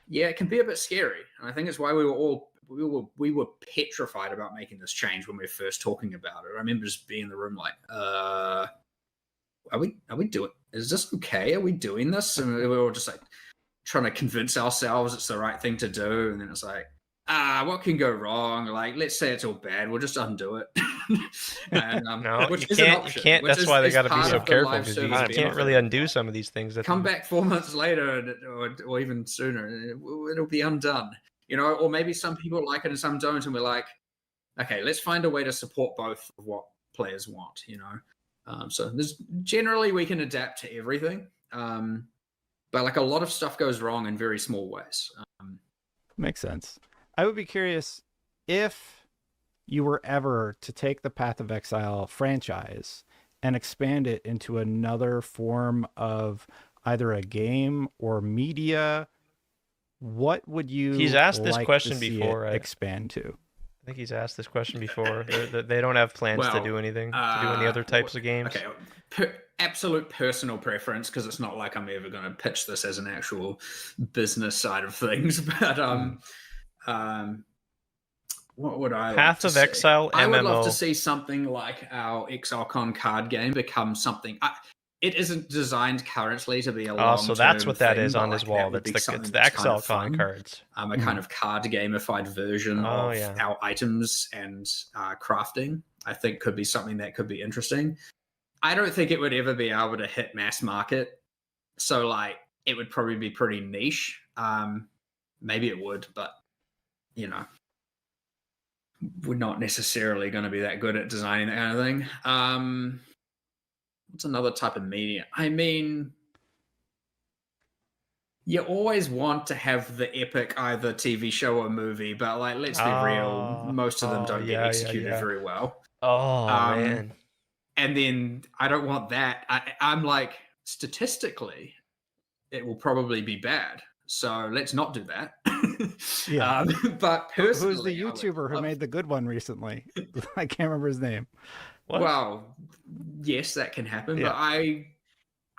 E: yeah, it can be a bit scary. And I think it's why we were petrified about making this change when we were first talking about it. I remember just being in the room like, are we doing? Is this okay? Are we doing this? And we were all just like trying to convince ourselves it's the right thing to do. And then it's like, what can go wrong? Like, let's say it's all bad. We'll just undo it. And,
A: no,
E: which
A: you
E: is an
A: can't.
E: option,
A: You can't. That's why they got to be so careful, because you can't really undo some of these things. That
E: come back 4 months later, or even sooner, it'll be undone. You know, or maybe some people like it and some don't, and we're like, okay, let's find a way to support both of what players want. You know, so there's generally we can adapt to everything, but like a lot of stuff goes wrong in very small ways.
C: Makes sense. I would be curious if you were ever to take the Path of Exile franchise and expand it into another form of either a game or media. What would you?
A: He's asked this
C: like
A: question
C: to see
A: before.
C: It expand to.
A: I think he's asked this question before. They don't have plans to do anything, to do any other types of games.
E: Okay, absolute personal preference, because it's not like I'm ever going to pitch this as an actual business side of things. But what would I?
A: Path of Exile MMO.
E: I would love to see something like our ExileCon card game become something. It isn't designed currently to be a long-term
A: so that's what that
E: thing,
A: is on his wall.
E: It's
A: the ExileCon cards.
E: A kind of card gamified version of our items and crafting. I think could be something that could be interesting. I don't think it would ever be able to hit mass market. So like it would probably be pretty niche. Maybe it would, but you know, we're not necessarily going to be that good at designing that kind of thing. What's another type of media? I mean, you always want to have the epic either TV show or movie, but like, let's be real, most of them don't get executed very well.
A: Man.
E: And then I don't want that. I'm like, statistically, it will probably be bad. So let's not do that. But personally,
C: who's the YouTuber who made the good one recently? I can't remember his name.
A: What?
E: Well, yes, that can happen, but I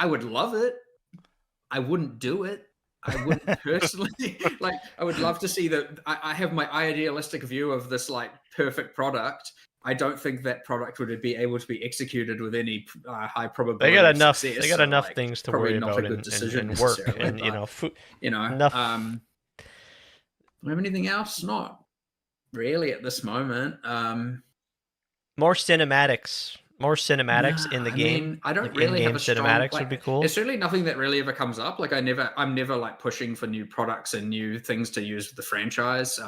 E: would love it. I wouldn't do it. I wouldn't personally. Like, I would love to see that. I have my idealistic view of this like perfect product. I don't think that product would be able to be executed with any high probability.
A: They got enough.
E: Success,
A: they got enough things to worry about and work and
E: but,
A: enough.
E: Do we have anything else? Not really at this moment.
A: More cinematics in the game.
E: Mean, I don't
A: like
E: really have a
A: cinematics
E: strong,
A: would be cool.
E: There's certainly nothing that really ever comes up. Like I'm never like pushing for new products and new things to use with the franchise.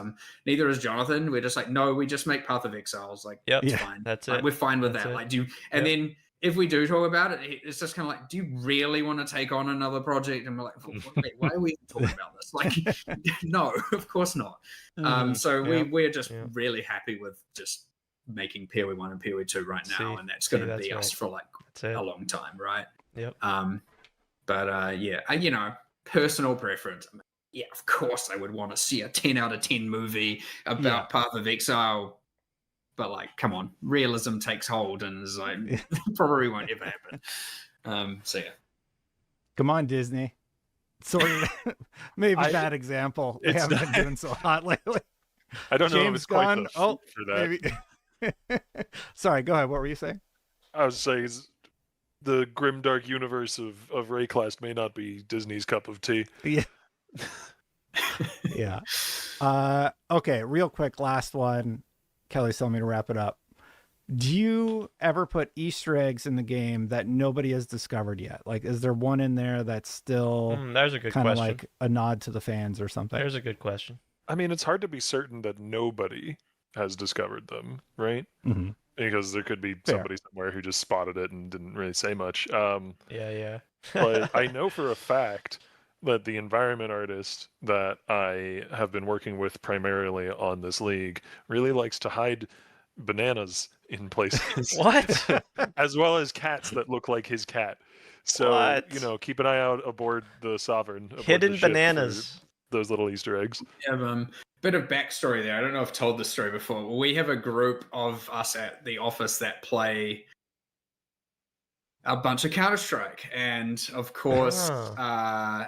E: Neither is Jonathan. We're just like, no, we just make Path of Exiles. Like, it's fine.
A: That's
E: like,
A: it.
E: We're fine with that. Like, then if we do talk about it, it's just kind of like, do you really want to take on another project? And we're like, wait, why are we talking about this? Like, no, of course not. So we're just really happy with just making PoE 1 and PoE 2 right now, and that's going to be us for like a long time, right?
A: Yep.
E: But yeah, personal preference. Yeah, of course I would want to see a 10 out of 10 movie about Path of Exile. But like, come on, realism takes hold and is like probably won't ever happen. So yeah.
C: Come on, Disney. Sort of maybe bad example. They haven't been doing so hot lately.
D: I don't know if
C: James
D: it's quite
C: Gunn.
D: the
C: Oh,
D: for that.
C: maybe. Sorry, go ahead. What were you saying?
D: I was saying the grimdark universe of Rayclast may not be Disney's cup of tea.
C: Yeah. Yeah. Okay, real quick, last one. Kelly's telling me to wrap it up. Do you ever put Easter eggs in the game that nobody has discovered yet? Like, is there one in there that's still
A: There's a good
C: kind of
A: question.
C: like a nod to the fans or something?
A: There's a good question.
D: I mean, it's hard to be certain that nobody has discovered them, right?
C: Mm-hmm.
D: Because there could be somebody somewhere who just spotted it and didn't really say much.
A: Yeah.
D: But I know for a fact that the environment artist that I have been working with primarily on this league really likes to hide bananas in places.
A: What?
D: As well as cats that look like his cat. So,
A: What?
D: keep an eye out aboard the Sovereign. Aboard
A: Hidden
D: the ship
A: bananas.
D: for those little Easter eggs.
E: We have bit of backstory there. I don't know if I've told this story before. We have a group of us at the office that play a bunch of Counter-Strike. And of course, for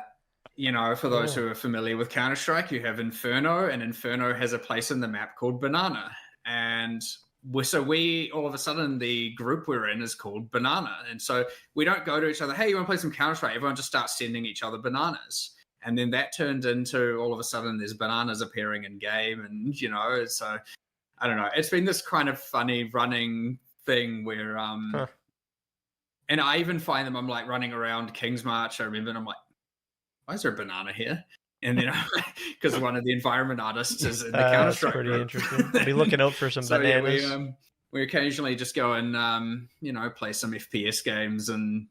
E: those who are familiar with Counter-Strike, you have Inferno, and Inferno has a place in the map called Banana. And we all of a sudden, the group we're in is called Banana. And so we don't go to each other, hey, you want to play some Counter-Strike? Everyone just starts sending each other bananas. And then that turned into all of a sudden there's bananas appearing in game. And, so I don't know. It's been this kind of funny running thing where, and I even find them, I'm like running around King's March, I remember, and I'm like, why is there a banana here? And then, because one of the environment artists is in the Counter-Strike
A: pretty
E: group.
A: interesting. I'll be looking out for some bananas.
E: Yeah, we occasionally just go and, play some FPS games, and,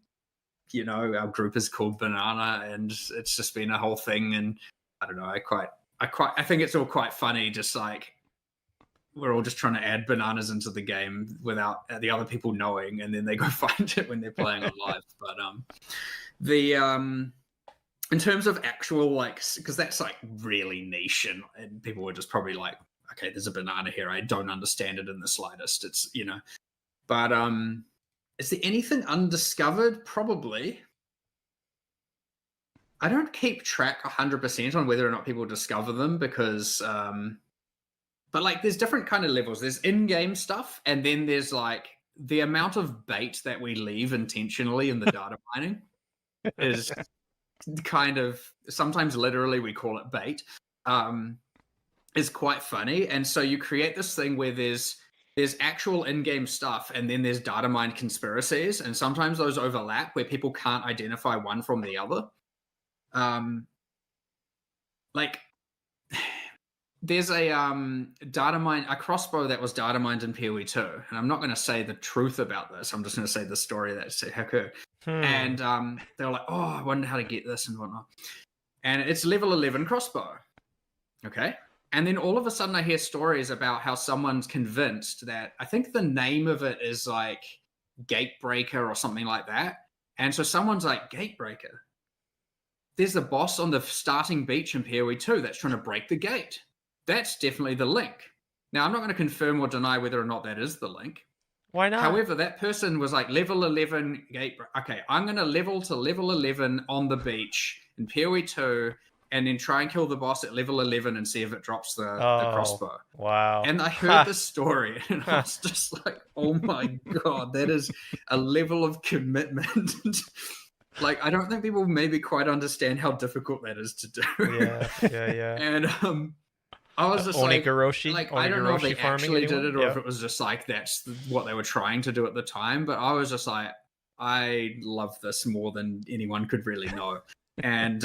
E: our group is called Banana, and it's just been a whole thing. And I don't know, I think it's all quite funny, just like, we're all just trying to add bananas into the game without the other people knowing, and then they go find it when they're playing on live. But in terms of actual, like, because that's like really niche, and people were just probably like, okay, there's a banana here, I don't understand it in the slightest. It's but is there anything undiscovered? Probably. I don't keep track 100% on whether or not people discover them, because but like, there's different kind of levels. There's in-game stuff, and then there's like the amount of bait that we leave intentionally in the data mining is kind of, sometimes literally we call it bait, is quite funny. And so you create this thing where there's actual in-game stuff, and then there's data mine conspiracies, and sometimes those overlap where people can't identify one from the other. Like, there's a data mine, a crossbow that was data mined in PoE2, and I'm not going to say the truth about this. I'm just going to say the story that occurred. And they were like, "Oh, I wonder how to get this and whatnot." And it's level 11 crossbow, okay. And then all of a sudden, I hear stories about how someone's convinced that, I think the name of it is like Gatebreaker or something like that. And so someone's like, Gatebreaker. There's a boss on the starting beach in PoE2 that's trying to break the gate. That's definitely the link. Now, I'm not going to confirm or deny whether or not that is the link.
A: Why not?
E: However, that person was like, level 11 gate. Okay, I'm going to level to level 11 on the beach in PoE2, and then try and kill the boss at level 11 and see if it drops the crossbow.
A: Wow.
E: And I heard the story, and I was just like, oh my God, that is a level of commitment. Like, I don't think people maybe quite understand how difficult that is to do.
A: Yeah.
E: And I was just
A: Onigoroshi?
E: like, I don't know if they actually did it, or if
A: Yeah.
E: it was just like that's what they were trying to do at the time. But I was just like, I love this more than anyone could really know. And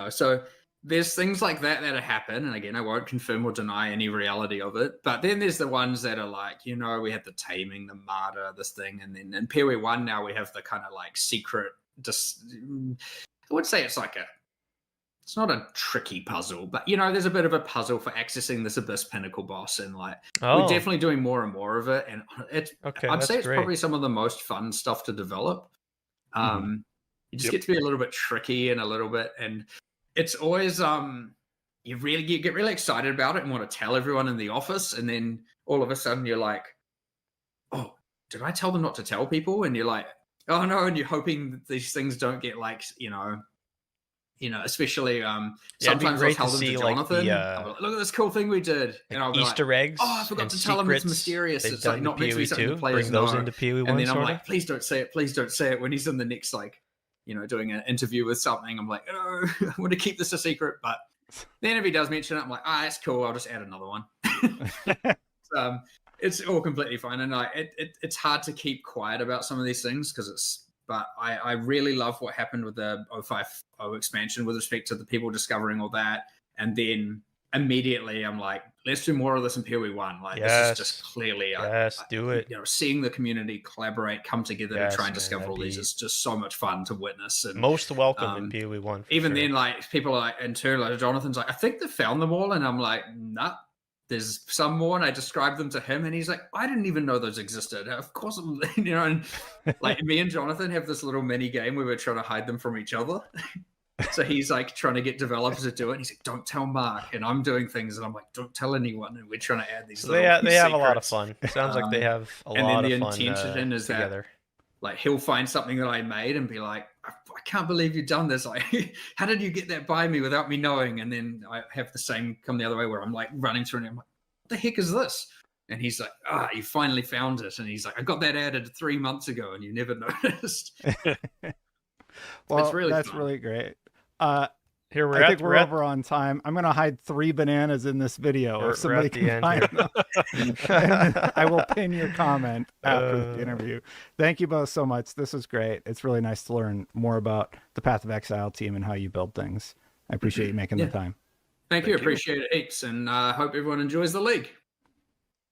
E: so there's things like that happen. And again, I won't confirm or deny any reality of it. But then there's the ones that are like, we had the taming, the martyr, this thing. And then in PoE 1 now we have the kind of like secret, I would say it's not a tricky puzzle, but there's a bit of a puzzle for accessing this Abyss Pinnacle boss. And like, we're definitely doing more and more of it. And I'd say it's
A: great.
E: probably some of the most fun stuff to develop. You just
D: Yep.
E: get to be a little bit tricky and a little bit, and it's always you get really excited about it and want to tell everyone in the office, and then all of a sudden you're like, oh, did I tell them not to tell people? And you're like, oh no, and you're hoping that these things don't get like, especially
A: Yeah, it'd be
E: sometimes I'll
A: great to
E: tell them to
A: see like
E: Jonathan, I'll be like, look at this cool thing we did. And I'll be like,
A: Easter
E: oh, I
A: eggs
E: forgot
A: and
E: to tell them it's
A: secrets
E: mysterious.
A: they've
E: It's
A: done
E: like
A: to
E: not meant to be
A: PoE
E: something the
A: 2.
E: players
A: Bring those
E: know.
A: into PoE 1
E: And then I'm
A: sort of.
E: like, please don't say it. Please don't say it. When he's in the next, like, doing an interview with something, I'm like, oh, I want to keep this a secret. But then if he does mention it, I'm like, that's cool. I'll just add another one. It's all completely fine. And it's hard to keep quiet about some of these things but I really love what happened with the 050 expansion with respect to the people discovering all that. And then immediately I'm like, let's do more of this in PoE 1. Like, this is just clearly,
A: do it.
E: Seeing the community collaborate, come together to try and discover all these is just so much fun to witness. And
A: most welcome in PoE 1.
E: Even then, like, people are like, in turn, like, Jonathan's like, I think they found them all. And I'm like, nah, there's some more. And I described them to him, and he's like, I didn't even know those existed. Of course, and like, me and Jonathan have this little mini game where we're trying to hide them from each other. So he's like trying to get developers to do it. And he's like, don't tell Mark. And I'm doing things, and I'm like, don't tell anyone. And we're trying to add these.
A: So they have a lot of fun. It sounds like they have a lot of fun
E: intention is
A: together.
E: Like, he'll find something that I made and be like, I can't believe you've done this. Like, how did you get that by me without me knowing? And then I have the same come the other way where I'm like running through and I'm like, what the heck is this? And he's like, you finally found it. And he's like, I got that added 3 months ago and you never noticed.
C: Well,
E: it's really
C: that's
E: fun.
C: really great.
A: Here
C: I think we're over on time. I'm going to hide 3 bananas in this video. If somebody can find them, I will pin your comment after the interview. Thank you both so much. This was great. It's really nice to learn more about the Path of Exile team and how you build things. I appreciate you making the time.
E: Thank you. Appreciate it heaps. And I hope everyone enjoys the league.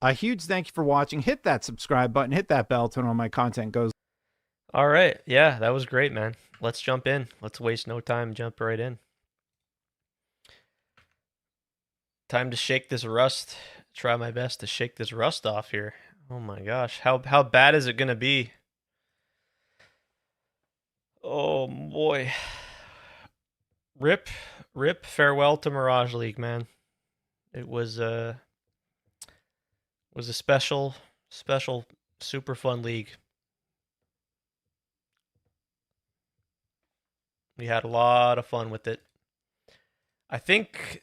C: A huge thank you for watching. Hit that subscribe button. Hit that bell to know when my content goes.
A: All right. Yeah, that was great, man. Let's jump in. Let's waste no time. Jump right in. Time to shake this rust. Try my best to shake this rust off here. Oh my gosh. How bad is it going to be? Oh boy. Rip farewell to Mirage League, man. It was a special super fun league. We had a lot of fun with it. I think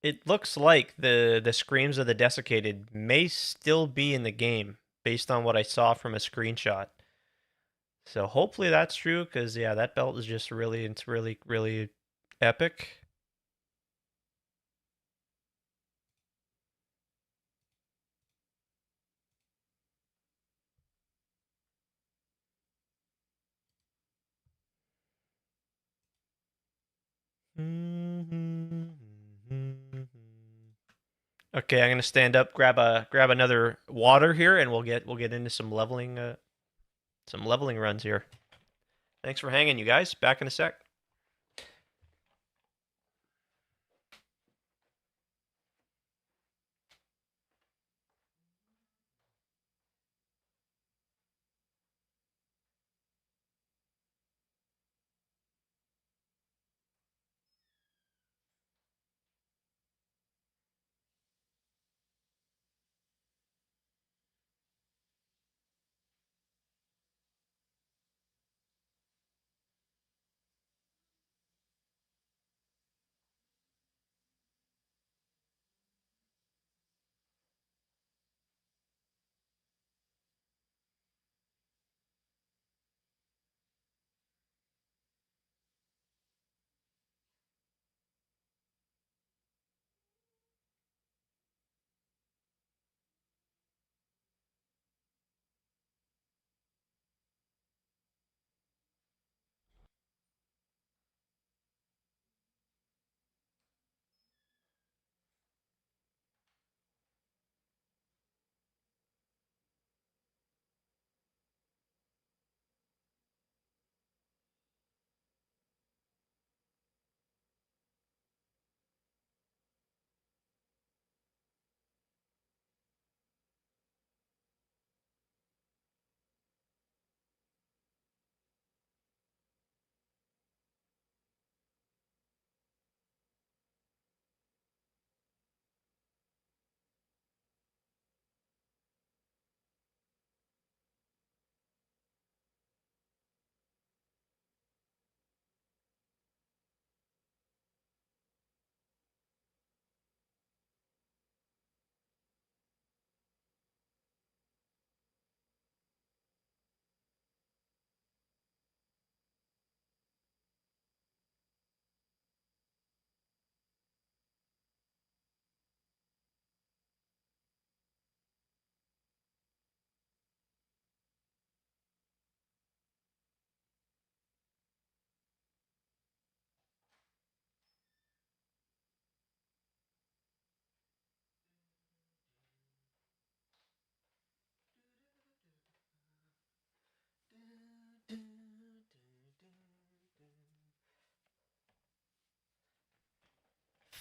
A: it looks like the Screams of the Desiccated may still be in the game based on what I saw from a screenshot. So hopefully that's true, because yeah, that belt is just really epic. Okay, I'm gonna stand up, grab another water here, and we'll get into some leveling runs here. Thanks for hanging, you guys. Back in a sec.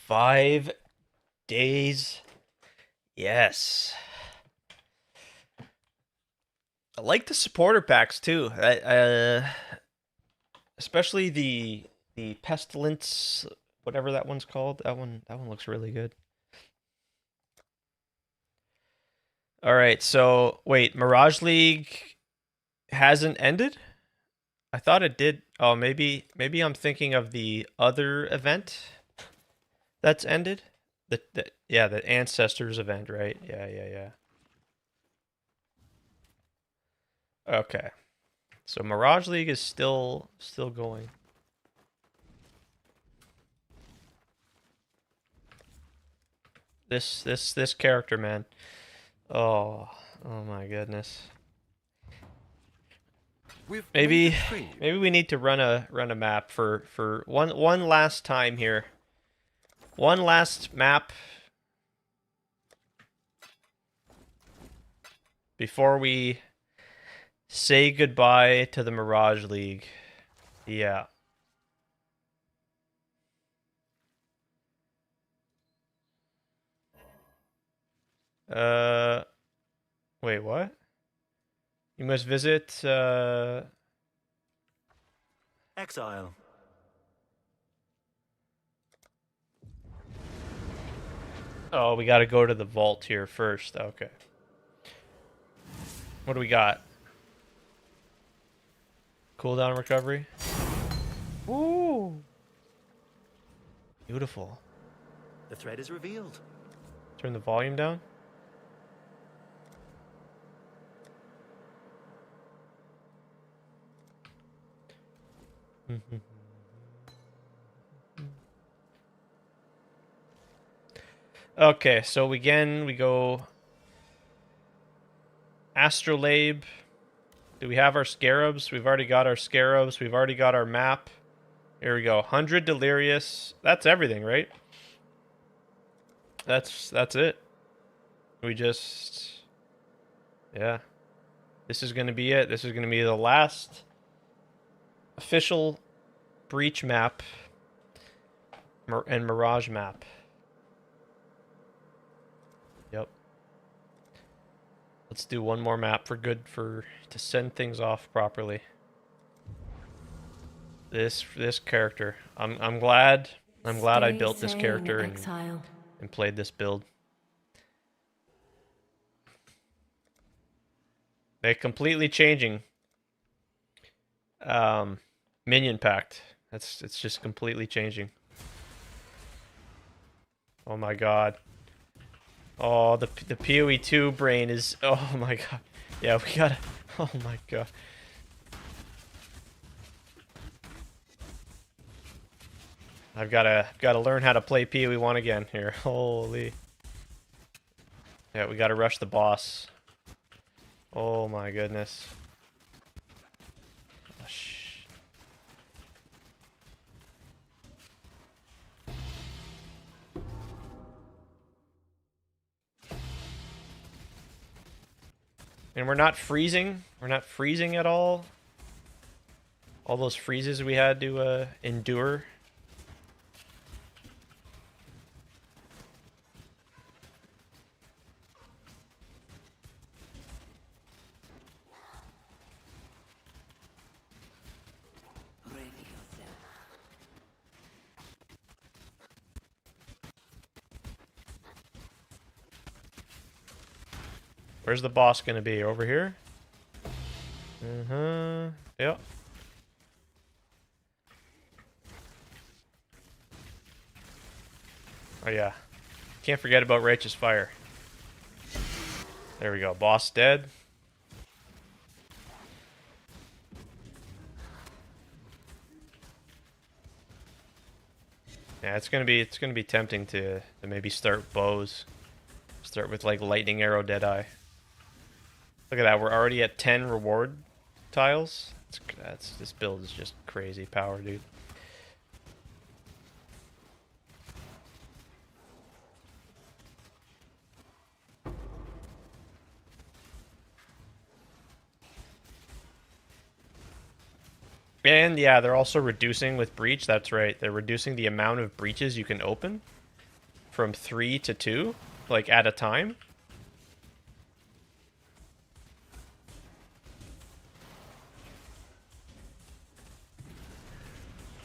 A: 5 days. Yes. I like the supporter packs too. Especially the pestilence, whatever that one's called. That one looks really good. All right, so wait, Mirage League hasn't ended? I thought it did. Oh, maybe I'm thinking of the other event that's ended. The Ancestors event, right? Yeah. Okay. So Mirage League is still going. This character, man. Oh my goodness. Maybe we need to run a map for one last time here. One last map before we say goodbye to the Mirage League. Yeah. Wait, what? You must visit
F: Exile.
A: Oh, we gotta go to the vault here first. Okay. What do we got? Cooldown recovery. Ooh. Beautiful.
F: The thread is revealed.
A: Turn the volume down. Okay, so again we go Astrolabe. Do we have our scarabs? We've already got our scarabs. We've already got our map. Here we go. 100 Delirious. That's everything, right? That's it. We just... Yeah. This is going to be it. This is going to be the last official Breach map and Mirage map. Yep. Let's do one more map for good to send things off properly. This character. I'm glad I built this character and played this build. They're completely changing. Minion pact. It's just completely changing. Oh my god. Oh, the PoE 2 brain is... Oh my god. Yeah, we gotta... Oh my god. I've gotta learn how to play PoE 1 again here. Holy. Yeah, we gotta rush the boss. Oh my goodness. Oh, and we're not freezing. We're not freezing at all. All those freezes we had to endure. Where's the boss gonna be? Over here? Yep. Oh yeah. Can't forget about Righteous Fire. There we go. Boss dead. Yeah, it's gonna be tempting to maybe start bows. Start with like lightning arrow Deadeye. Look at that, we're already at 10 reward tiles. This build is just crazy power, dude. And yeah, they're also reducing with breach. That's right. They're reducing the amount of breaches you can open. from 3 to 2, like at a time.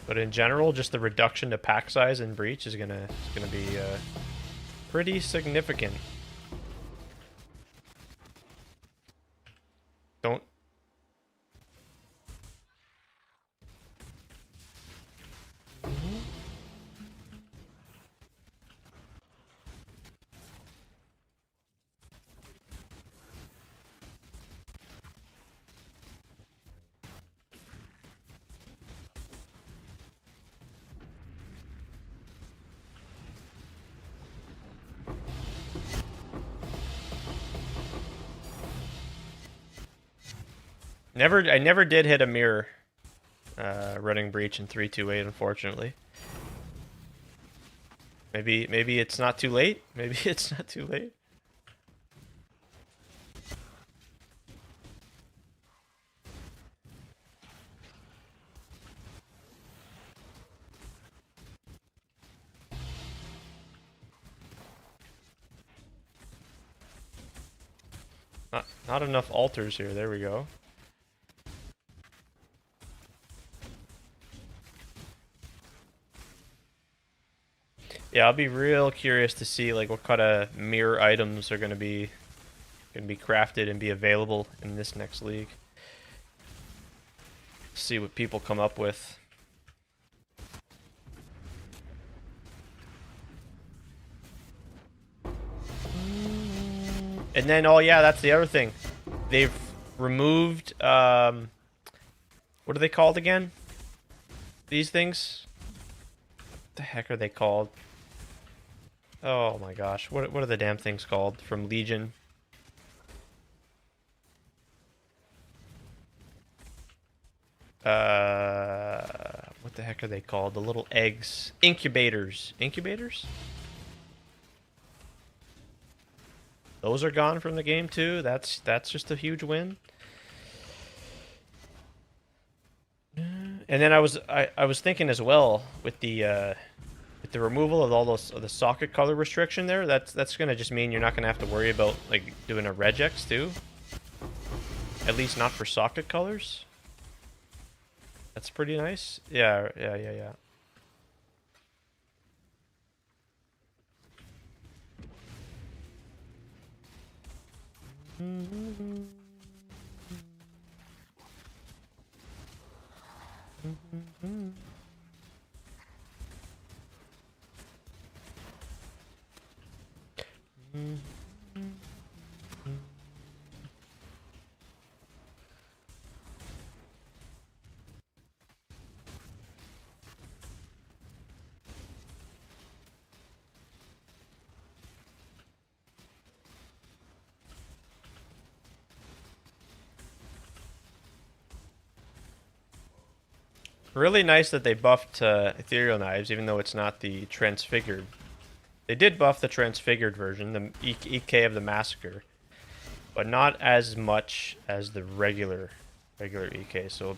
A: But in general, just the reduction to pack size and breach is gonna be pretty significant. Don't. I never did hit a mirror running breach in 328, unfortunately. Maybe it's not too late. Maybe it's not too late. Not enough altars here. There we go. Yeah, I'll be real curious to see like what kind of mirror items are gonna be crafted and be available in this next league. See what people come up with. And then, oh yeah, that's the other thing. They've removed, what are they called again? These things? What the heck are they called? Oh my gosh, what are the damn things called from Legion? What the heck are they called? The little eggs. Incubators. Incubators? Those are gone from the game too. That's just a huge win. And then I was thinking as well with the removal of all those of the socket color restriction there. That's gonna just mean you're not gonna have to worry about like doing a regex too. At least not for socket colors. That's pretty nice. Yeah. Really nice that they buffed Ethereal Knives, even though it's not the Transfigured. They did buff the Transfigured version, the EK of the Massacre, but not as much as the regular EK. So it'll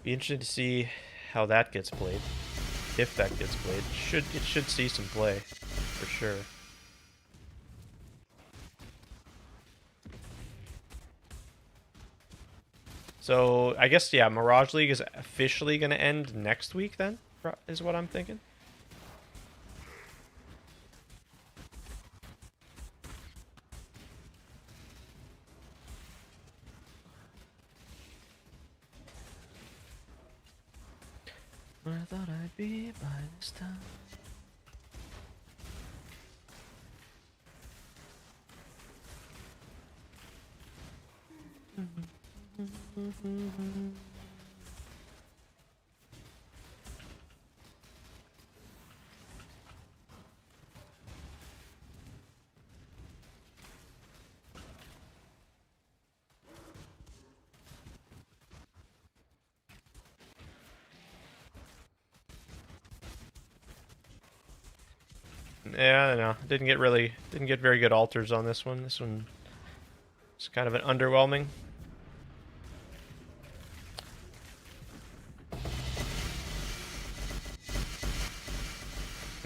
A: be interesting to see how that gets played, if that gets played. It should see some play, for sure. So, I guess, yeah, Mirage League is officially going to end next week, then, is what I'm thinking. Where I thought I'd be by this time. Yeah, I don't know. Didn't get very good altars on this one. This one is kind of an underwhelming.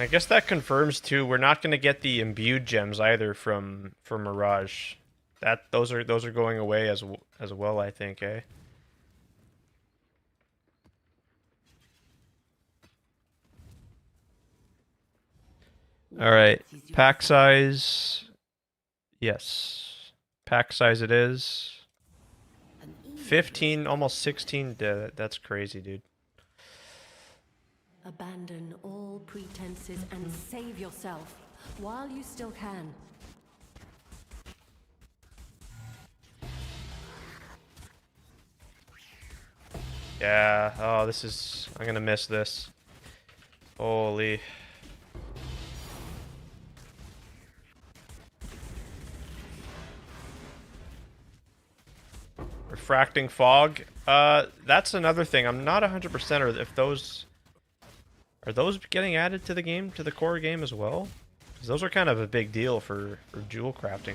A: I guess that confirms too. We're not going to get the imbued gems either from Mirage. Those are going away as well. I think, eh? All right, pack size. Yes, pack size it is. 15, almost 16. That's crazy, dude.
G: Abandon all pretenses and save yourself while you still can.
A: Yeah, oh, this is... I'm gonna miss this. Holy... Refracting fog. That's another thing. I'm not 100% or if those... Are those getting added to the game, to the core game as well? Because those are kind of a big deal for jewel crafting.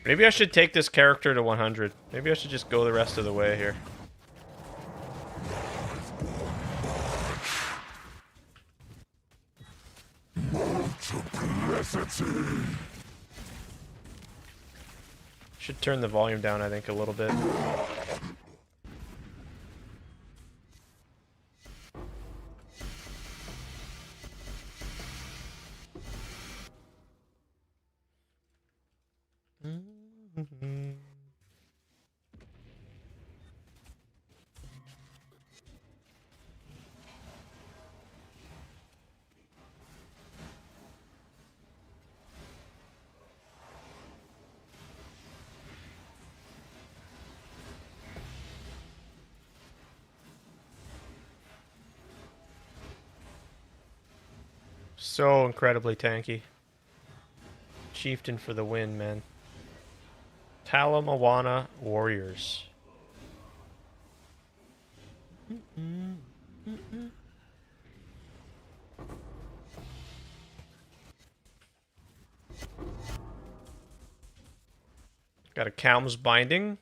A: Maybe I should take this character to 100. Maybe I should just go the rest of the way here. Should turn the volume down, I think, a little bit. So incredibly tanky. Chieftain for the win, man. Talamawana Warriors. Got a Calm's Binding.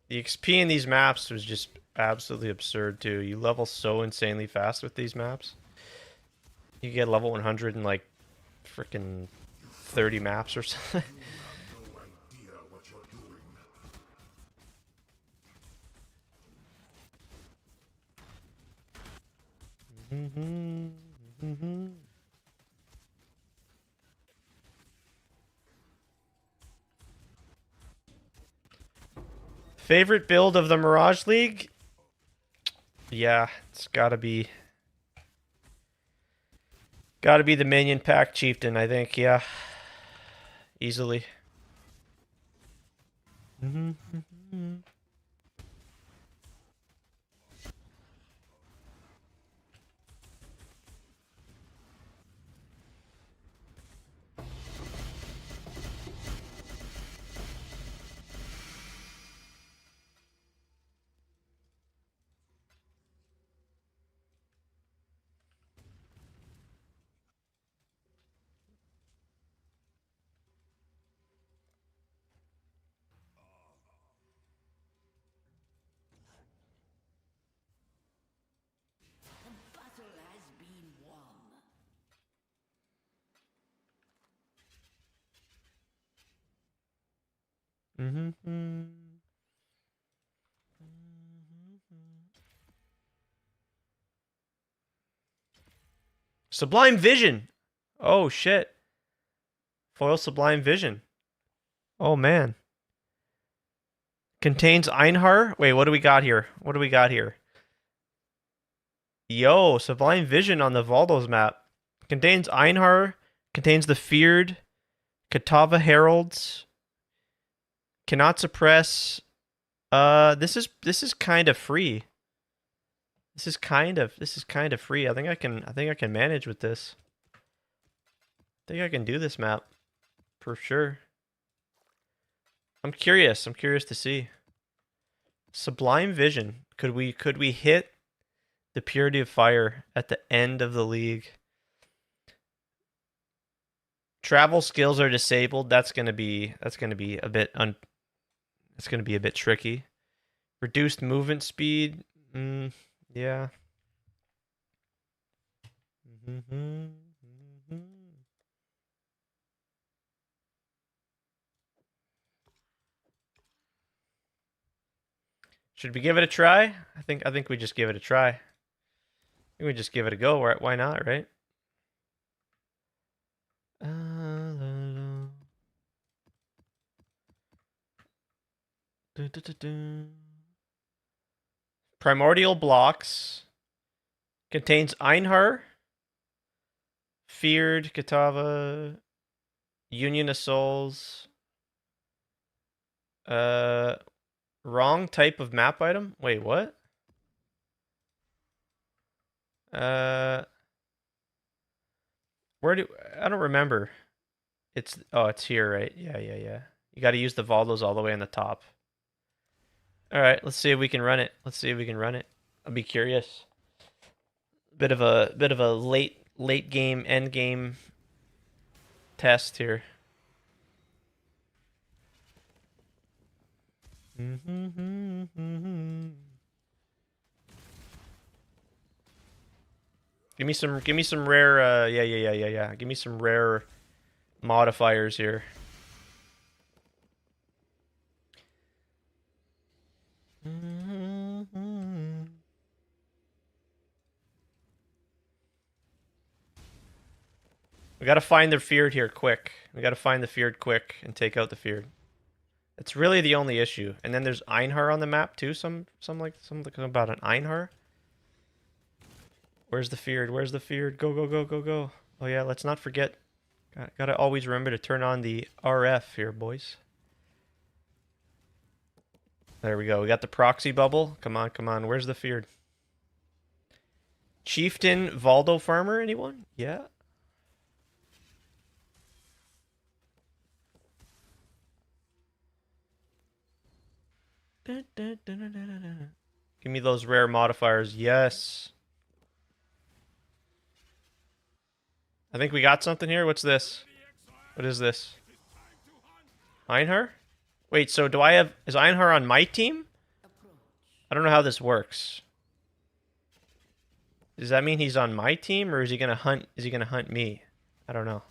A: The XP in these maps was just absolutely absurd too. You level so insanely fast with these maps. You get level 100 in like freaking 30 maps or something. Favorite build of the Mirage League? Yeah, it's gotta be the Minion Pack Chieftain, I think, yeah. Easily. Sublime Vision. Oh shit. Foil Sublime Vision. Oh man. Contains Einhar. Wait, what do we got here? What do we got here? Yo, Sublime Vision on the Valdos map. Contains Einhar. Contains the Feared. Katava Heralds. Cannot suppress. This is kind of free. This is kind of free. I think I can manage with this. I think I can do this map for sure. I'm curious to see. Sublime Vision. Could we hit the Purity of Fire at the end of the league? Travel skills are disabled. That's gonna be a bit that's gonna be a bit tricky. Reduced movement speed. Yeah. Should we give it a try? I think we just give it a try. I think we just give it a go. Why not, right? Primordial blocks. Contains Einhar, Feared, Katava, Union of Souls. Wrong type of map item? Wait, what? Where do I don't remember. It's here, right? Yeah. You got to use the Valdos all the way on the top. All right, let's see if we can run it. I'll be curious. Bit of a late game, end game test here. Give me some rare yeah. Give me some rare modifiers here. We gotta find the feared here quick. We gotta find the feared quick and take out the feared. It's really the only issue. And then there's Einhar on the map too. Something about an Einhar. Where's the feared? Go. Oh yeah, let's not forget. Gotta always remember to turn on the RF here, boys. There we go. We got the proxy bubble. Come on. Where's the feared? Chieftain Valdo Farmer, anyone? Yeah. Give me those rare modifiers. Yes. I think we got something here. What's this? What is this? Einhar? Wait, so is Einhar on my team? I don't know how this works. Does that mean he's on my team, or is he gonna hunt me? I don't know.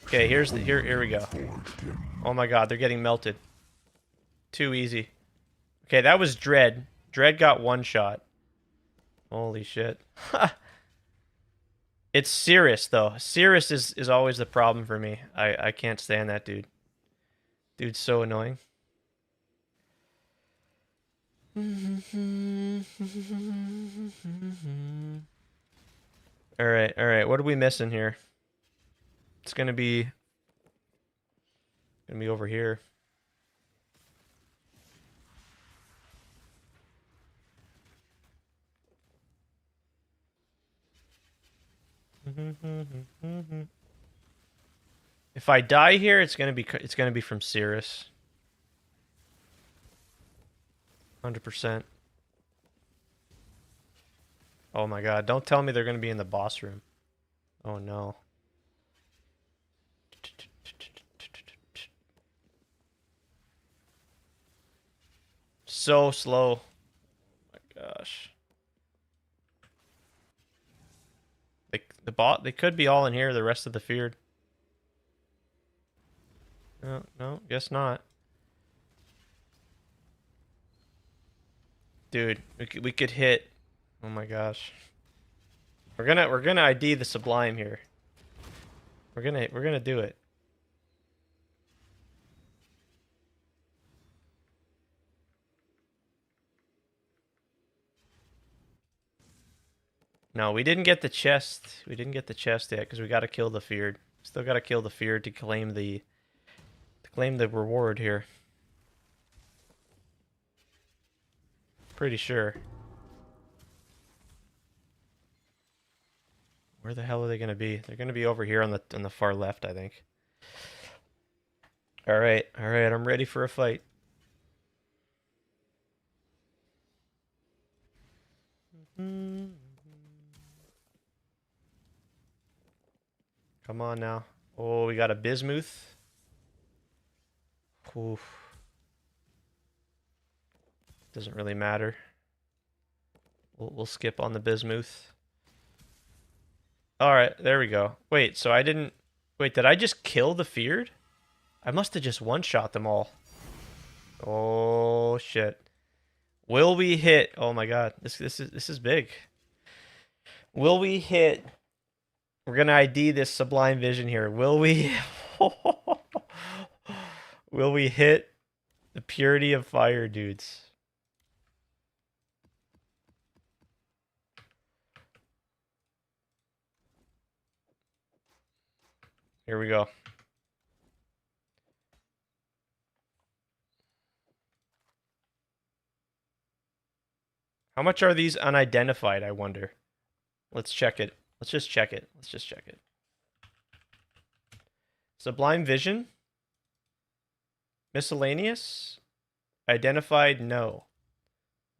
A: Okay, here we go. Oh my god, they're getting melted. Too easy. Okay, that was Dread. Dread got one shot. Holy shit. It's Cirrus, though. Cirrus is always the problem for me. I can't stand that dude. Dude's so annoying. Alright. What are we missing here? It's gonna be over here. If I die here, it's gonna be from Cirrus. 100%. Oh my god, don't tell me they're gonna be in the boss room. Oh no. So slow. Oh my gosh. They could be all in here, the rest of the feared. No, guess not. Dude, we could hit. Oh my gosh. We're gonna ID the Sublime here. We're gonna do it. No, we didn't get the chest. We didn't get the chest yet because we got to kill the feared. Still got to kill the feared to claim the reward here. Pretty sure. Where the hell are they gonna be? They're gonna be over here on the far left, I think. All right, I'm ready for a fight. Come on now. Oh, we got a Bismuth. Oof. Doesn't really matter. We'll skip on the Bismuth. All right, there we go. Wait, so I didn't... Wait, did I just kill the Feared? I must have just one-shot them all. Oh, shit. Will we hit... Oh my god, this is big. Will we hit... We're gonna ID this Sublime Vision here. Will we... Will we hit the Purity of Fire, dudes? Here we go. How much are these unidentified, I wonder? Let's check it. Let's just check it. Let's just check it. Sublime Vision? Miscellaneous? Identified? No.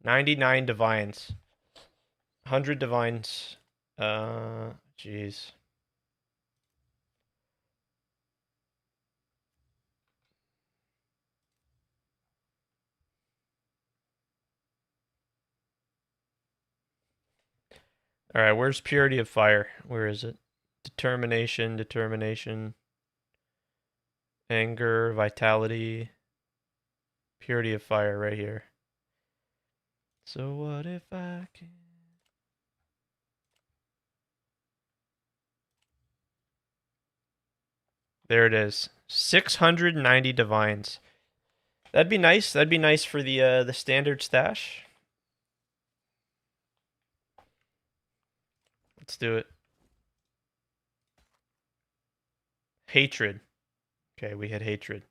A: 99 divines. 100 divines. Jeez. All right, where's Purity of Fire? Where is it? Determination. Anger, Vitality. Purity of Fire right here. So what if I can... There it is. 690 divines. That'd be nice. That'd be nice for the standard stash. Let's do it. Hatred. Okay, we hit Hatred.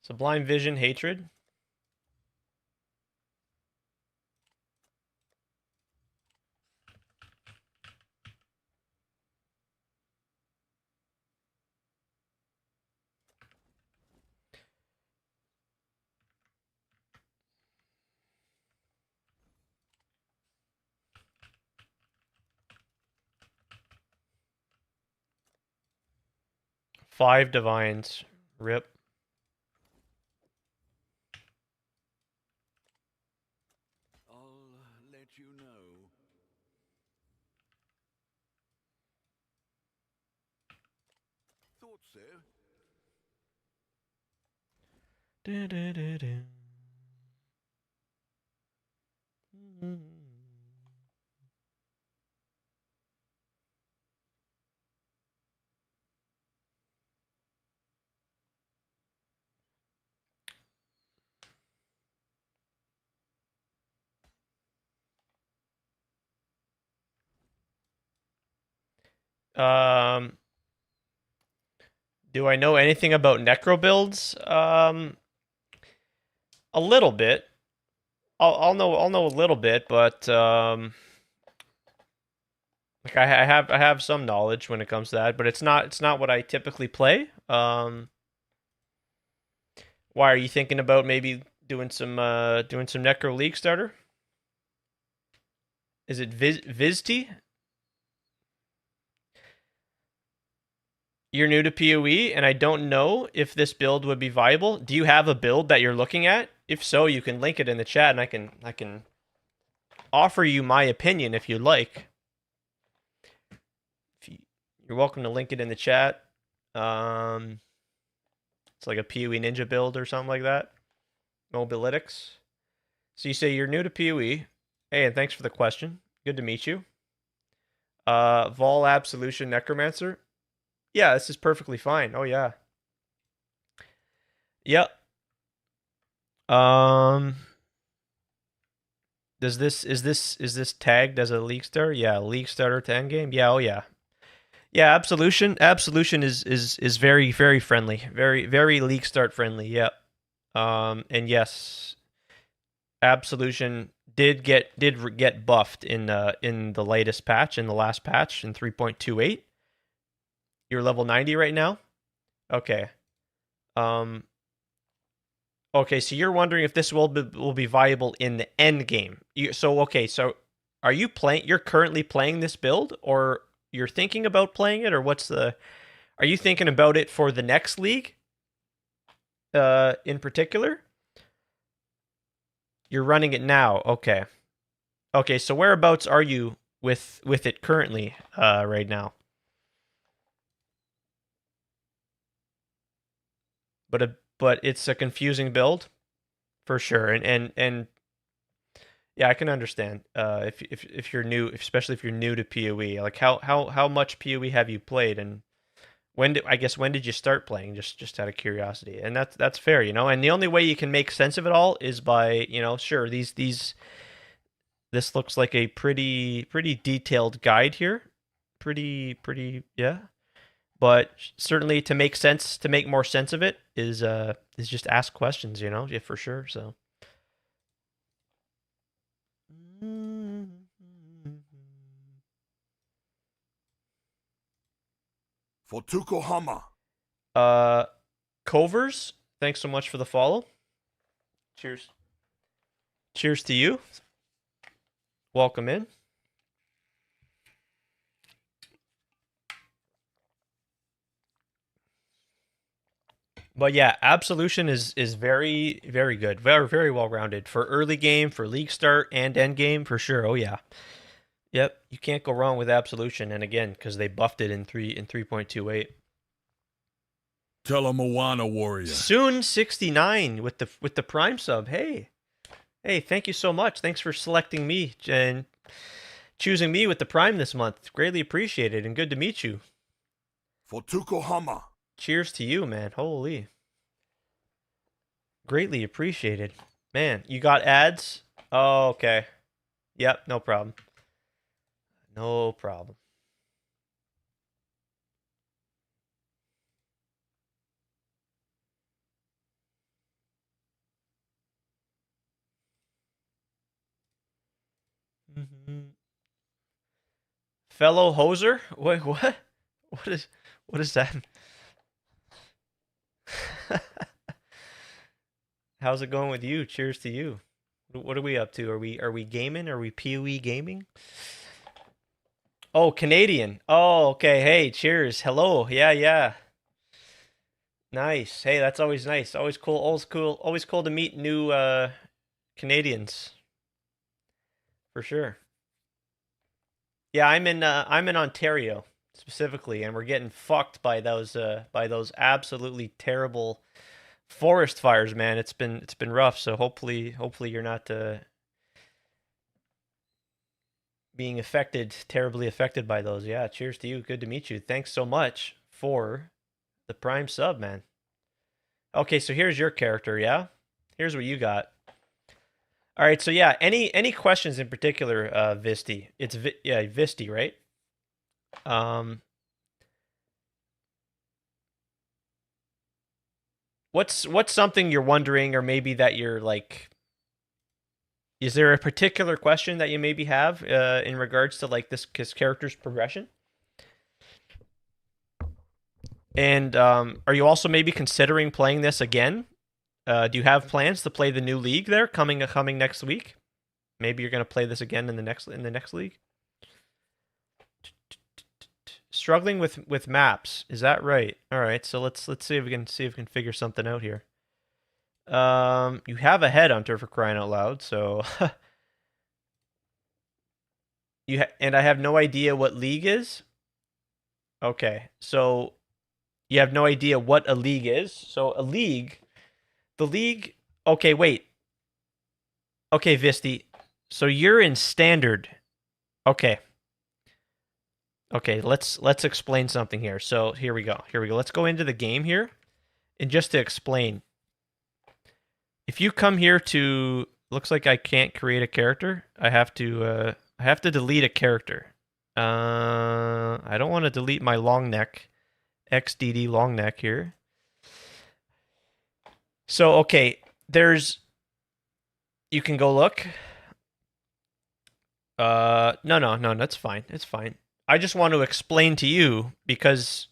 A: Sublime Vision, Hatred. Five divines. Rip.
H: I'll let you know. Thought so.
A: Do I know anything about necro builds? A little bit. I'll know a little bit, but like I have some knowledge when it comes to that, but it's not what I typically play. Why are you thinking about maybe doing some necro league starter? Is it Vizty? You're new to PoE, and I don't know if this build would be viable. Do you have a build that you're looking at? If so, you can link it in the chat, and I can offer you my opinion if you'd like. You're welcome to link it in the chat. It's like a PoE Ninja build or something like that. Mobilytics. So you say you're new to PoE. Hey, and thanks for the question. Good to meet you. Vol Absolution Necromancer. Yeah, this is perfectly fine. Oh yeah. Yep. Does this is this tagged as a league starter? Yeah, league starter to end game. Yeah, oh yeah. Yeah, Absolution is very very friendly. Very league start friendly. Yep. And yes, Absolution did get buffed in the latest patch, in the last patch in 3.28. You're level 90 right now? Okay. Okay, so you're wondering if this will be viable in the end game. So are you playing? You're currently playing this build, or you're thinking about playing it, or what's the? Are you thinking about it for the next league? In particular, you're running it now. Okay. Okay, so whereabouts are you with it currently? Right now. But it's a confusing build, for sure, and yeah, I can understand. If you're new, especially if you're new to PoE, like how much PoE have you played, and when did you start playing? Just out of curiosity, and that's fair, you know. And the only way you can make sense of it all is by, you know, sure, this looks like a pretty detailed guide here, pretty yeah. But certainly to make sense, to make more sense of it, is just ask questions, you know, yeah, for sure. So.
H: For Tukohama.
A: Covers, thanks so much for the follow. Cheers. Cheers to you. Welcome in. But yeah, Absolution is very very good, very well rounded for early game, for league start, and end game for sure. Oh yeah, yep. You can't go wrong with Absolution, and again, because they buffed it in 3.28.
H: Tell a Moana warrior.
A: Soon 69 with the Prime sub. Hey, thank you so much. Thanks for selecting me and choosing me with the Prime this month. Greatly appreciated, and good to meet you.
H: For Tukohama.
A: Cheers to you, man. Holy. Greatly appreciated. Man, you got ads? Oh, okay. Yep, no problem. No problem. Fellow hoser? Wait, what? What is that? How's it going with you? Cheers to you. What are we up to? Are we gaming? Are we PoE gaming? Oh, Canadian. Oh, okay. Hey, cheers. Hello. Yeah. Nice. Hey, that's always nice. Always cool. Always cool to meet new Canadians. For sure. Yeah, I'm in Ontario specifically, and we're getting fucked by those absolutely terrible forest fires, man. It's been rough, so hopefully you're not being terribly affected by those. Yeah, cheers to you. Good to meet you. Thanks so much for the Prime sub, man. Okay, so here's your character, yeah? Here's what you got. All right, so yeah, any questions in particular, Visti? It's Visti, right? What's something you're wondering, or maybe that you're like, is there a particular question that you maybe have in regards to like this character's progression? And are you also maybe considering playing this again? Do you have plans to play the new league there coming next week? Maybe you're gonna play this again in the next league. Struggling with maps, is that right? All right, so let's see if we can figure something out here. You have a headhunter, for crying out loud, so and I have no idea what league is. Okay, so you have no idea what a league is. So the league. Okay, wait. Okay, Visti. So you're in standard. Okay. Okay, let's explain something here. So here we go. Let's go into the game here. And just to explain, if you come here to looks like I can't create a character. I have to delete a character. I don't want to delete my long neck, XDD long neck here. So okay, you can go look. No, that's fine. It's fine. I just want to explain to you because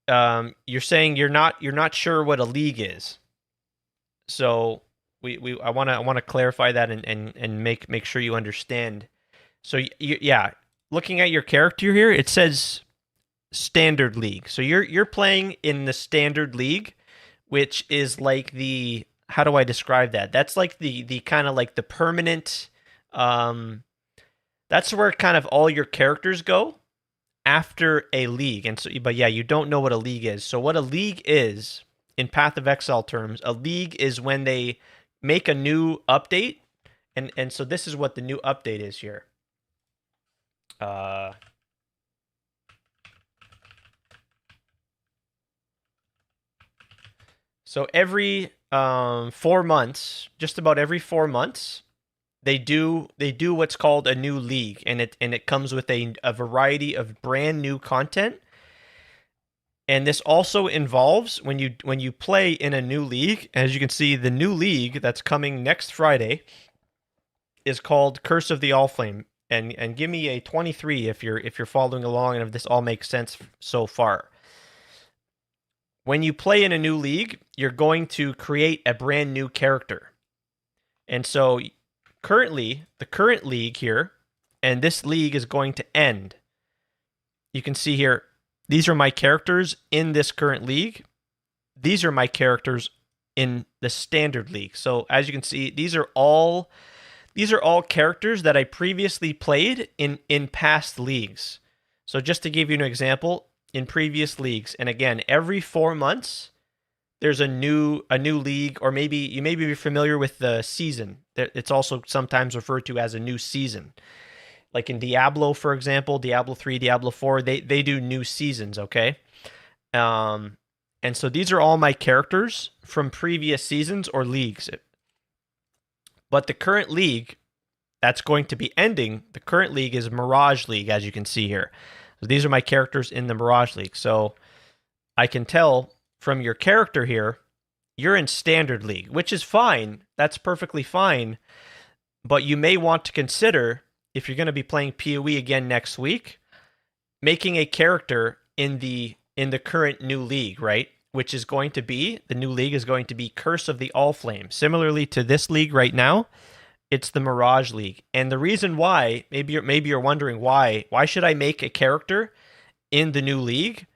A: you're saying you're not sure what a league is. So I want to clarify that and make sure you understand. So yeah, looking at your character here, it says standard league. So you're playing in the standard league, which is like the, how do I describe that? That's like the kind of like the permanent that's where kind of all your characters go after a league. And so, but yeah, you don't know what a league is. So what a league is in Path of Exile terms, a league is when they make a new update, and so this is what the new update is here. So every 4 months, just about every 4 months, they do what's called a new league, and it comes with a variety of brand new content. And this also involves when you play in a new league. As you can see, the new league that's coming next Friday is called Curse of the Allflame. And give me a 23 if you're following along and if this all makes sense so far. When you play in a new league, you're going to create a brand new character. And so currently, the current league here, and this league is going to end. You can see here, these are my characters in this current league. These are my characters in the standard league. So as you can see, these are all characters that I previously played in past leagues. So just to give you an example, in previous leagues, and again, every 4 months, there's a new league, or maybe you may be familiar with the season. It's also sometimes referred to as a new season. Like in Diablo, for example, Diablo 3, Diablo 4, they do new seasons, okay? And so these are all my characters from previous seasons or leagues. But the current league that's going to be ending, the current league is Mirage League, as you can see here. So these are my characters in the Mirage League. So I can tell from your character here, you're in Standard League, which is fine. That's perfectly fine. But you may want to consider, if you're going to be playing PoE again next week, making a character in the current new league, right? Which is going to be, the new league is going to be Curse of the Allflame. Similarly to this league right now, it's the Mirage League. And the reason why, maybe you're wondering why should I make a character in the new league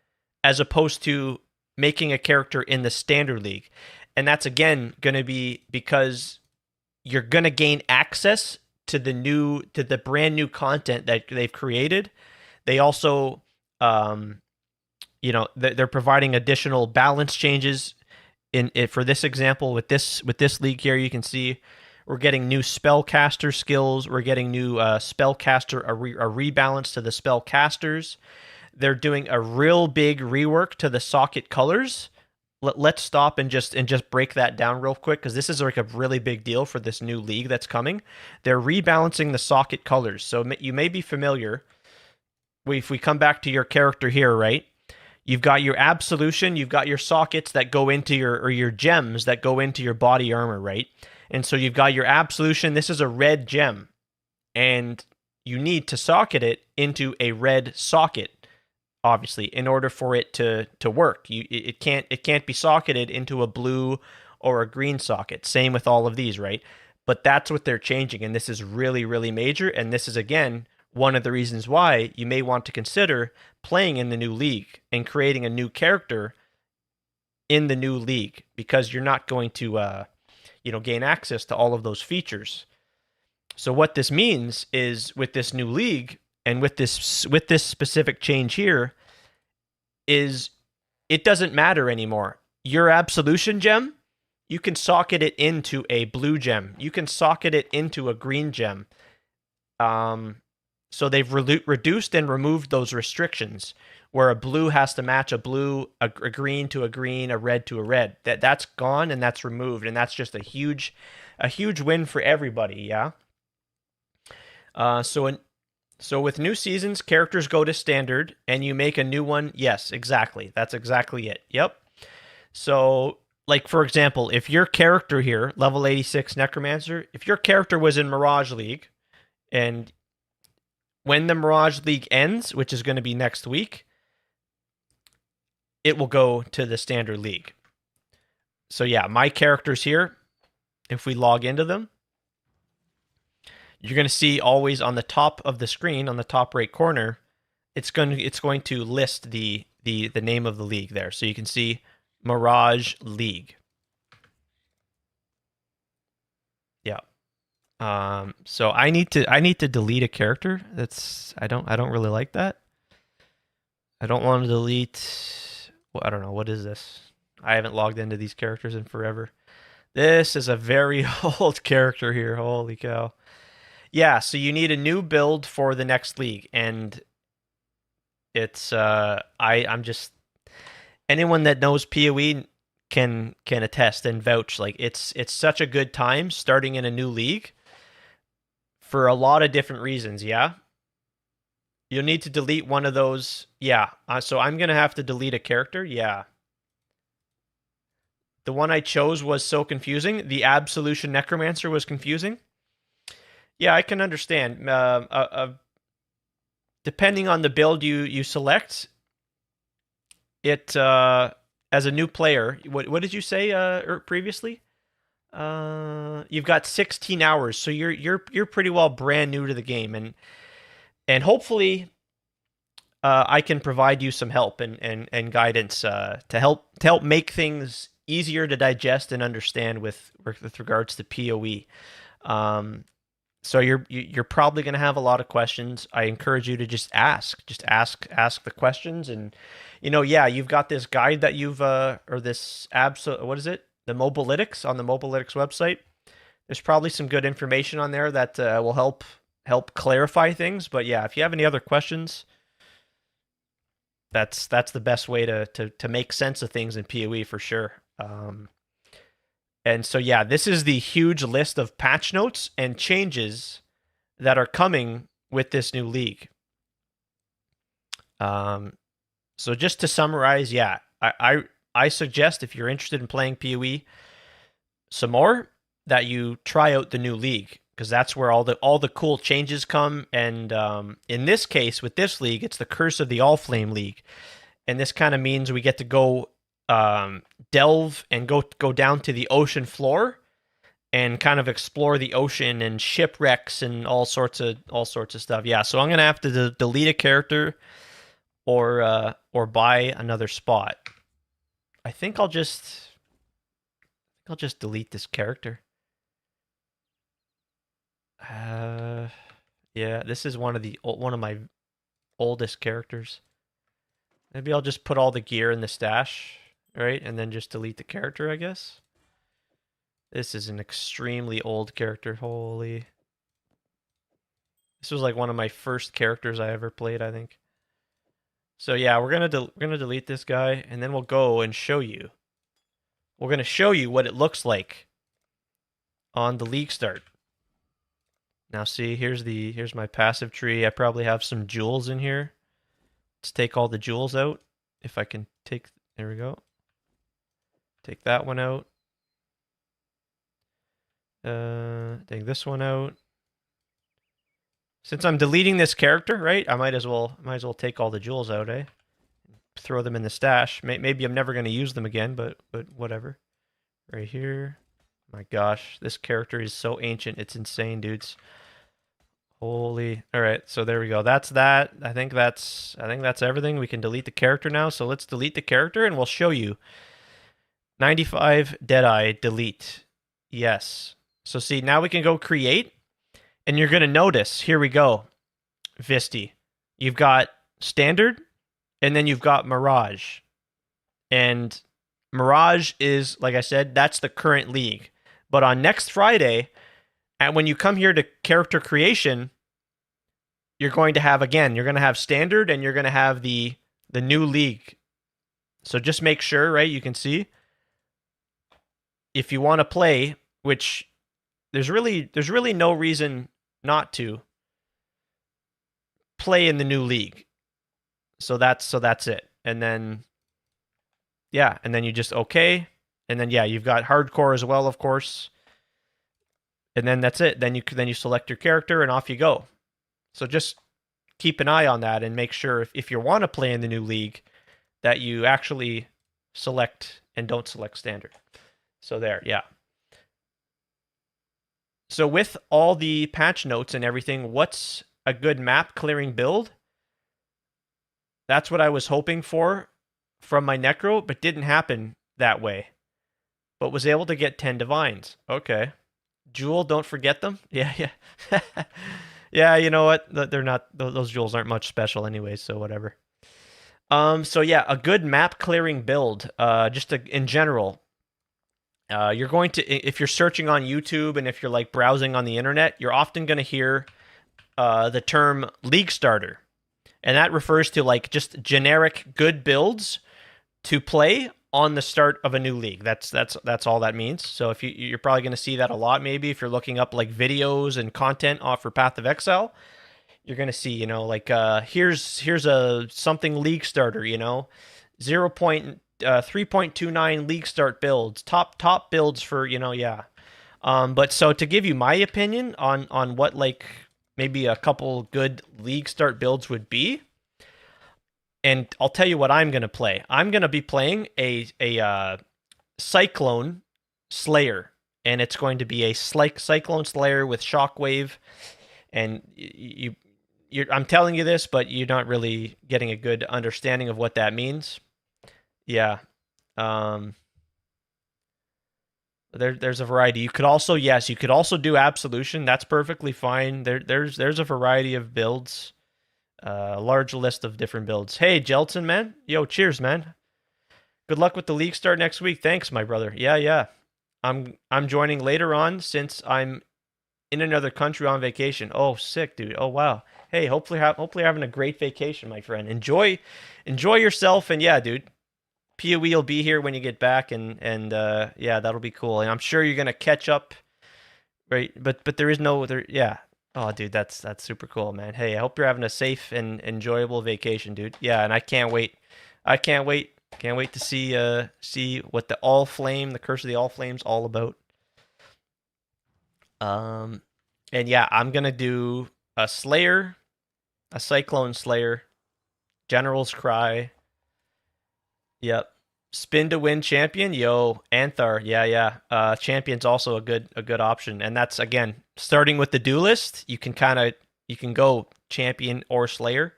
A: as opposed to making a character in the standard league? And that's again going to be because you're going to gain access to the brand new content that they've created. They also they're providing additional balance changes for this example with this league here. You can see we're getting new spellcaster skills. We're getting new spellcaster, a rebalance to the spellcasters. They're doing a real big rework to the socket colors. Let's stop and just break that down real quick, because this is like a really big deal for this new league that's coming. They're rebalancing the socket colors. So you may be familiar. If we come back to your character here, right? You've got your absolution, you've got your sockets that go into your gems that go into your body armor, right? And so you've got your absolution. This is a red gem, and you need to socket it into a red socket, obviously, in order for it to work. It can't be socketed into a blue or a green socket. Same with all of these, right? But that's what they're changing, and this is really, really major. And this is again one of the reasons why you may want to consider playing in the new league and creating a new character in the new league, because you're not going to gain access to all of those features. So what this means is, with this new league and with this specific change here, is it doesn't matter anymore. Your absolution gem, you can socket it into a blue gem. You can socket it into a green gem. So they've reduced and removed those restrictions where a blue has to match a blue, a green to a green, a red to a red. That's gone and that's removed, and that's just a huge win for everybody. Yeah. So with new seasons, characters go to standard, and you make a new one. Yes, exactly. That's exactly it. Yep. So, like for example, if your character here, level 86 Necromancer, if your character was in Mirage League, and when the Mirage League ends, which is going to be next week, it will go to the standard league. So yeah, my characters here, if we log into them, you're going to see always on the top of the screen, on the top right corner, it's going to list the name of the league there. So you can see Mirage League. Yeah. So I need to delete a character. I don't really like that. I don't want to delete. Well, I don't know, what is this? I haven't logged into these characters in forever. This is a very old character here. Holy cow. Yeah, so you need a new build for the next league, and it's I'm just, anyone that knows PoE can attest and vouch. Like it's such a good time starting in a new league for a lot of different reasons. Yeah, you'll need to delete one of those. Yeah, so I'm gonna have to delete a character. Yeah, the one I chose was so confusing. The Absolution Necromancer was confusing. Yeah, I can understand. Depending on the build you select, it as a new player, what did you say previously? You've got 16 hours, so you're pretty well brand new to the game, and hopefully I can provide you some help and guidance to help make things easier to digest and understand with regards to PoE. So you're probably going to have a lot of questions. I encourage you to just ask the questions, and yeah, you've got this guide that you've or this what is it? The Mobalytics, on the Mobalytics website. There's probably some good information on there that will help clarify things. But yeah, if you have any other questions, that's the best way to make sense of things in PoE for sure. And so, yeah, this is the huge list of patch notes and changes that are coming with this new league. So just to summarize, yeah, I suggest if you're interested in playing PoE some more, that you try out the new league, because that's where all the cool changes come. And in this case, with this league, it's the Curse of the Allflame League, and this kind of means we get to go delve and go down to the ocean floor and kind of explore the ocean and shipwrecks and all sorts of stuff. Yeah, so I'm gonna have to delete a character or buy another spot. I think I'll just delete this character. Yeah, this is one of my oldest characters. Maybe I'll just put all the gear in the stash, right? And then just delete the character, I guess. This is an extremely old character. Holy. This was like one of my first characters I ever played, I think. So yeah, we're gonna delete this guy, and then we'll go and show you. We're gonna show you what it looks like on the league start. Now see, here's my passive tree. I probably have some jewels in here. Let's take all the jewels out. If I can take, there we go. Take that one out. Take this one out. Since I'm deleting this character, right? I might as well take all the jewels out, eh? Throw them in the stash. Maybe I'm never going to use them again, but whatever. Right here. My gosh, this character is so ancient. It's insane, dudes. Holy. All right, so there we go. That's that. I think that's everything. We can delete the character now. So let's delete the character and we'll show you. 95 Deadeye delete. Yes. So see, now we can go create, and you're going to notice, here we go. Visti. You've got standard, and then you've got Mirage. And Mirage is, like I said, that's the current league. But on next Friday, and when you come here to character creation, you're going to have, again, you're going to have standard and you're going to have the new league. So just make sure, right? You can see if you want to play, which there's really no reason not to play in the new league. So that's it. And then yeah, and then you just okay. And then yeah, you've got hardcore as well, of course. And then that's it. Then you select your character and off you go. So just keep an eye on that and make sure if you want to play in the new league that you actually select and don't select standard. So there, yeah. So with all the patch notes and everything, what's a good map clearing build? That's what I was hoping for from my Necro, but didn't happen that way. But was able to get 10 Divines. Okay. Jewel, don't forget them. Yeah, yeah. Yeah, you know what? They're not, those jewels aren't much special anyway, so whatever. So yeah, a good map clearing build, in general. You're going to, if you're searching on YouTube and if you're like browsing on the internet, you're often going to hear the term League Starter. And that refers to like just generic good builds to play on the start of a new league. That's all that means. So if you're probably going to see that a lot, maybe if you're looking up like videos and content off for Path of Exile, you're going to see, you know, like here's a something league starter, you know, 3.29 league start builds, top builds for, you know, yeah. But so to give you my opinion on what like maybe a couple good league start builds would be, and I'll tell you what I'm going to play. I'm going to be playing a Cyclone Slayer, and it's going to be a Cyclone Slayer with Shockwave, and I'm telling you this, but you're not really getting a good understanding of what that means. Yeah. There's a variety. You could also, yes, you could also do Absolution. That's perfectly fine. There's a variety of builds. A large list of different builds. Hey, Jelton, man. Yo, cheers, man. Good luck with the league start next week. Thanks, my brother. Yeah. I'm joining later on since I'm in another country on vacation. Oh, sick, dude. Oh, wow. Hey, hopefully you're having a great vacation, my friend. Enjoy yourself, and yeah, dude. PoE will be here when you get back, and yeah, that'll be cool. And I'm sure you're gonna catch up, right? But there is no there. Yeah. Oh, dude, that's super cool, man. Hey, I hope you're having a safe and enjoyable vacation, dude. Yeah, and I can't wait. Can't wait to see what the Allflame, the Curse of the Allflame's all about. And yeah, I'm gonna do a Slayer, a Cyclone Slayer, General's Cry. Yep. Spin to win champion, yo, Anthar, yeah. Champion's also a good option, and that's again starting with the duelist. You can go champion or Slayer,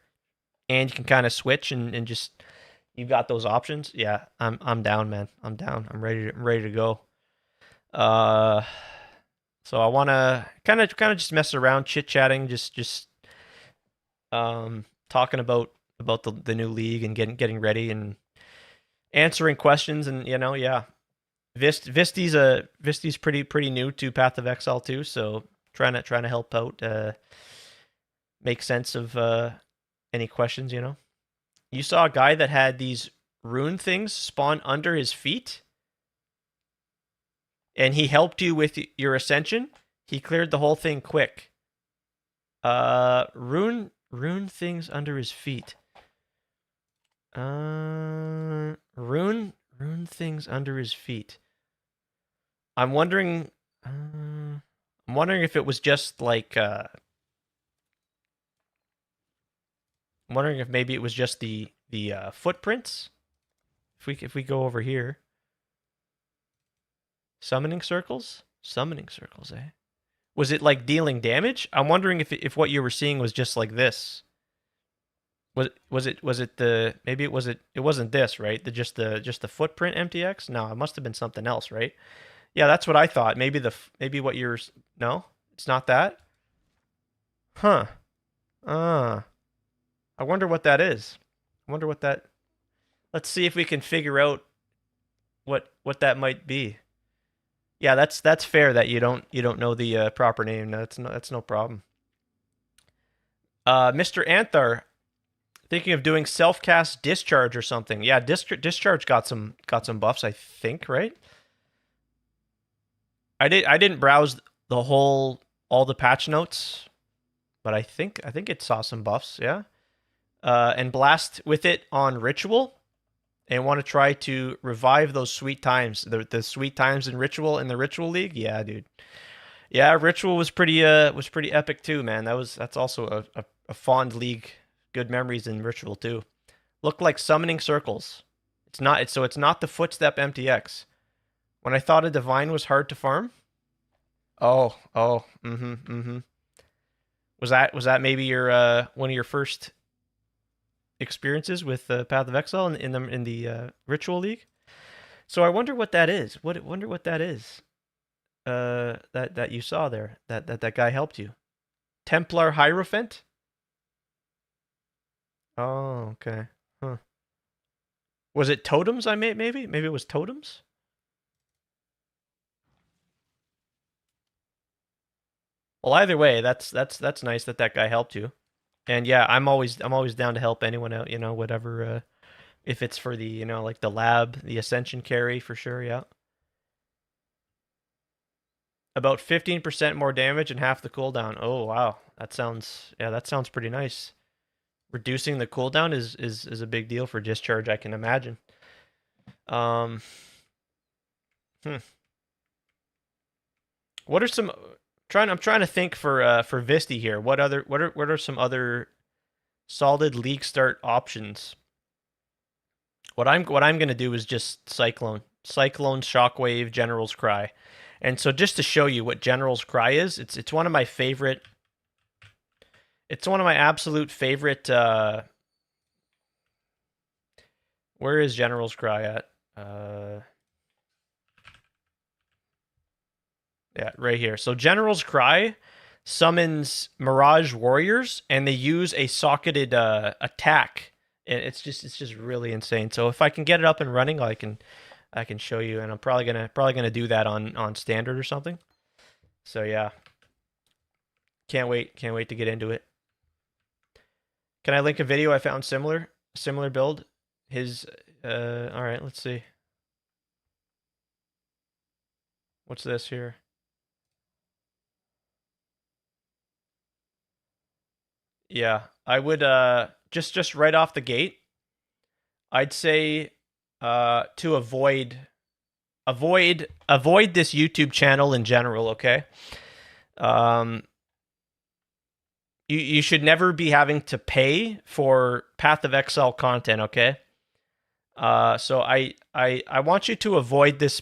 A: and you can kind of switch and just you've got those options. Yeah, I'm down, man. I'm down. I'm ready to go. So I want to kind of just mess around, chit chatting, just talking about the new league and getting ready and answering questions, and you know, yeah. Visty's pretty new to Path of Exile too, so trying to help out, make sense of any questions, you know. You saw a guy that had these rune things spawn under his feet, and he helped you with your ascension. He cleared the whole thing quick. Rune things under his feet. Rune things under his feet. I'm wondering if it was just like I'm wondering if maybe it was just the footprints. If we go over here. Summoning circles, eh? Was it like dealing damage? I'm wondering if what you were seeing was just like this. Was it the maybe it wasn't this, right? Just the footprint MTX? No, it must have been something else, right? Yeah, that's what I thought. Maybe what you're no? It's not that? Huh. I wonder what that is. I wonder what that. Let's see if we can figure out what that might be. Yeah, that's fair that you don't know the proper name. That's no problem. Mr. Anthar, thinking of doing self-cast discharge or something. Yeah, discharge got some buffs, I think, right? I didn't browse all the patch notes, but I think it saw some buffs, yeah. And blast with it on ritual, and want to try to revive those sweet times, the sweet times in ritual in the ritual league. Yeah, dude. Yeah, ritual was pretty epic too, man. That's also a fond league. Good memories in ritual too. Looked like summoning circles. It's not the footstep MTX. When I thought a divine was hard to farm. Oh, mm-hmm. Was that maybe your one of your first experiences with Path of Exile in the Ritual League? So I wonder what that is. Wonder what that is. That you saw there. That guy helped you. Templar Hierophant. Oh, okay. Huh. Was it totems? Maybe it was totems. Well, either way, that's nice that guy helped you. And yeah, I'm always down to help anyone out. You know, whatever. If it's for the like the lab, the ascension carry for sure. Yeah. About 15% more damage and half the cooldown. Oh wow, that sounds pretty nice. Reducing the cooldown is a big deal for discharge, I can imagine. Um, hmm. What are some I'm trying to think for Visti here. What are some other solid league start options? What I'm gonna do is just Cyclone, Shockwave, General's Cry, and so just to show you what General's Cry is, it's one of my favorite. It's one of my absolute favorite. Where is General's Cry at? Yeah, right here. So General's Cry summons Mirage Warriors, and they use a socketed attack. And it's just really insane. So if I can get it up and running, I can show you, and I'm probably gonna do that on standard or something. So yeah, can't wait to get into it. Can I link a video I found similar build? His all right, let's see. What's this here? Yeah, I would just right off the gate, I'd say to avoid this YouTube channel in general, okay? You should never be having to pay for Path of Exile content, okay? So I want you to avoid this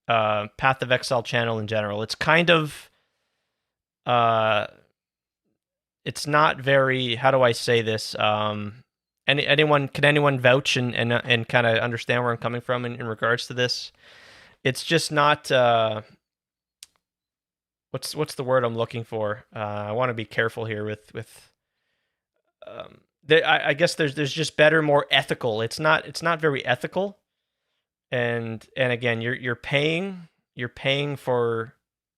A: Path of Exile channel in general. It's kind of it's not very, how do I say this? Anyone can anyone vouch and kind of understand where I'm coming from in regards to this? It's just not what's the word I'm looking for? I want to be careful here with I guess there's just better, more ethical. It's not very ethical, and again, you're paying for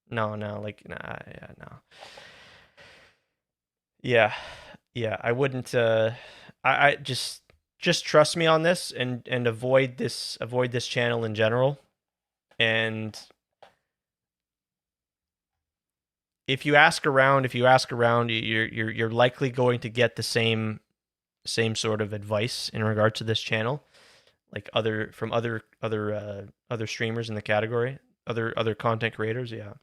A: no like nah yeah no yeah I wouldn't I just trust me on this and avoid this channel in general. And if you ask around, you're likely going to get the same sort of advice in regard to this channel, like other streamers in the category, other content creators. Yeah.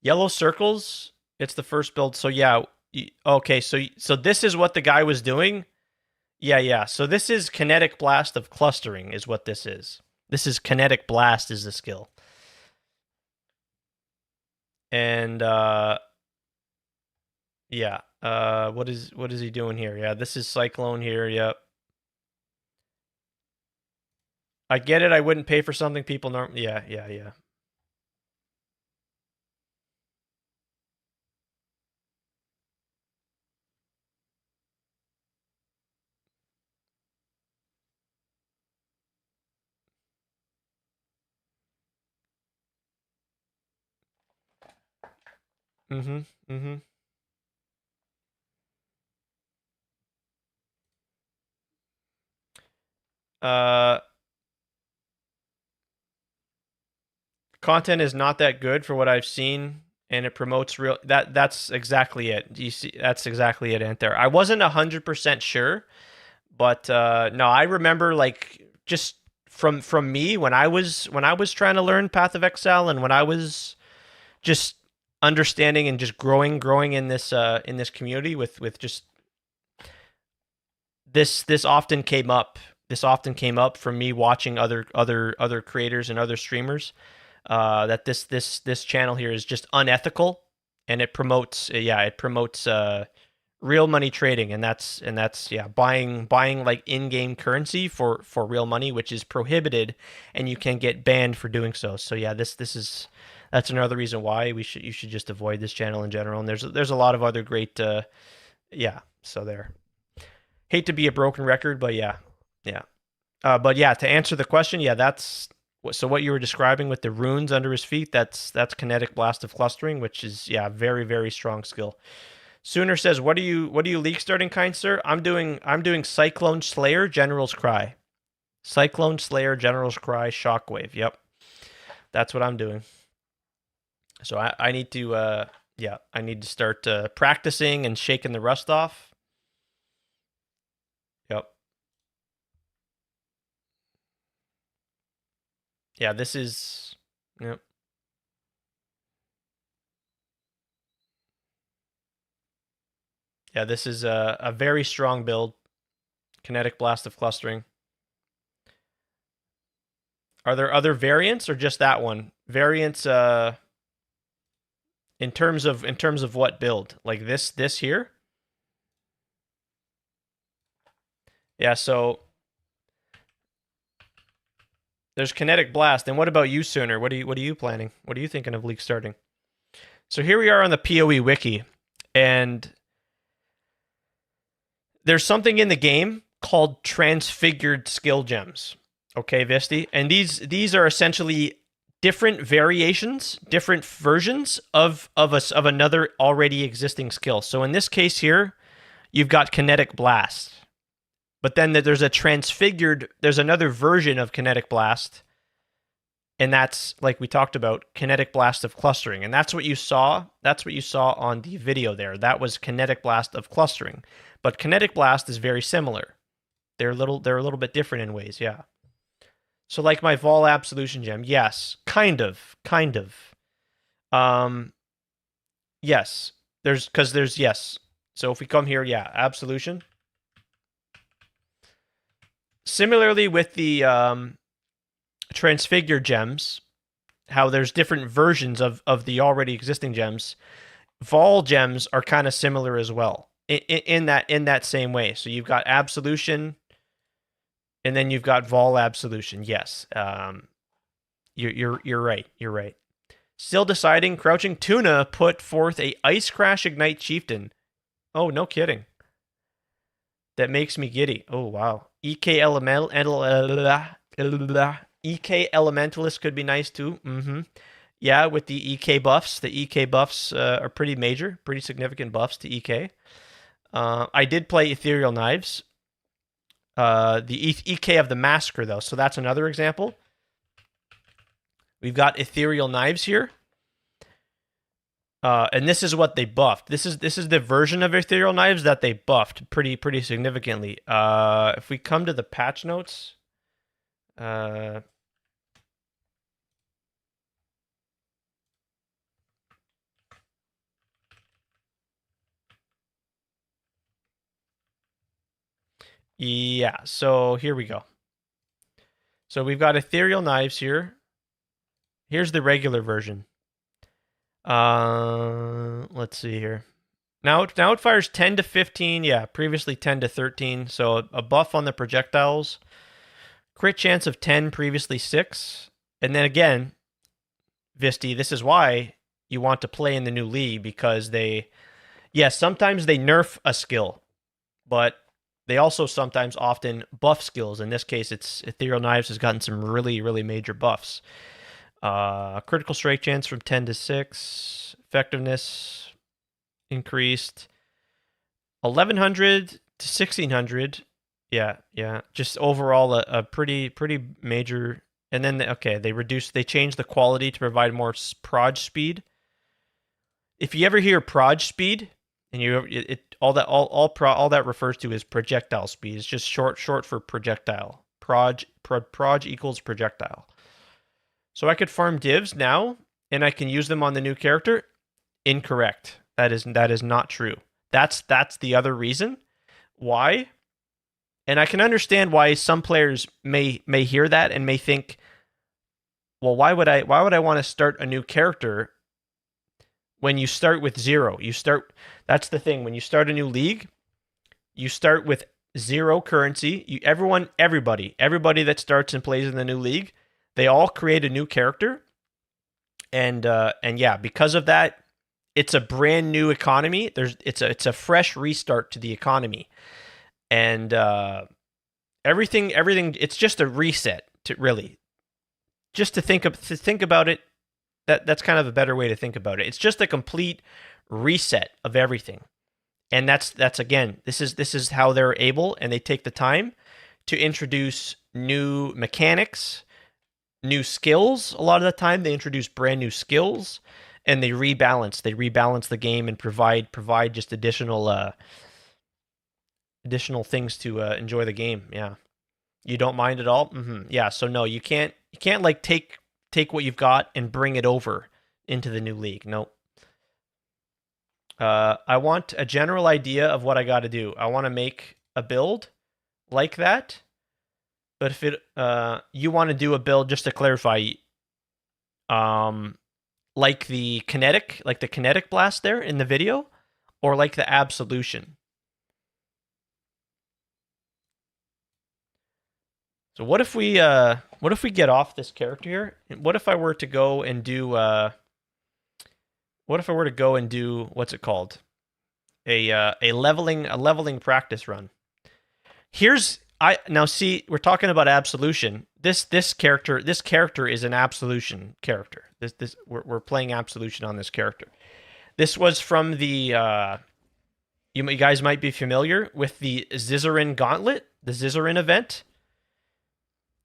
A: Yellow circles. It's the first build. So yeah. Okay. So this is what the guy was doing. Yeah. So this is kinetic blast of clustering is what this is. This is kinetic blast is the skill. And yeah. What is he doing here? Yeah, this is Cyclone here. Yep. I get it. I wouldn't pay for something people normally. Yeah. Mm-hmm. Mm-hmm. Uh, content is not that good for what I've seen, and it promotes real. That's exactly it. You see, that's exactly it, Ant. I wasn't 100% sure, but no, I remember like just from me when I was trying to learn Path of Exile, and when I was just understanding and just growing in this community with just this often came up. This often came up from me watching other creators and other streamers. That this channel here is just unethical, and it promotes real money trading, and that's yeah, buying like in-game currency for real money, which is prohibited, and you can get banned for doing so. So yeah, this is that's another reason why you should just avoid this channel in general. And there's a lot of other great yeah. So there. Hate to be a broken record, but yeah, yeah. But yeah, to answer the question, yeah, that's so what you were describing with the runes under his feet. That's kinetic blast of clustering, which is yeah, very strong skill. Sooner says, what are you league starting, kind sir? I'm doing Cyclone Slayer, General's Cry. Cyclone Slayer, General's Cry, Shockwave. Yep, that's what I'm doing. So I need to yeah, I need to start practicing and shaking the rust off. Yep. Yeah, this is yep. Yeah, this is a very strong build. Kinetic Blast of Clustering. Are there other variants or just that one? Variants in terms of what build? Like this here? Yeah, so there's Kinetic Blast. And what about you, Sooner? What are you planning? What are you thinking of league starting? So here we are on the PoE wiki, and there's something in the game called transfigured skill gems. Okay, Visti, and these are essentially different variations, different versions of another already existing skill. So in this case here, you've got Kinetic Blast, but then there's there's another version of Kinetic Blast, and that's like we talked about, Kinetic Blast of Clustering, and that's what you saw. That's what you saw on the video there. That was Kinetic Blast of Clustering, but Kinetic Blast is very similar. They're a little bit different in ways, yeah. So like my Vol Absolution gem, yes, kind of. Yes, there's yes. So if we come here, yeah, Absolution. Similarly with the Transfigure gems, how there's different versions of the already existing gems. Vol gems are kind of similar as well in that same way. So you've got Absolution, and then you've got Vol Absolution. Yes, you're right. You're right. Still deciding. Crouching Tuna put forth a Ice Crash Ignite Chieftain. Oh, no kidding. That makes me giddy. Oh wow. EK Elementalist could be nice too. Mm-hmm. Yeah, with the EK buffs. The EK buffs are pretty major, pretty significant buffs to EK. I did play Ethereal Knives. The EK of the Massacre, though, so that's another example. We've got Ethereal Knives here. And this is what they buffed. This is the version of Ethereal Knives that they buffed pretty significantly. If we come to the patch notes, yeah, so here we go. So we've got Ethereal Knives here. Here's the regular version. Let's see here. Now it fires 10 to 15. Yeah, previously 10 to 13. So a buff on the projectiles. Crit chance of 10, previously 6. And then again, Visti, this is why you want to play in the new league, because sometimes they nerf a skill, but they also sometimes often buff skills. In this case, it's Ethereal Knives has gotten some really major buffs. Critical strike chance from 10 to 6. effectiveness increased 1100 to 1600. Yeah, yeah. Just overall a pretty major. And then they changed the quality to provide more proj speed. If you ever hear proj speed, and all that refers to is projectile speed. It's just short for projectile. Proj equals projectile. So I could farm divs now, and I can use them on the new character. Incorrect. That is not true. That's the other reason why. And I can understand why some players may hear that and may think, well, why would I want to start a new character when you start with 0? That's the thing. When you start a new league, you start with 0 currency. Everybody that starts and plays in the new league, they all create a new character. And yeah, because of that, it's a brand new economy. It's a fresh restart to the economy. And everything it's just a reset to really just to think about it. That's kind of a better way to think about it. It's just a complete reset of everything. And that's again, this is how they're able, and they take the time to introduce new mechanics, new skills. A lot of the time they introduce brand new skills, and they rebalance the game and provide just additional things to enjoy the game. Yeah. You don't mind at all? Yeah, so no, you can't like take what you've got and bring it over into the new league. No. I want a general idea of what I got to do. I want to make a build like that. But if you want to do a build, just to clarify, like the kinetic blast there in the video, or like the absolution. So what if we get off this character here? What if I were to go and do what's it called? A leveling practice run. Now see, we're talking about absolution. This character is an absolution character. We're playing absolution on this character. This was from the you guys might be familiar with the Zizarin Gauntlet, the Zizarin event.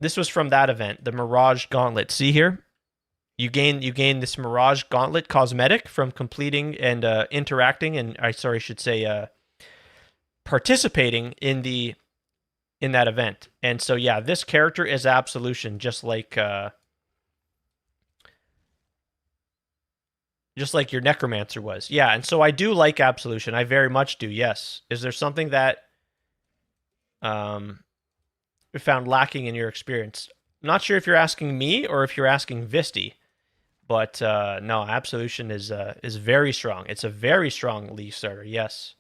A: This was from that event, the Mirage Gauntlet. See here? You gain this Mirage Gauntlet cosmetic from completing and interacting, and participating in that event. And so yeah, this character is absolution, just like your necromancer was. Yeah, and so I do like absolution. I very much do. Yes. Is there something that you found lacking in your experience? I'm not sure if you're asking me or if you're asking Visti, but no, absolution is very strong. It's a very strong league starter. Yes.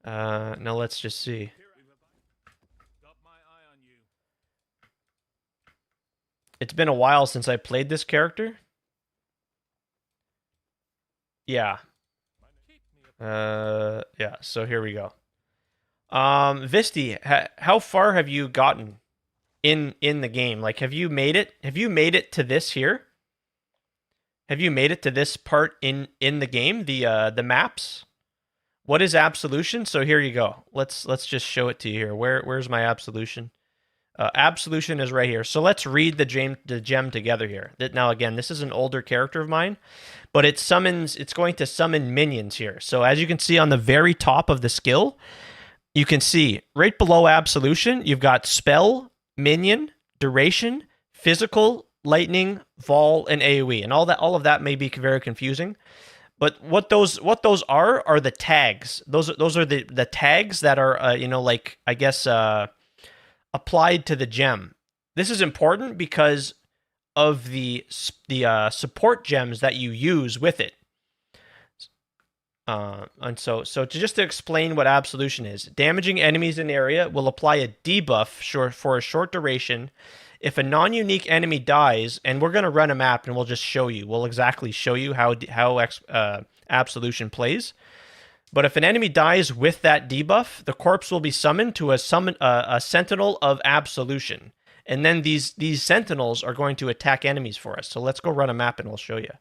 A: Now let's just see. It's been a while since I played this character. Yeah. Yeah, so here we go. Visti, how far have you gotten in the game? Like, have you made it to this here? Have you made it to this part in the game, the maps? What is absolution? So here you go. Let's just show it to you here. Where's my absolution? Absolution is right here. So let's read the gem together here. Now again, this is an older character of mine, but it's going to summon minions here. So as you can see on the very top of the skill, you can see right below absolution, you've got spell, minion, duration, physical, lightning, vol, and AoE. And all of that may be very confusing. But what those are the tags. Those are the tags that are I guess applied to the gem. This is important because of the support gems that you use with it. And so to explain what absolution is, damaging enemies in the area will apply a debuff for a short duration. If a non-unique enemy dies, and we're going to run a map and we'll just show you, we'll exactly show you how absolution plays. But if an enemy dies with that debuff, the corpse will be summoned to a sentinel of absolution. And then these sentinels are going to attack enemies for us. So let's go run a map and we'll show you.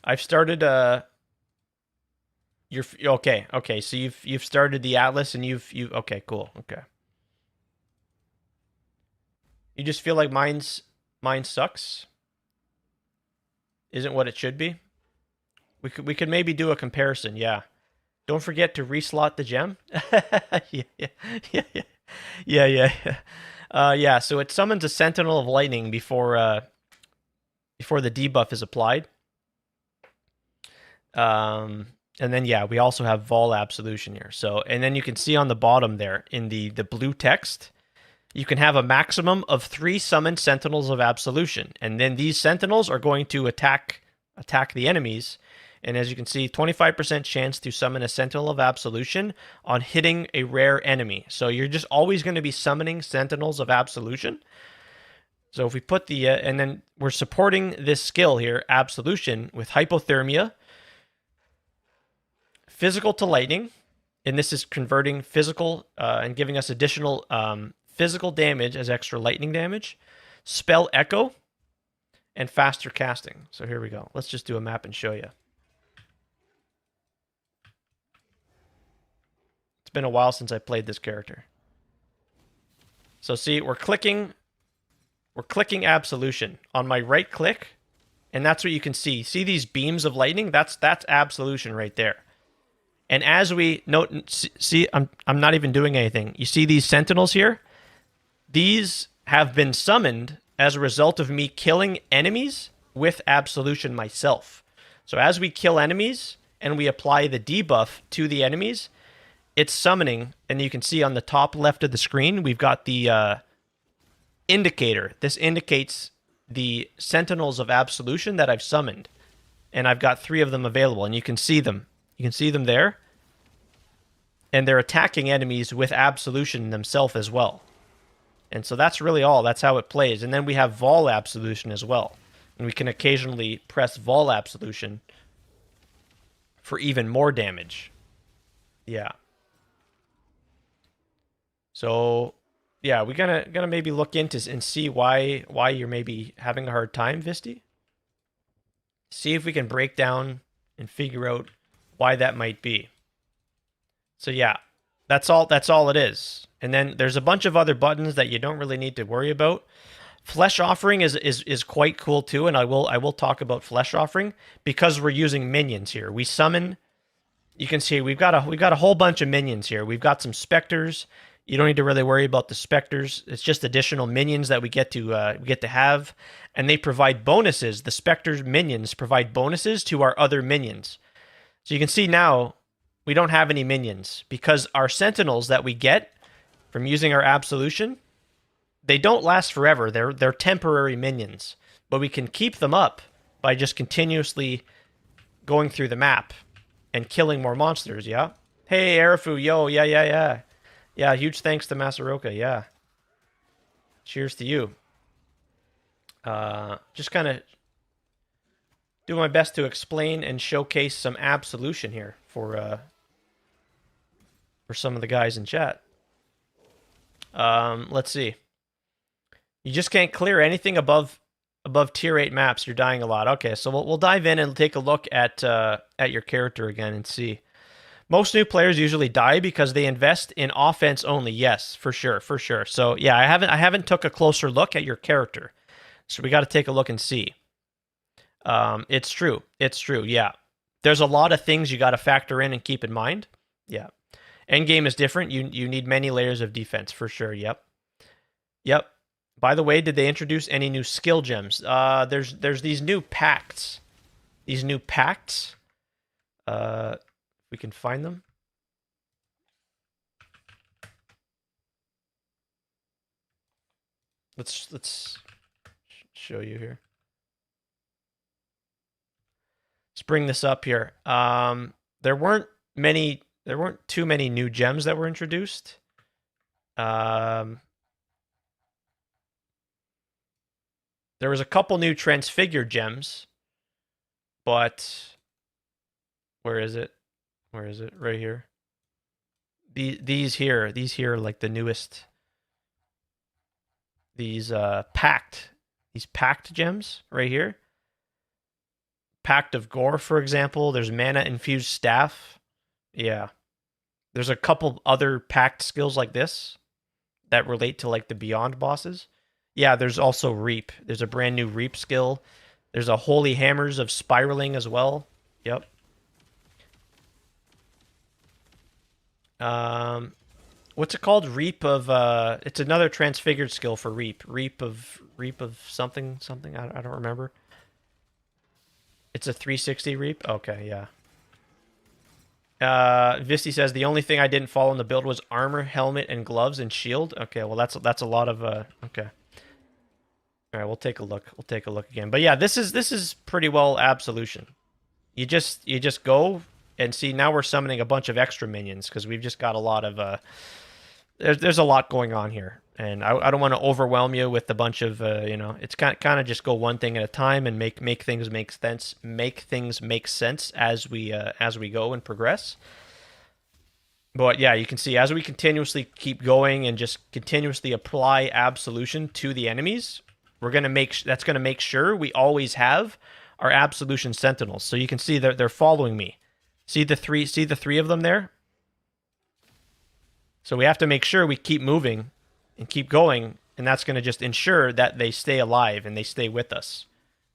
A: I've started you're okay. Okay, so you've started the Atlas and you've okay, cool. Okay. You just feel like mine sucks? Isn't what it should be? We could maybe do a comparison, yeah. Don't forget to reslot the gem. yeah, yeah, yeah, yeah, yeah, yeah. Yeah. So it summons a Sentinel of Lightning before the debuff is applied. And then yeah, we also have Vol Absolution here. So and then you can see on the bottom there in the blue text, you can have a maximum of 3 summoned Sentinels of Absolution, and then these Sentinels are going to attack the enemies. And as you can see, 25% chance to summon a Sentinel of Absolution on hitting a rare enemy. So you're just always going to be summoning Sentinels of Absolution. So if we put the, and then we're supporting this skill here, Absolution, with Hypothermia, Physical to Lightning, and this is converting physical and giving us additional physical damage as extra lightning damage, Spell Echo, and faster casting. So here we go. Let's just do a map and show you. It's been a while since I played this character. So see, we're clicking Absolution on my right click, and that's what you can see. See these beams of lightning? That's Absolution right there. And as we note, see, I'm not even doing anything. You see these Sentinels here? These have been summoned as a result of me killing enemies with Absolution myself. So as we kill enemies and we apply the debuff to the enemies, it's summoning, and you can see on the top left of the screen, we've got the indicator. This indicates the Sentinels of Absolution that I've summoned, and I've got 3 of them available, and you can see them. You can see them there, and they're attacking enemies with Absolution themselves as well. And so that's really all. That's how it plays. And then we have Vol Absolution as well. And we can occasionally press Vol Absolution for even more damage. Yeah. So, yeah, we're gonna maybe look into and see why you're maybe having a hard time, Visti. See if we can break down and figure out why that might be. So yeah, that's all it is. And then there's a bunch of other buttons that you don't really need to worry about. Flesh Offering is quite cool too, and I will talk about Flesh Offering because we're using minions here. We summon. You can see we've got a whole bunch of minions here. We've got some specters. You don't need to really worry about the specters. It's just additional minions that we get to have, and they provide bonuses. The specters minions provide bonuses to our other minions. So you can see now we don't have any minions because our sentinels that we get from using our Absolution, they don't last forever. They're temporary minions, but we can keep them up by just continuously going through the map and killing more monsters. Yeah. Hey, Arafu, yo, yeah. Yeah, huge thanks to Masaroka, yeah. Cheers to you. Just kind of do my best to explain and showcase some Absolution here for some of the guys in chat. Let's see. You just can't clear anything above tier 8 maps. You're dying a lot. Okay, so we'll dive in and take a look at your character again and see. Most new players usually die because they invest in offense only. Yes, for sure. So yeah, I haven't took a closer look at your character, so we got to take a look and see. It's true. Yeah, there's a lot of things you got to factor in and keep in mind. Yeah, endgame is different. You need many layers of defense for sure. Yep. By the way, did they introduce any new skill gems? There's these new pacts. We can find them. Let's show you here. Let's bring this up here. There weren't too many new gems that were introduced. There was a couple new transfigured gems, but where is it? Right here. These here are like the newest. These packed gems right here. Pact of Gore, for example. There's Mana Infused Staff. Yeah. There's a couple other pact skills like this that relate to like the Beyond bosses. Yeah, there's also Reap. There's a brand new Reap skill. There's a Holy Hammers of Spiraling as well. Yep. What's it called? Reap of it's another transfigured skill for Reap. Reap of something. I don't remember. It's a 360 Reap? Okay, yeah. Visti says the only thing I didn't follow in the build was armor, helmet, and gloves and shield. Okay, well that's a lot of okay. All right, we'll take a look. We'll take a look again. But yeah, this is pretty well absolution. You just go and see. Now we're summoning a bunch of extra minions because we've just got a lot of there's a lot going on here, and I don't want to overwhelm you with a bunch of you know. It's kind of just go one thing at a time and make things make sense as we go and progress. But yeah, you can see as we continuously keep going and just continuously apply absolution to the enemies, we're gonna make sure we always have our absolution sentinels. So you can see they're following me. See the three of them there? So we have to make sure we keep moving and keep going, and that's going to just ensure that they stay alive and they stay with us.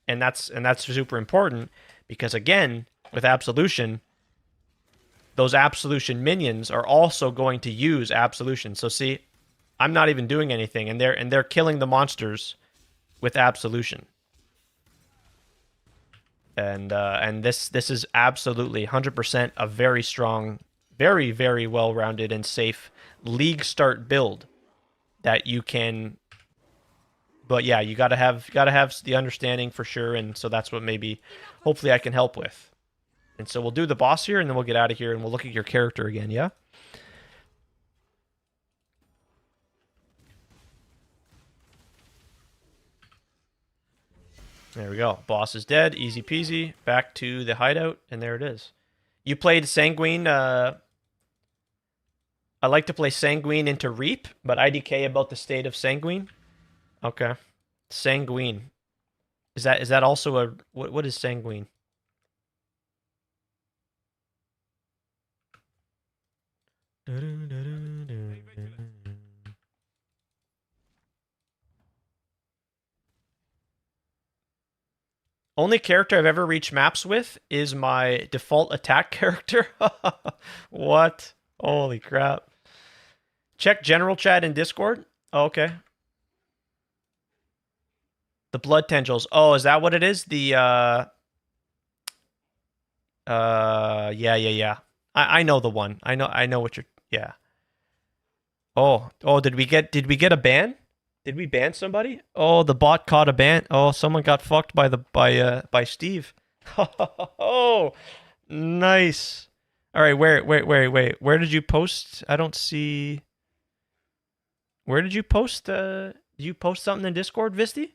A: And that's super important because again, with absolution, those absolution minions are also going to use absolution. So see, I'm not even doing anything and they're killing the monsters with absolution. And this is absolutely 100% a very strong, very, very well-rounded and safe league start build that you can. But yeah, you gotta have the understanding for sure, and so that's what maybe hopefully I can help with. And so we'll do the boss here, and then we'll get out of here, and we'll look at your character again. Yeah. There we go. Boss is dead. Easy peasy. Back to the hideout, and there it is. You played Sanguine. I like to play Sanguine into Reap, but IDK about the state of Sanguine. Okay. Sanguine. Is that also a what is Sanguine? Only character I've ever reached maps with is my default attack character. What? Holy crap. Check general chat in Discord. Oh, okay. The blood tendrils. Oh, is that what it is? The yeah. I know the one. I know what you're. Yeah. Oh, did we get a ban? Did we ban somebody? Oh, the bot caught a ban. Oh, someone got fucked by Steve. Oh, nice. All right, wait. Where did you post? I don't see. Where did you post? Did you post something in Discord, Visti?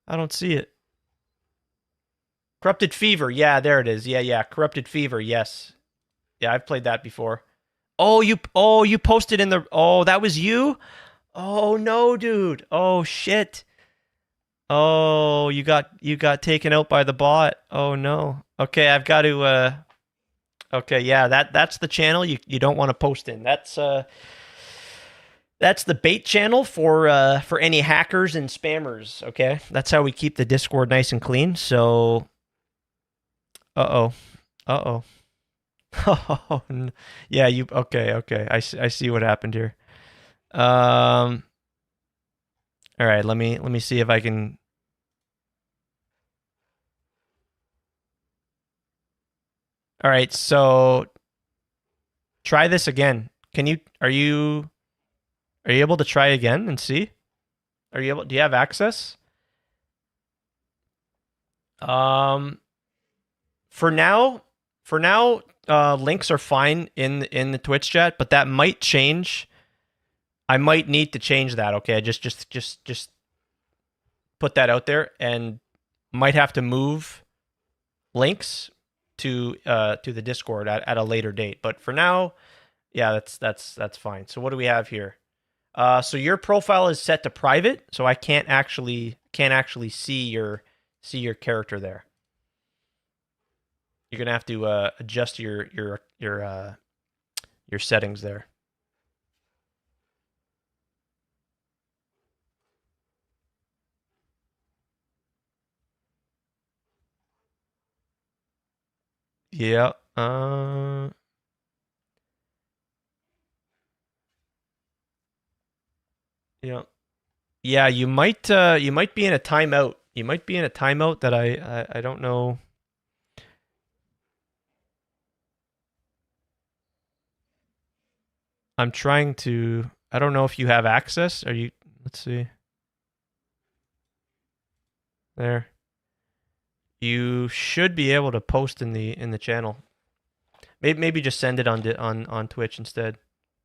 A: I don't see it. Corrupted Fever. Yeah, there it is. Yeah. Corrupted Fever. Yes. Yeah, I've played that before. Oh, you posted in the. Oh, that was you. Oh no, dude. Oh shit. Oh, you got taken out by the bot. Oh no. Okay, I've got to. Okay, yeah, that's the channel you don't want to post in. That's the bait channel for any hackers and spammers. Okay, that's how we keep the Discord nice and clean. So, oh. Oh, yeah, you okay. I see what happened here. All right, let me see if I can. All right, so try this again. Are you able to try again and see? Do you have access? For now, links are fine in the Twitch chat, but that might change. I might need to change that. Okay, just put that out there, and might have to move links to the Discord at a later date. But for now, yeah, that's fine. So what do we have here? So your profile is set to private, so I can't actually see your character there. You're gonna have to adjust your settings there. Yeah. Yeah. Yeah, you might be in a timeout. You might be in a timeout that I don't know. I'm trying to. I don't know if you have access. Are you? Let's see. There. You should be able to post in the channel. Maybe just send it on Twitch instead.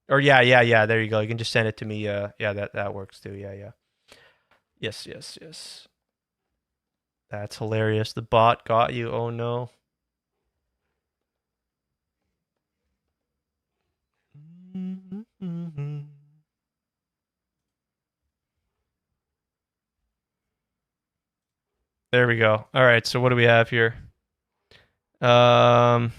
A: Or yeah. There you go. You can just send it to me. Yeah, that works too. Yeah. Yes. That's hilarious. The bot got you. Oh no. There we go. All right. So what do we have here? Um.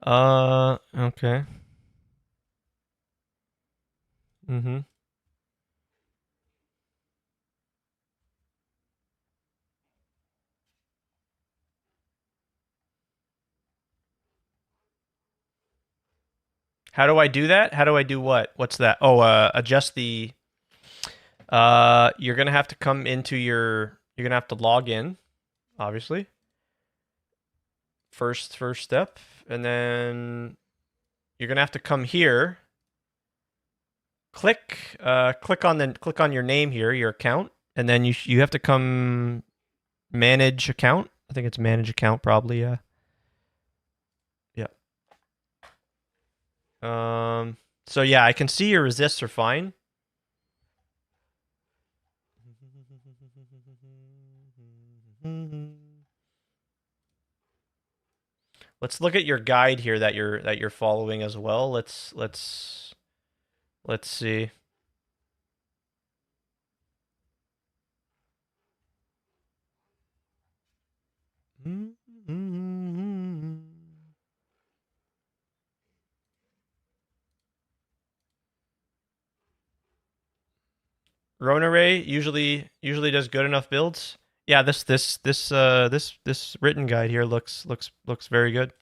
A: Okay. Mm-hmm. How do I do that? How do I do what? What's that? Oh, adjust the. You're gonna have to come into your. You're gonna have to log in, obviously. First step, and then you're gonna have to come here. Click on your name here, your account, and then you have to come manage account. I think it's manage account probably. Yeah. So yeah, I can see your resists are fine. Let's look at your guide here that you're following as well. Let's see. Rona Ray usually does good enough builds. Yeah, this written guide here looks very good.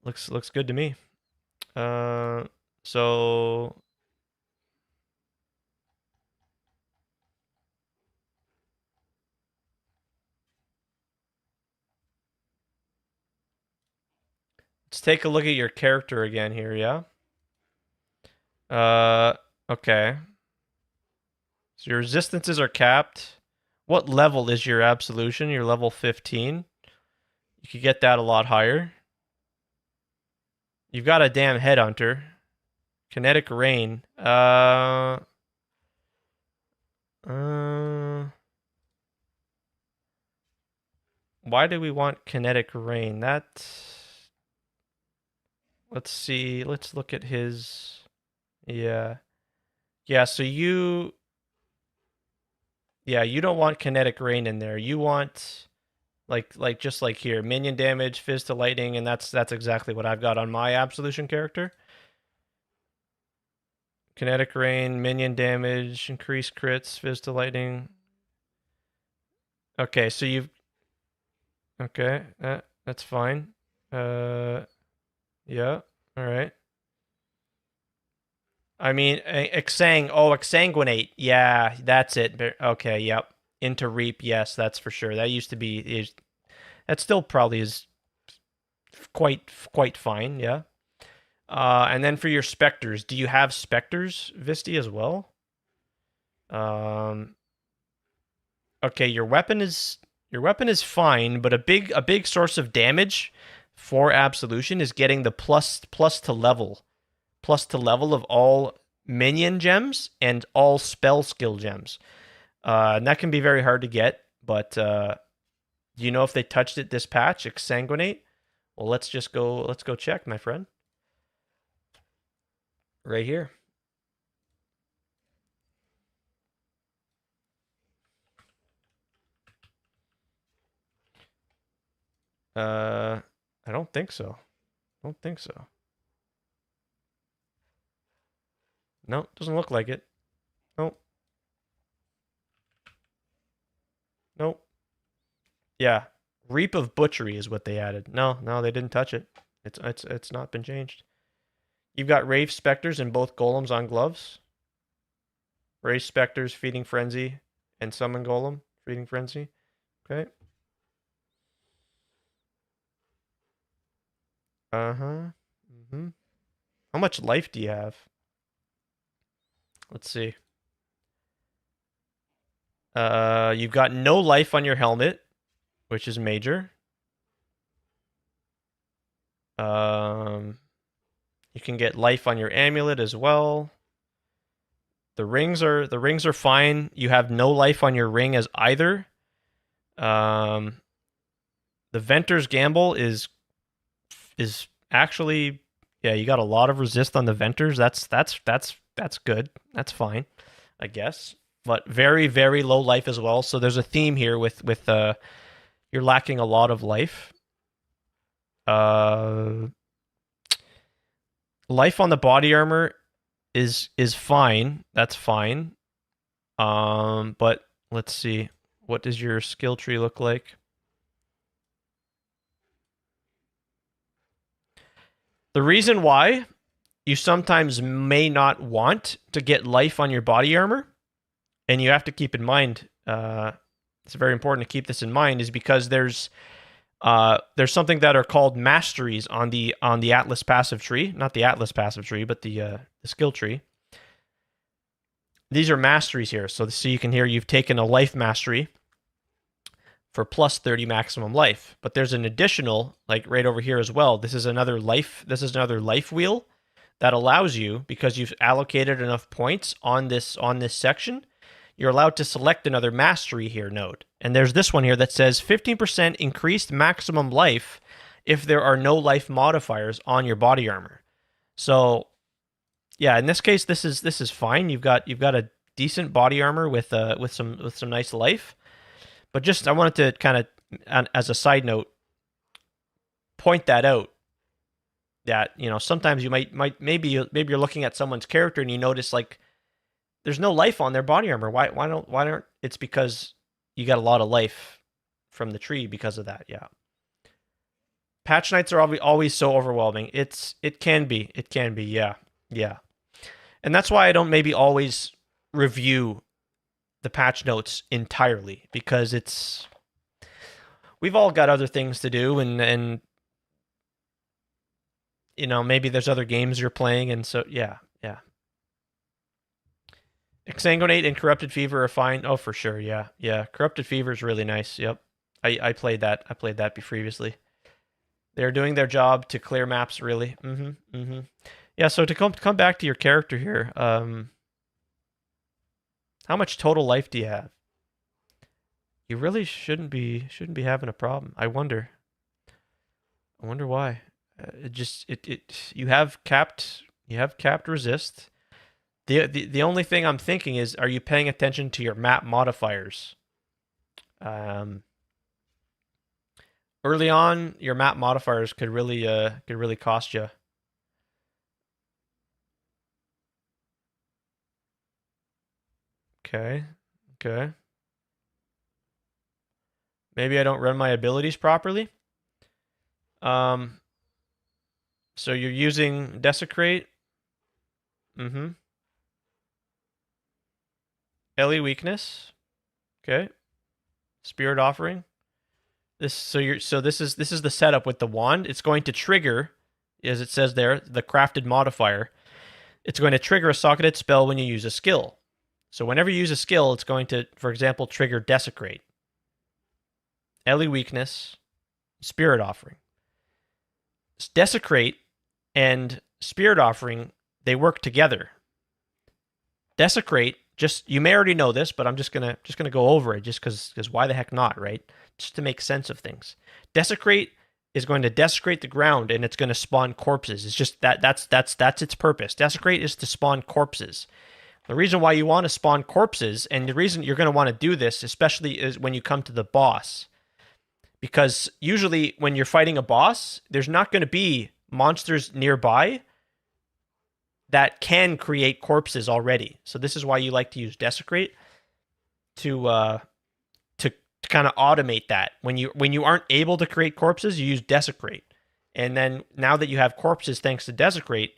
A: Looks good to me. So let's take a look at your character again here, yeah? Okay. So your resistances are capped. What level is your absolution? You're level 15. You could get that a lot higher. You've got a damn headhunter. Kinetic rain. Why do we want kinetic rain? Let's see. Let's look at his. Yeah. So you don't want kinetic rain in there. You want like just like here, minion damage, fizz to lightning, and that's exactly what I've got on my absolution character. Kinetic rain, minion damage, increased crits, fizz to lightning. Okay, so you've okay, that's fine. Yeah, all right. I mean, exsanguinate. Yeah, that's it. Okay, yep. Into reap, yes, that's for sure. That used to be that still probably is quite fine, yeah. And then for your specters, do you have specters, Visti, as well? Okay, your weapon is fine, but a big source of damage for absolution is getting the plus to level of all minion gems and all spell skill gems. And that can be very hard to get, but do you know if they touched it this patch, Exsanguinate? Well, let's go check, my friend. Right here. I don't think so. Don't think so. No, doesn't look like it. Nope. Nope. Yeah. Reap of Butchery is what they added. No, they didn't touch it. It's not been changed. You've got Rave Specters and both Golems on gloves. Rave Specters, Feeding Frenzy, and Summon Golem, Feeding Frenzy. Okay. Uh-huh. Mm-hmm. How much life do you have? Let's see. You've got no life on your helmet, which is major. You can get life on your amulet as well. The rings are fine. You have no life on your ring as either. The Venter's Gamble is actually, yeah, you got a lot of resist on the Venters. That's good. That's fine, I guess. But very, very low life as well. So there's a theme here with you're lacking a lot of life. Life on the body armor is fine. That's fine. But let's see. What does your skill tree look like? The reason why you sometimes may not want to get life on your body armor, and you have to keep in mind, it's very important to keep this in mind, is because there's something that are called masteries on the Atlas passive tree, not the Atlas passive tree, but the skill tree. These are masteries here. So you can hear you've taken a life mastery for plus 30 maximum life, but there's an additional, like right over here as well. This is another life wheel that allows you, because you've allocated enough points on this section, you're allowed to select another mastery here node. And there's this one here that says 15% increased maximum life if there are no life modifiers on your body armor. So yeah, in this case, this is fine. You've got a decent body armor with some nice life. But just I wanted to kind of, as a side note, point that out. That, you know, sometimes you maybe you're looking at someone's character and you notice like there's no life on their body armor. Why aren't? It's because you got a lot of life from the tree because of that. Yeah. Patch nights are always so overwhelming. It can be. Yeah. And that's why I don't maybe always review the patch notes entirely, because we've all got other things to do, and you know, maybe there's other games you're playing, and so yeah. Exsanguinate and Corrupted Fever are fine. Oh, for sure, yeah. Corrupted Fever is really nice. Yep, I played that. I played that previously. They're doing their job to clear maps, really. Yeah. So to come back to your character here, how much total life do you have? You really shouldn't be having a problem. I wonder why. You have capped resist. The only thing I'm thinking is, are you paying attention to your map modifiers? Early on, your map modifiers could really cost you. Okay. Maybe I don't run my abilities properly. So you're using Desecrate. Ellie Weakness. Okay. Spirit Offering. This is the setup with the wand. It's going to trigger, as it says there, the crafted modifier. It's going to trigger a socketed spell when you use a skill. So whenever you use a skill, it's going to, for example, trigger Desecrate, Ellie Weakness, Spirit Offering. Desecrate and Spirit Offering, they work together. Desecrate, just, you may already know this, but I'm just gonna go over it just because why the heck not, right? Just to make sense of things. Desecrate is going to desecrate the ground and it's going to spawn corpses. It's just that's its purpose. Desecrate is to spawn corpses. The reason why you want to spawn corpses, and the reason you're going to want to do this, especially is when you come to the boss, because usually when you're fighting a boss, there's not going to be monsters nearby that can create corpses already. So this is why you like to use Desecrate to kind of automate that. When you aren't able to create corpses, you use Desecrate. And then now that you have corpses thanks to Desecrate,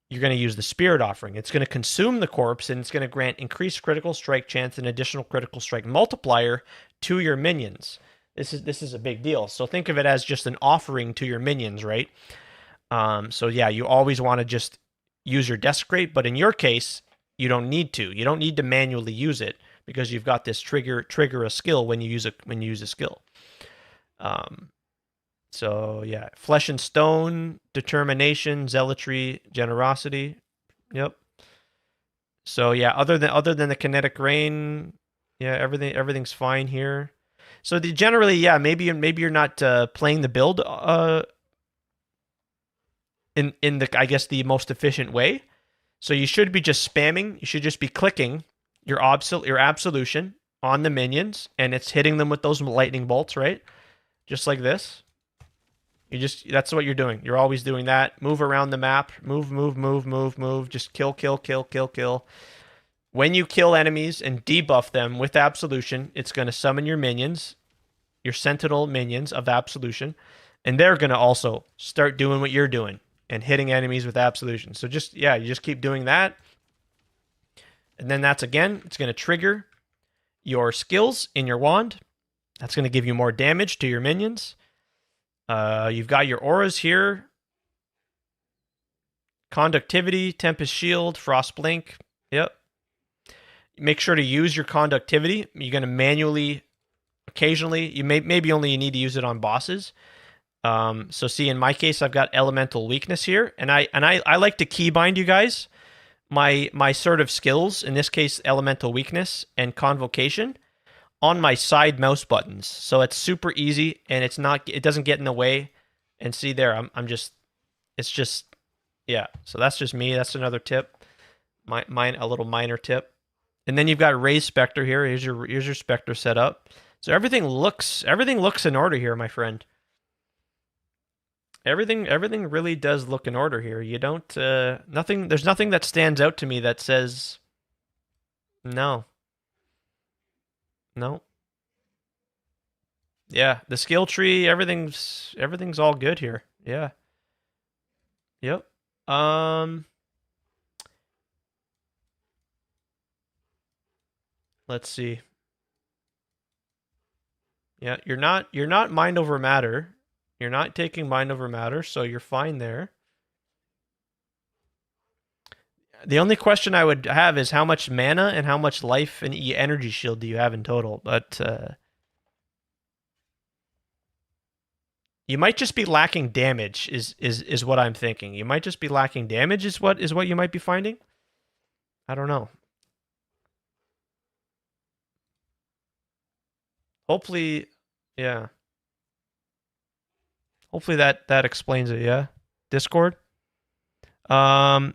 A: you're going to use the Spirit Offering. It's going to consume the corpse, and it's going to grant increased critical strike chance and additional critical strike multiplier to your minions. This is a big deal. So think of it as just an offering to your minions, right? So yeah, you always want to just use your Desecrate, but in your case, you don't need to. You don't need to manually use it because you've got this trigger a skill when you use a skill. So yeah, Flesh and Stone, Determination, Zealotry, Generosity. Yep. So yeah, other than the Kinetic Rain, yeah, everything's fine here. So generally, yeah, maybe you're not playing the build in the, I guess, the most efficient way. So you should be just spamming. You should just be clicking your Absolution on the minions, and it's hitting them with those lightning bolts, right? Just like this. That's what you're doing. You're always doing that. Move around the map. Move. Just kill. When you kill enemies and debuff them with Absolution, it's going to summon your minions, your Sentinel minions of Absolution, and they're going to also start doing what you're doing and hitting enemies with Absolution. So you just keep doing that. And then it's going to trigger your skills in your wand. That's going to give you more damage to your minions. You've got your auras here. Conductivity, Tempest Shield, Frost Blink. Yep. Make sure to use your conductivity. You're going to manually, occasionally, maybe only you need to use it on bosses. So see, in my case, I've got Elemental Weakness here, and I like to keybind, you guys, my sort of skills, in this case, Elemental Weakness and Convocation, on my side mouse buttons. So it's super easy, and it doesn't get in the way. And see there, yeah. So that's just me. That's another tip. A little minor tip. And then you've got Raise Spectre here. Here's your Spectre setup. So everything looks in order here, my friend. Everything really does look in order here. You don't there's nothing that stands out to me that says no. No. Yeah, the skill tree, everything's all good here. Yeah. Yep. Let's see. Yeah, you're not mind over matter. You're not taking mind over matter, so you're fine there. The only question I would have is how much mana and how much life and energy shield do you have in total? But you might just be lacking damage. Is what I'm thinking. You might just be lacking damage. Is what you might be finding. I don't know. Hopefully, yeah. Hopefully that explains it. Yeah, Discord. Okay.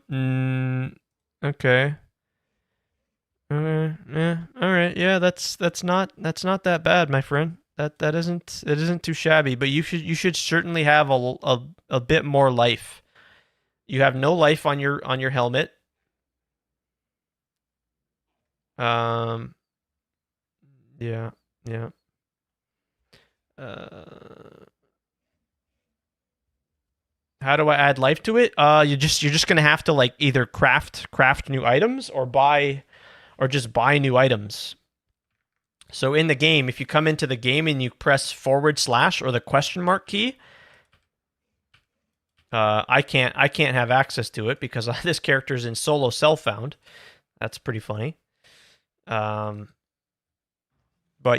A: Yeah. All right. Yeah. That's not that bad, my friend. That isn't too shabby. But you should certainly have a bit more life. You have no life on your helmet. Yeah. How do I add life to it? You're just gonna have to like either craft new items or just buy new items. So in the game, if you come into the game and you press / or the question mark key, I can't have access to it because this character's in solo self-found. That's pretty funny. But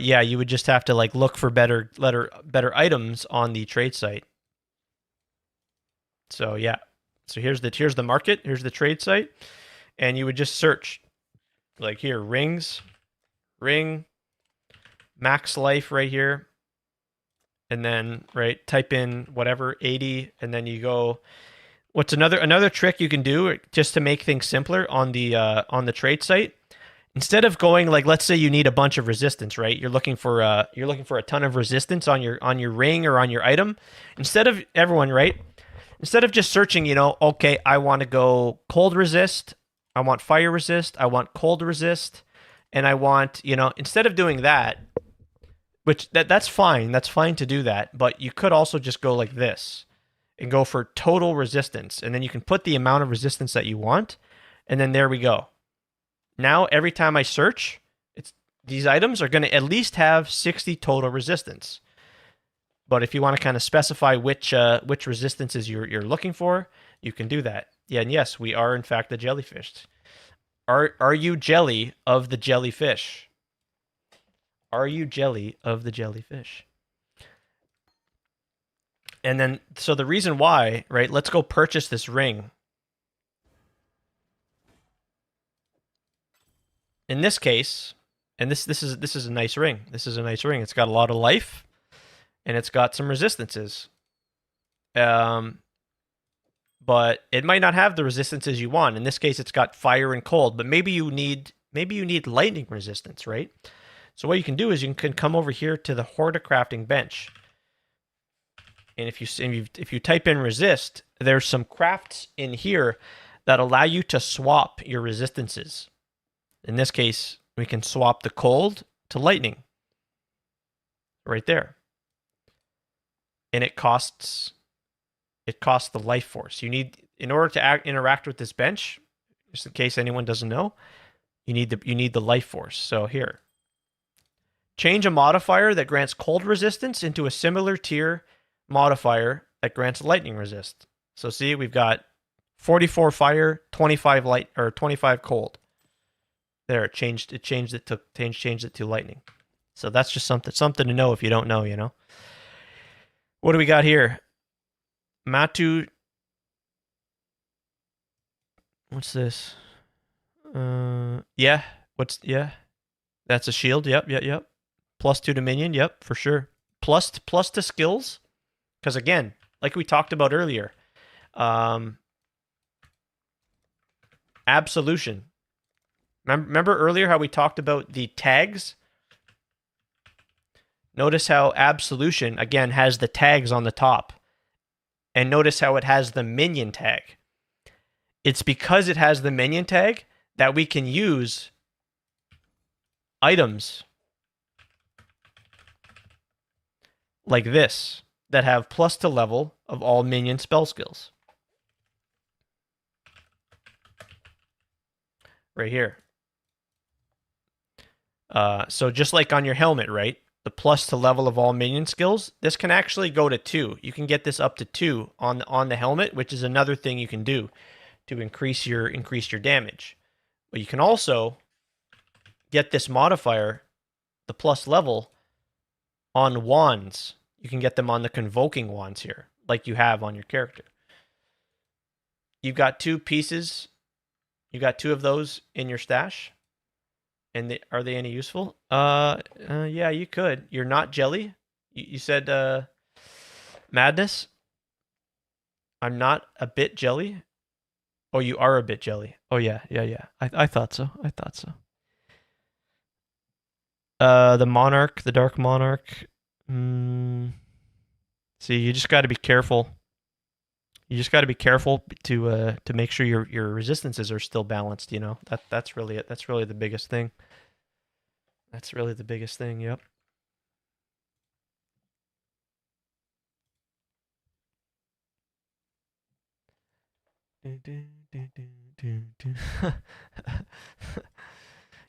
A: yeah, you would just have to like look for better items on the trade site. So yeah, so here's the market, here's the trade site, and you would just search Like here, rings, ring, max life right here. And then, right, type in whatever, 80, and then you go. What's another trick you can do just to make things simpler on the trade site? Instead of going like, let's say you need a bunch of resistance, right? You're looking for a ton of resistance on your ring or on your item. Instead of everyone, right? Instead of just searching, okay, I want to go cold resist, I want fire resist, I want cold resist, and I want, instead of doing that, which that's fine. That's fine to do that, but you could also just go like this and go for total resistance, and then you can put the amount of resistance that you want, and then there we go. Now every time I search, these items are going to at least have 60 total resistance. But if you want to kind of specify which resistances you're looking for, you can do that. Yeah, and yes, we are in fact the jellyfish. Are you jelly of the jellyfish? Are you jelly of the jellyfish? And then, so the reason why, right? Let's go purchase this ring. In this case, and this is a nice ring. This is a nice ring. It's got a lot of life, and it's got some resistances. But it might not have the resistances you want. In this case, it's got fire and cold. But maybe you need lightning resistance, right? So what you can do is you can come over here to the Horta crafting bench, and if you type in resist, there's some crafts in here that allow you to swap your resistances. In this case, we can swap the cold to lightning, right there, and it costs the life force. You need, in order to interact with this bench, just in case anyone doesn't know, you need the life force. So here. Change a modifier that grants cold resistance into a similar tier modifier that grants lightning resist. So see, we've got 44 fire, 25 light, or 25 cold. There, it changed it to lightning. So that's just something to know if you don't know, What do we got here? Matu. What's this? Yeah. That's a shield. Yep. +2 to minion, yep, for sure. Plus to skills, because again, like we talked about earlier, absolution. Remember earlier how we talked about the tags? Notice how absolution, again, has the tags on the top. And notice how it has the minion tag. It's because it has the minion tag that we can use items like this that have plus to level of all minion spell skills. Right here. So just like on your helmet, right? The plus to level of all minion skills, this can actually go to 2. You can get this up to 2 on the helmet, which is another thing you can do to increase your damage. But you can also get this modifier, the plus level, on wands. You can get them on the convoking wands here, like you have on your character. You've got 2 pieces. You got 2 of those in your stash. And are they any useful? Yeah, you could. You're not jelly. You said madness. I'm not a bit jelly. Oh, you are a bit jelly. Oh yeah. I thought so. The monarch, the dark monarch. See, you just got to be careful. You just got to be careful to make sure your resistances are still balanced. That's really it. That's really the biggest thing. Yep.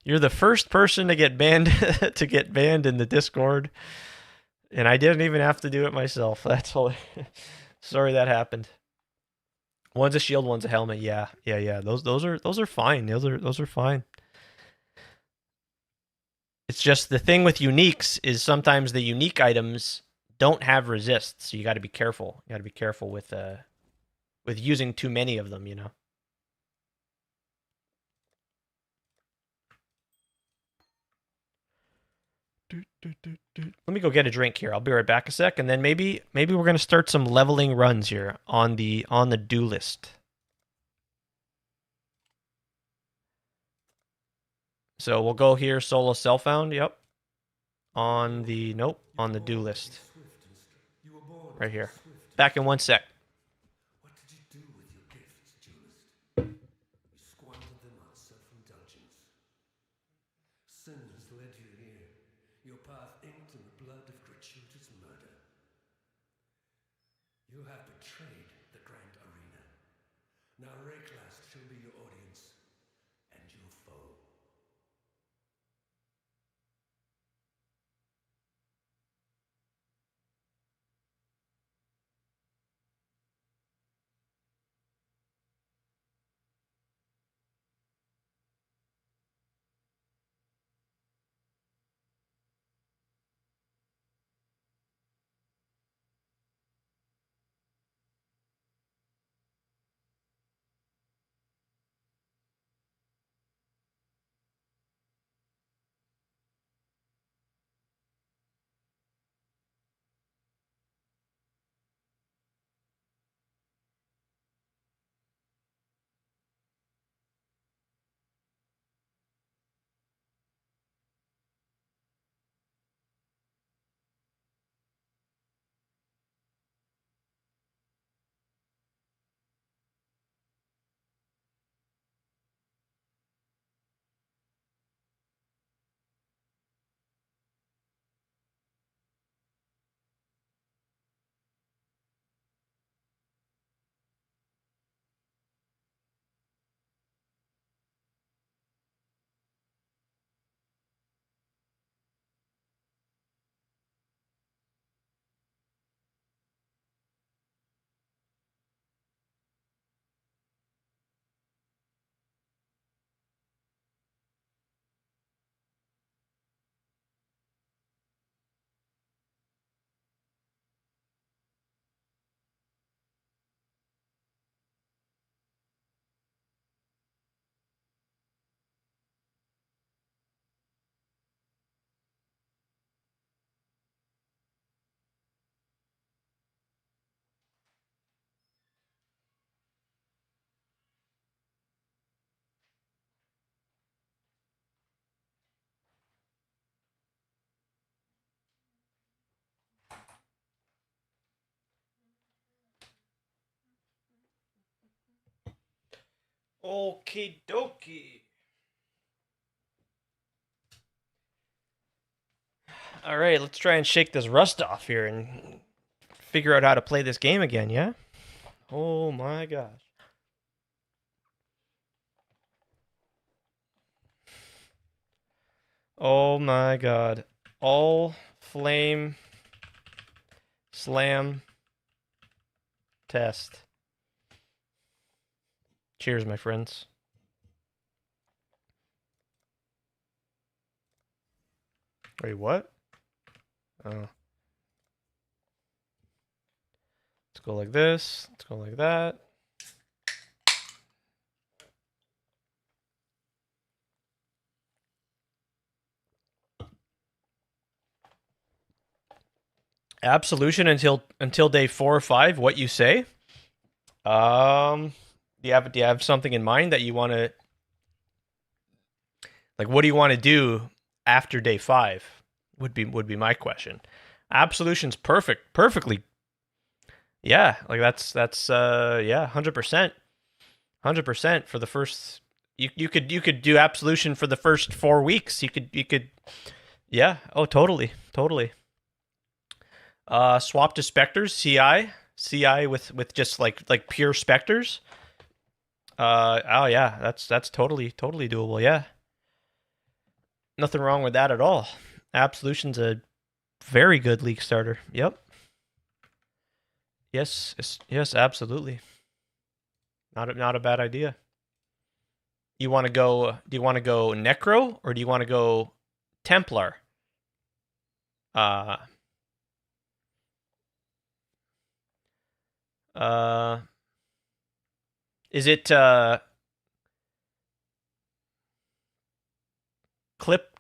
A: You're the first person to get banned in the Discord, and I didn't even have to do it myself. That's all. Sorry that happened. One's a shield, one's a helmet. Yeah. Those are fine. Those are fine. It's just the thing with uniques is sometimes the unique items don't have resist, so you got to be careful. You got to be careful with using too many of them. Let me go get a drink here. I'll be right back a sec, and then maybe we're gonna start some leveling runs here on the do list. So we'll go here, solo self-found. Yep. On the on the do list. Right here. Back in 1 sec.
I: What did you do with your gifts, duelist? You squandered them on self-indulgence. Sin has led you here, your path inked in the blood of gratuitous murder. You have betrayed the grand arena. Now Rayclast shall be your audience and your foe.
A: Okie dokie. All right, let's try and shake this rust off here and figure out how to play this game again, yeah? Oh my gosh. Oh my god. Allflame slam test. Cheers, my friends. Wait, what? Oh. Let's go like this. Let's go like that. Absolution until day 4 or 5. What you say? Do you have something in mind that you want to, like, what do you want to do after day 5? Would be my question. Absolution's perfectly. Yeah, like that's yeah, 100%. 100% for the first, you could do absolution for the first 4 weeks. You could yeah, oh totally. Swap to specters, CI with just like pure specters. Oh yeah, that's totally doable, yeah. Nothing wrong with that at all. Absolution's a very good league starter. Yep. Yes, absolutely. Not a bad idea. You want to go? Do you want to go Necro or do you want to go Templar? Is it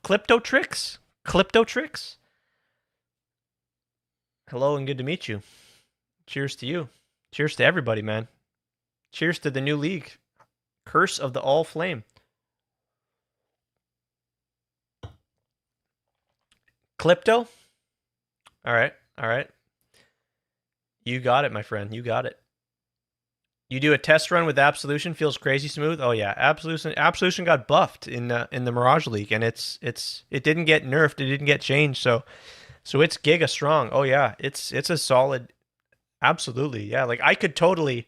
A: Cliptotrix? Cliptotrix? Hello and good to meet you. Cheers to you. Cheers to everybody, man. Cheers to the new league. Curse of the Allflame. Clipto? Alright, alright. You got it, my friend. You got it. You do a test run with Absolution, feels crazy smooth. Oh yeah, Absolution got buffed in the Mirage League, and it didn't get nerfed, it didn't get changed, so it's giga strong. Oh yeah, it's a solid. Absolutely, yeah. Like I could totally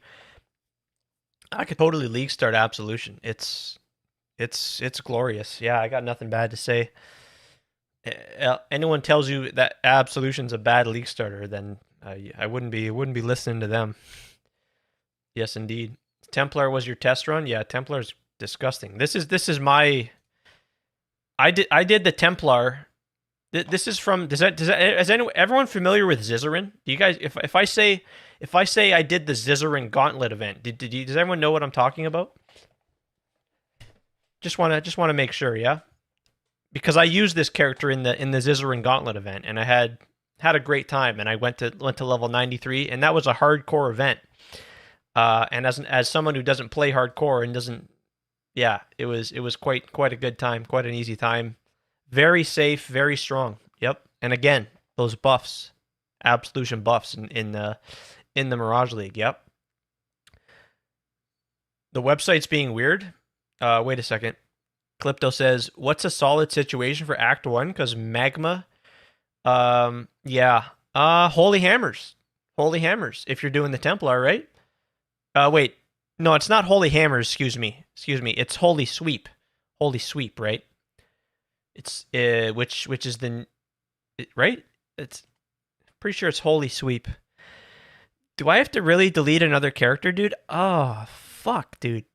A: league start Absolution. It's glorious. Yeah, I got nothing bad to say. Anyone tells you that Absolution's a bad league starter, then I wouldn't be listening to them. Yes, indeed. Templar was your test run? Yeah, Templar's disgusting. This is my. I did the Templar. This is from. Is everyone familiar with Zizarin? Do you guys? If I say I did the Zizarin Gauntlet event, does everyone know what I'm talking about? Just wanna make sure, yeah. Because I used this character in the Zizarin Gauntlet event, and I had a great time, and I went to level 93, and that was a hardcore event. And as someone who doesn't play hardcore and doesn't, yeah, it was quite a good time, quite an easy time, very safe, very strong. Yep. And again, those buffs, Absolution buffs in the Mirage League. Yep. The website's being weird. Wait a second. Clipto says, "What's a solid situation for Act 1? Because Magma, yeah, Holy Hammers, if you're doing the Templar, right? Wait, no, it's not Holy Hammers, excuse me, it's Holy Sweep, right? It's, which is the, right? It's, pretty sure it's Holy Sweep. Do I have to really delete another character, dude? Oh, fuck, dude.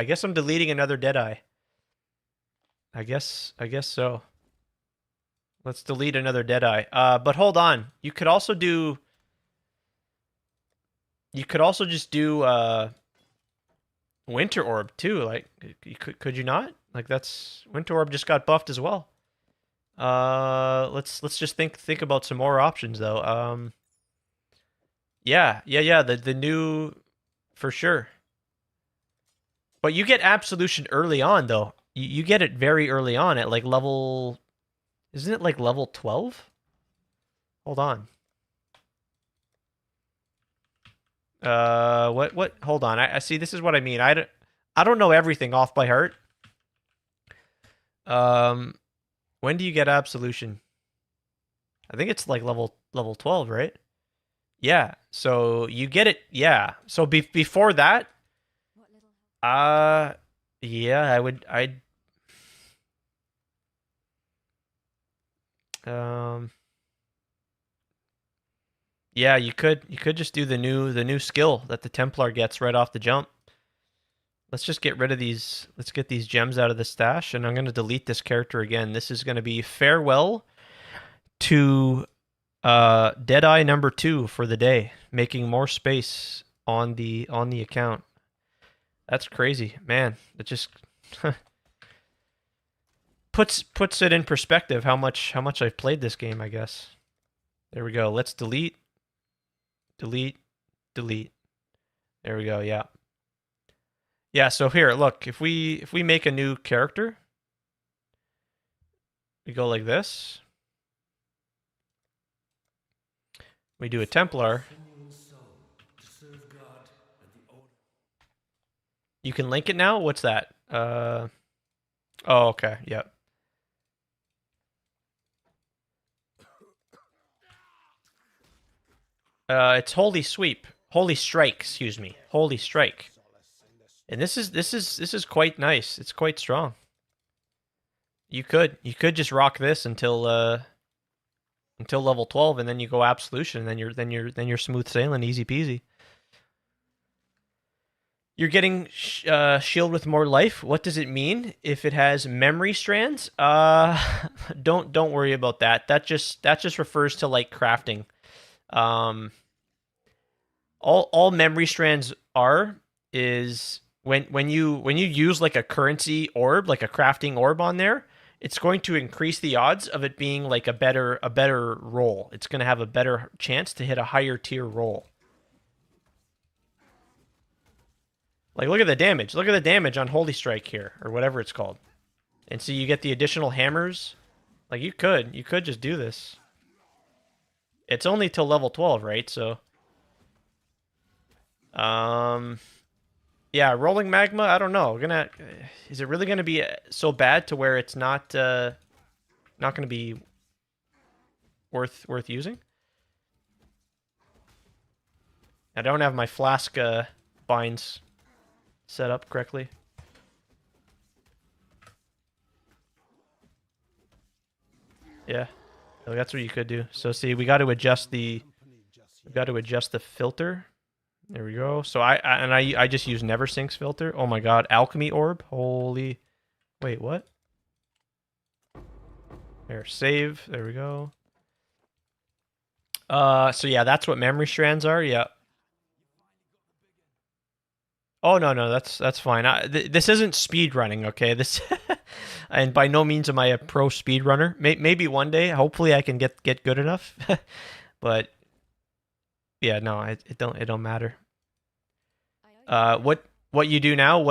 A: I guess I'm deleting another Deadeye. I guess so. Let's delete another Deadeye. But hold on. You could also just do Winter Orb too. Like, could you not? Like, that's Winter Orb just got buffed as well. Let's just think about some more options though. Yeah. The new, for sure. But you get Absolution early on, though. You get it very early on at, like, level... Isn't it, like, level 12? Hold on. What? Hold on. I see, this is what I mean. I don't know everything off by heart. When do you get Absolution? I think it's, like, level 12, right? Yeah. So, you get it... Yeah. So, before that... yeah, I'd yeah, you could just do the new skill that the Templar gets right off the jump. Let's just get rid of these. Let's get these gems out of the stash, and I'm going to delete this character again. This is going to be farewell to Deadeye number 2 for the day, making more space on the account. That's crazy, man. It just puts it in perspective how much I've played this game, I guess. There we go. Let's delete. There we go. Yeah. Yeah, so here, look, if we make a new character, we go like this. We do a Templar. You can link it now? What's that? Oh, okay. Yep. It's Holy Sweep. Holy Strike, excuse me. Holy Strike. And this is quite nice. It's quite strong. You could just rock this until level 12, and then you go Absolution, and then you're smooth sailing, easy peasy. You're getting shield with more life. What does it mean if it has memory strands? Don't worry about that. That just refers to, like, crafting. All memory strands is when you use, like, a currency orb, like a crafting orb on there, it's going to increase the odds of it being like a better roll. It's going to have a better chance to hit a higher tier roll. Like, look at the damage. Look at the damage on Holy Strike here, or whatever it's called. And so you get the additional hammers. Like, you could just do this. It's only till level 12, right? So, yeah, rolling magma. I don't know. Is it really gonna be so bad to where it's not gonna be worth using? I don't have my flask binds set up correctly. Yeah, that's what you could do. So see, we got to adjust the filter. There we go. So I just use NeverSink's filter. Oh my god, alchemy orb. Holy, wait, what? There, save. There we go. So yeah, that's what memory strands are. Yeah. Oh no, that's fine. This isn't speed running, okay? This, and by no means am I a pro speed runner. Maybe one day, hopefully, I can get good enough. But yeah, no, it don't matter. What you do now?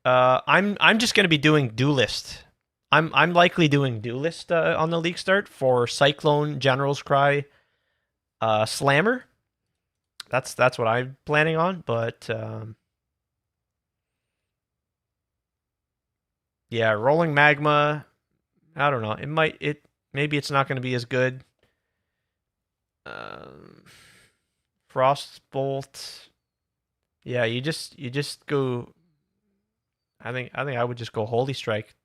A: I'm just gonna be doing duelist. I'm likely doing duelist on the league start for Cyclone, General's Cry, Slammer. That's what I'm planning on, but yeah, rolling magma. I don't know. Maybe it's not going to be as good. Frostbolt. Yeah, you just go. I think I would just go Holy Strike.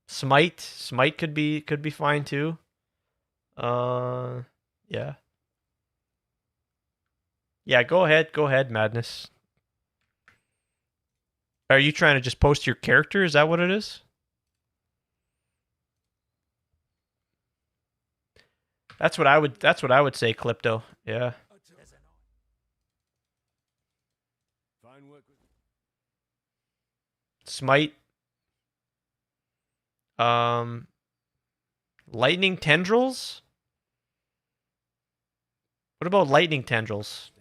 A: Smite could be fine too. Yeah. Yeah, go ahead, Madness. Are you trying to just post your character? Is that what it is? That's what I would say, Clipto. Yeah. Smite. Lightning tendrils? What about lightning tendrils?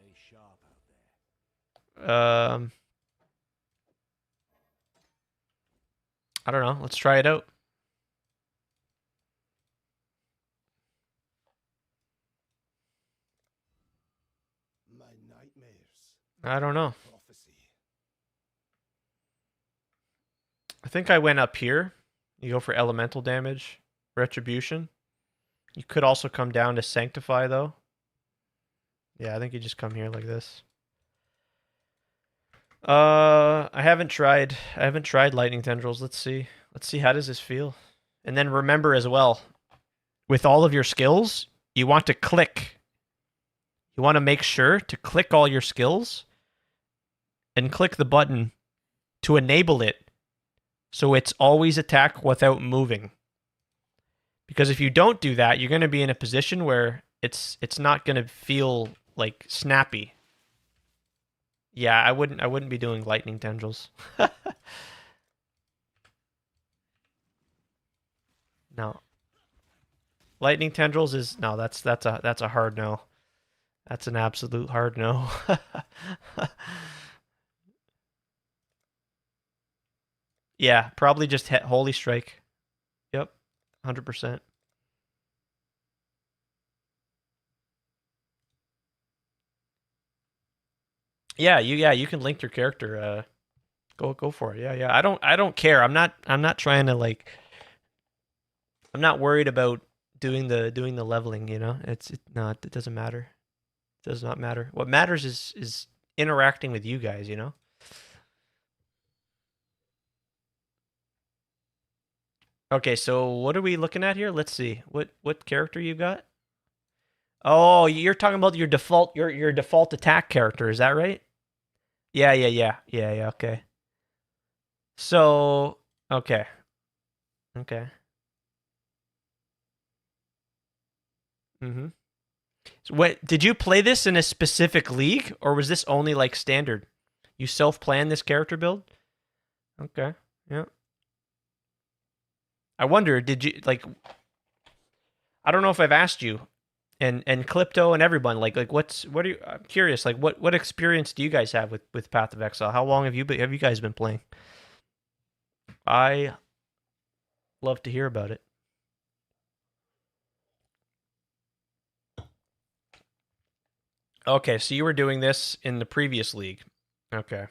A: I don't know. Let's try it out. I don't know. I think I went up here. You go for elemental damage, retribution. You could also come down to sanctify though. Yeah, I think you just come here like this. I haven't tried lightning tendrils. Let's see how does this feel. And then remember as well, with all of your skills, you want to click. You want to make sure to click all your skills and click the button to enable it so it's always attack without moving. Because if you don't do that, you're going to be in a position where it's not going to feel like snappy. Yeah, I wouldn't be doing lightning tendrils. No. Lightning tendrils is no, that's a hard no. That's an absolute hard no. Yeah, probably just hit Holy Strike. Yep. 100%. Yeah, you can link your character. Go for it. Yeah. I don't care. I'm not trying to like. I'm not worried about doing the leveling. You know, it doesn't matter. It does not matter. What matters is interacting with you guys. You know. Okay, so what are we looking at here? Let's see. What character you got? Oh, you're talking about your default attack character. Is that right? Yeah. Okay. So, okay. Mm-hmm. So what did you play this in a specific league, or was this only like standard? You self-planned this character build? Okay. Yeah. I wonder, did you like? I don't know if I've asked you, and Clipto and everyone, like what are you? I'm curious, like what experience do you guys have with Path of Exile? How long have you guys been playing? I love to hear about it. Okay, so you were doing this in the previous league. Okay.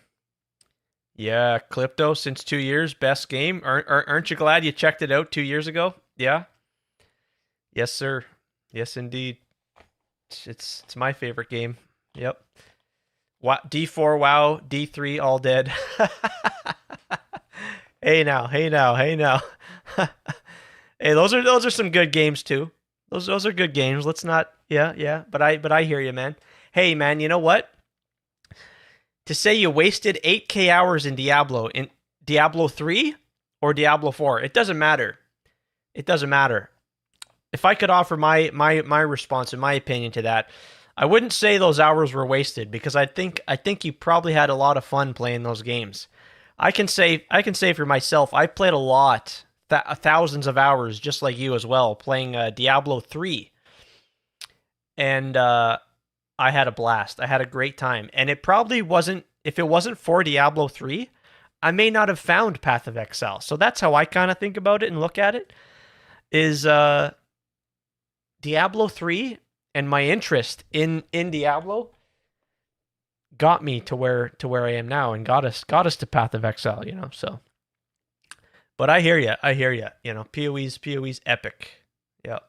A: Yeah, Clipto since 2 years, best game. Aren't you glad you checked it out 2 years ago? Yeah. Yes, sir. Yes, indeed. It's my favorite game. Yep. D4 WoW, D3 all dead. Hey now, hey now, hey now. Hey, those are some good games too. Those are good games. Let's not. Yeah. But I hear you, man. Hey, man. You know what? To say you wasted 8K hours in Diablo 3 or Diablo 4, it doesn't matter. It doesn't matter. If I could offer my response and my opinion to that, I wouldn't say those hours were wasted because I think you probably had a lot of fun playing those games. I can say for myself, I played a lot, thousands of hours, just like you as well, playing Diablo 3, and I had a blast. I had a great time, and it probably wasn't if it wasn't for Diablo 3, I may not have found Path of Exile. So that's how I kind of think about it and look at it. Is Diablo 3 and my interest in Diablo got me to where I am now and got us to Path of Exile, you know. So, but I hear you. You know, PoE's epic. Yeah.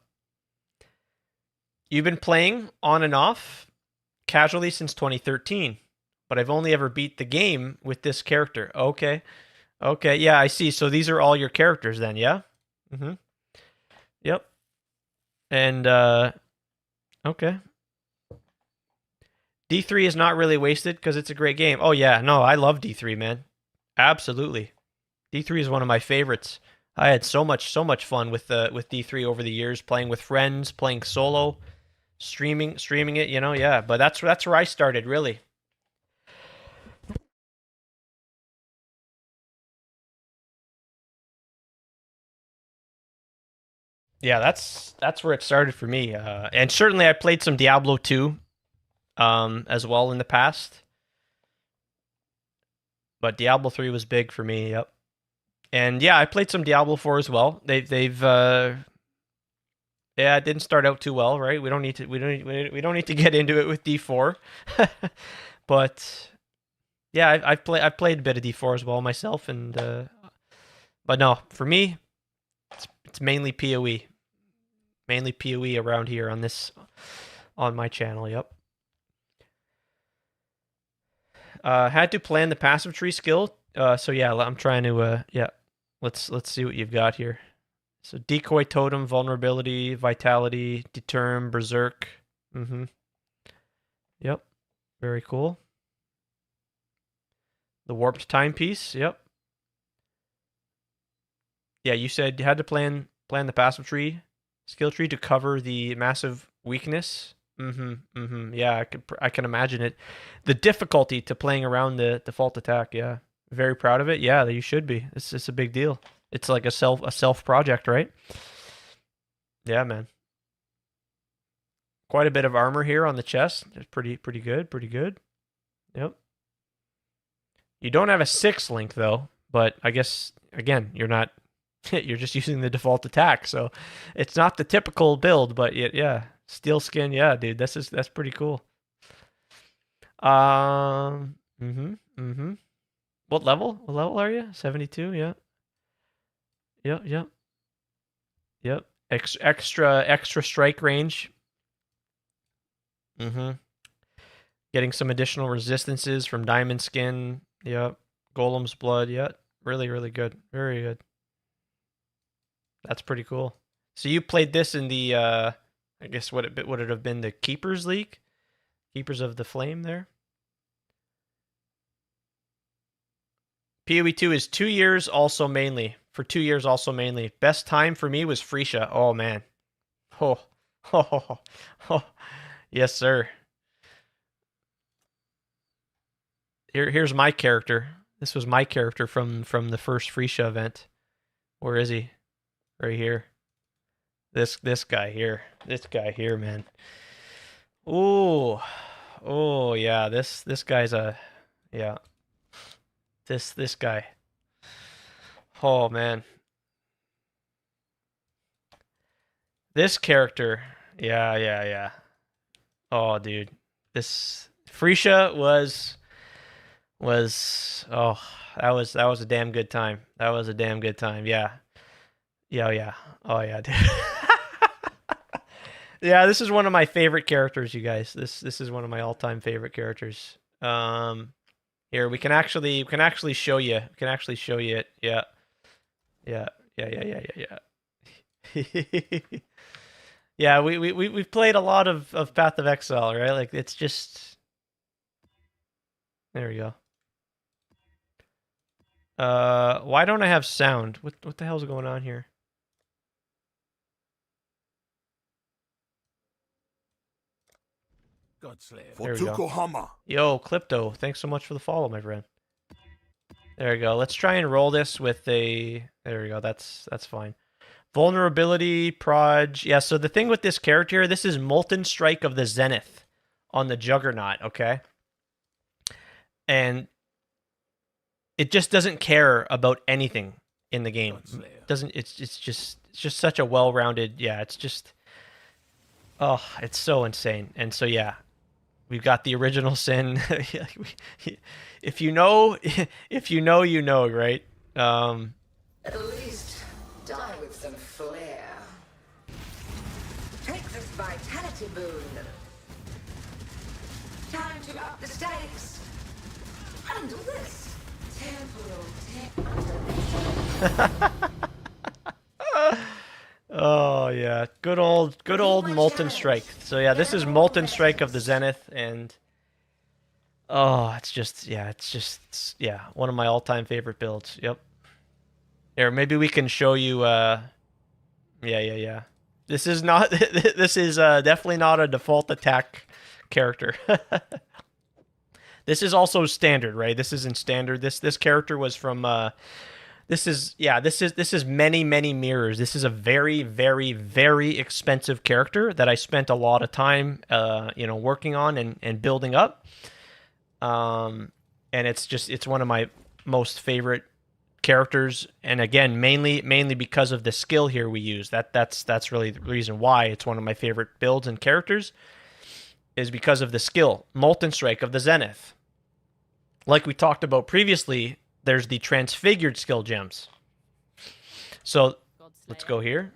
A: You've been playing on and off casually since 2013, but I've only ever beat the game with this character. Okay. Yeah, I see. So these are all your characters then, yeah? Mm-hmm. Yep. And okay. D3 is not really wasted because it's a great game. Oh yeah, no, I love D3, man. Absolutely. D3 is one of my favorites. I had so much fun with D3 over the years, playing with friends, playing solo, streaming it, you know, yeah. But that's where I started, really. Yeah, that's where it started for me. And certainly I played some Diablo 2 as well in the past. But Diablo 3 was big for me, yep. And yeah, I played some Diablo 4 as well. They've yeah, it didn't start out too well, right? We don't need to get into it with D4. But yeah, I've played a bit of D4 as well myself, and but no, for me, it's mainly PoE. Mainly PoE around here on my channel. Yep. Had to plan the passive tree skill. So yeah, I'm trying to yeah. Let's see what you've got here. So decoy totem, vulnerability, vitality, determ, berserk. Mm-hmm. Yep. Very cool. The warped timepiece. Yep. Yeah, you said you had to plan the passive tree, skill tree to cover the massive weakness. Yeah, I can imagine it. The difficulty to playing around the default attack. Yeah, very proud of it. Yeah, you should be. It's a big deal. It's like a self project, right? Yeah, man. Quite a bit of armor here on the chest. It's pretty good. Pretty good. Yep. You don't have a 6 link though, but I guess again you're not. You're just using the default attack, so it's not the typical build. But yeah, steel skin. Yeah, dude, that's pretty cool. What level? What level are you? 72. Yeah. Yep. Extra strike range. Getting some additional resistances from diamond skin. Yep. Golem's blood. Yep. Really good. Very good. That's pretty cool. So you played this in the I guess would it have been the Keepers League? Keepers of the Flame there. PoE 2 is 2 years also mainly. For 2 years also mainly. Best time for me was Freesia. Oh man. Oh. Yes, sir. Here's my character. This was my character from the first Freesia event. Where is he? Right here. This guy here. This guy here, man. Ooh. Oh yeah, this guy's a yeah. This guy. Oh man. This character. Yeah. Oh dude. This Freesia was oh, that was a damn good time. That was a damn good time. Yeah. Yeah. Oh yeah, dude. Yeah, this is one of my favorite characters, you guys. This is one of my all-time favorite characters. Here we can actually show you. We can actually show you it. Yeah. Yeah, we've played a lot of Path of Exile, right? Like it's just there we go. Why don't I have sound? What the hell's going on here?
H: For Tukohama.
A: Yo, Clipto, thanks so much for the follow, my friend. There we go. Let's try and roll this with a... There we go. That's fine. Vulnerability, Proj. Yeah, so the thing with this character, this is Molten Strike of the Zenith on the Juggernaut, okay? And it just doesn't care about anything in the game. It's just such a well-rounded... Yeah, it's just... Oh, it's so insane. And so, yeah. We've got the original sin. If you know, you know, right?
J: At least die with some flair. Take this vitality boon. Time to up the stakes. Handle this.
A: Oh yeah, good old Molten Strike. So yeah, this is Molten Strike of the Zenith, and oh, it's just one of my all-time favorite builds. Yep. Here, maybe we can show you. Yeah. This is not. This is definitely not a default attack character. This is also standard, right? This isn't standard. This character was from. This is many mirrors. This is a very, very, very expensive character that I spent a lot of time, working on and building up. And it's one of my most favorite characters. And again, mainly because of the skill here we use. That's really the reason why it's one of my favorite builds and characters, is because of the skill. Molten Strike of the Zenith. Like we talked about previously, there's the transfigured skill gems. So let's go here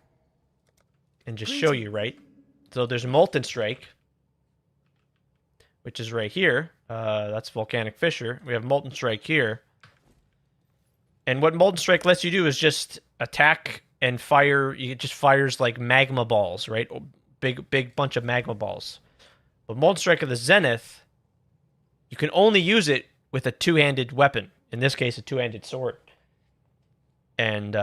A: and just show you, right? So there's Molten Strike, which is right here. That's Volcanic Fissure. We have Molten Strike here. And what Molten Strike lets you do is just attack and fire. It just fires like magma balls, right? Big bunch of magma balls. But Molten Strike of the Zenith, you can only use it with a two-handed weapon. In this case, a two-handed sword. And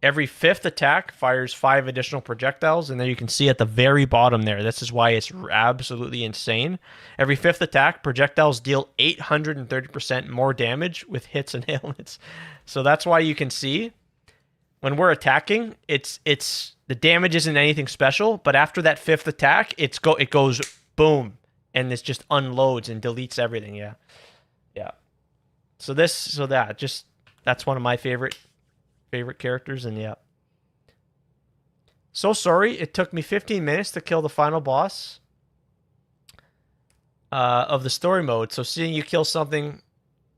A: every fifth attack fires 5 additional projectiles. And then you can see at the very bottom there, this is why it's absolutely insane. Every fifth attack, projectiles deal 830% more damage with hits and ailments. So that's why you can see, when we're attacking, it's the damage isn't anything special. But after that fifth attack, it goes boom. And it just unloads and deletes everything, yeah. So that's one of my favorite characters, and yeah. So sorry, it took me 15 minutes to kill the final boss of the story mode. So seeing you kill something,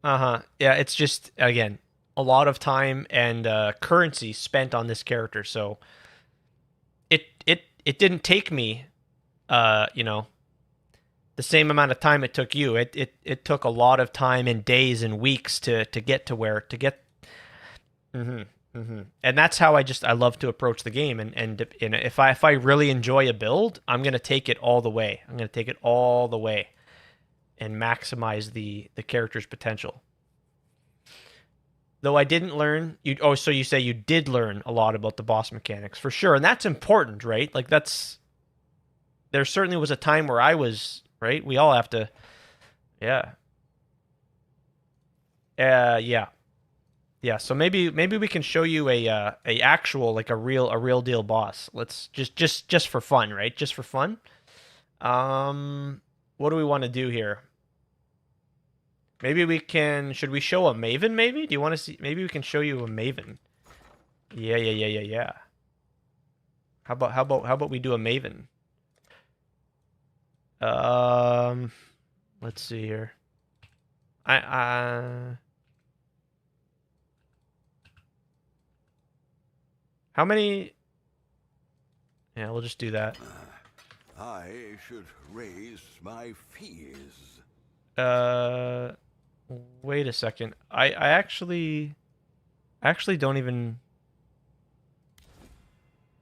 A: yeah, it's just, again, a lot of time and currency spent on this character. So it didn't take me, the same amount of time it took you. It took a lot of time and days and weeks to get to where to get. And that's how I love to approach the game. And if I really enjoy a build, I'm gonna take it all the way. I'm gonna take it all the way, and maximize the character's potential. Though I didn't learn so you say you did learn a lot about the boss mechanics for sure, and that's important, right? Like there certainly was a time where I was. Right? We all have to, yeah. Yeah. Yeah, so maybe we can show you a actual, like a real deal boss. Let's just for fun, right? Just for fun. What do we want to do here? Maybe we can, should we show a Maven maybe? Do you want to see, maybe we can show you a Maven. Yeah. How about we do a Maven? Let's see here. How many? Yeah, we'll just do that.
H: I should raise my fears.
A: Wait a second. I actually don't even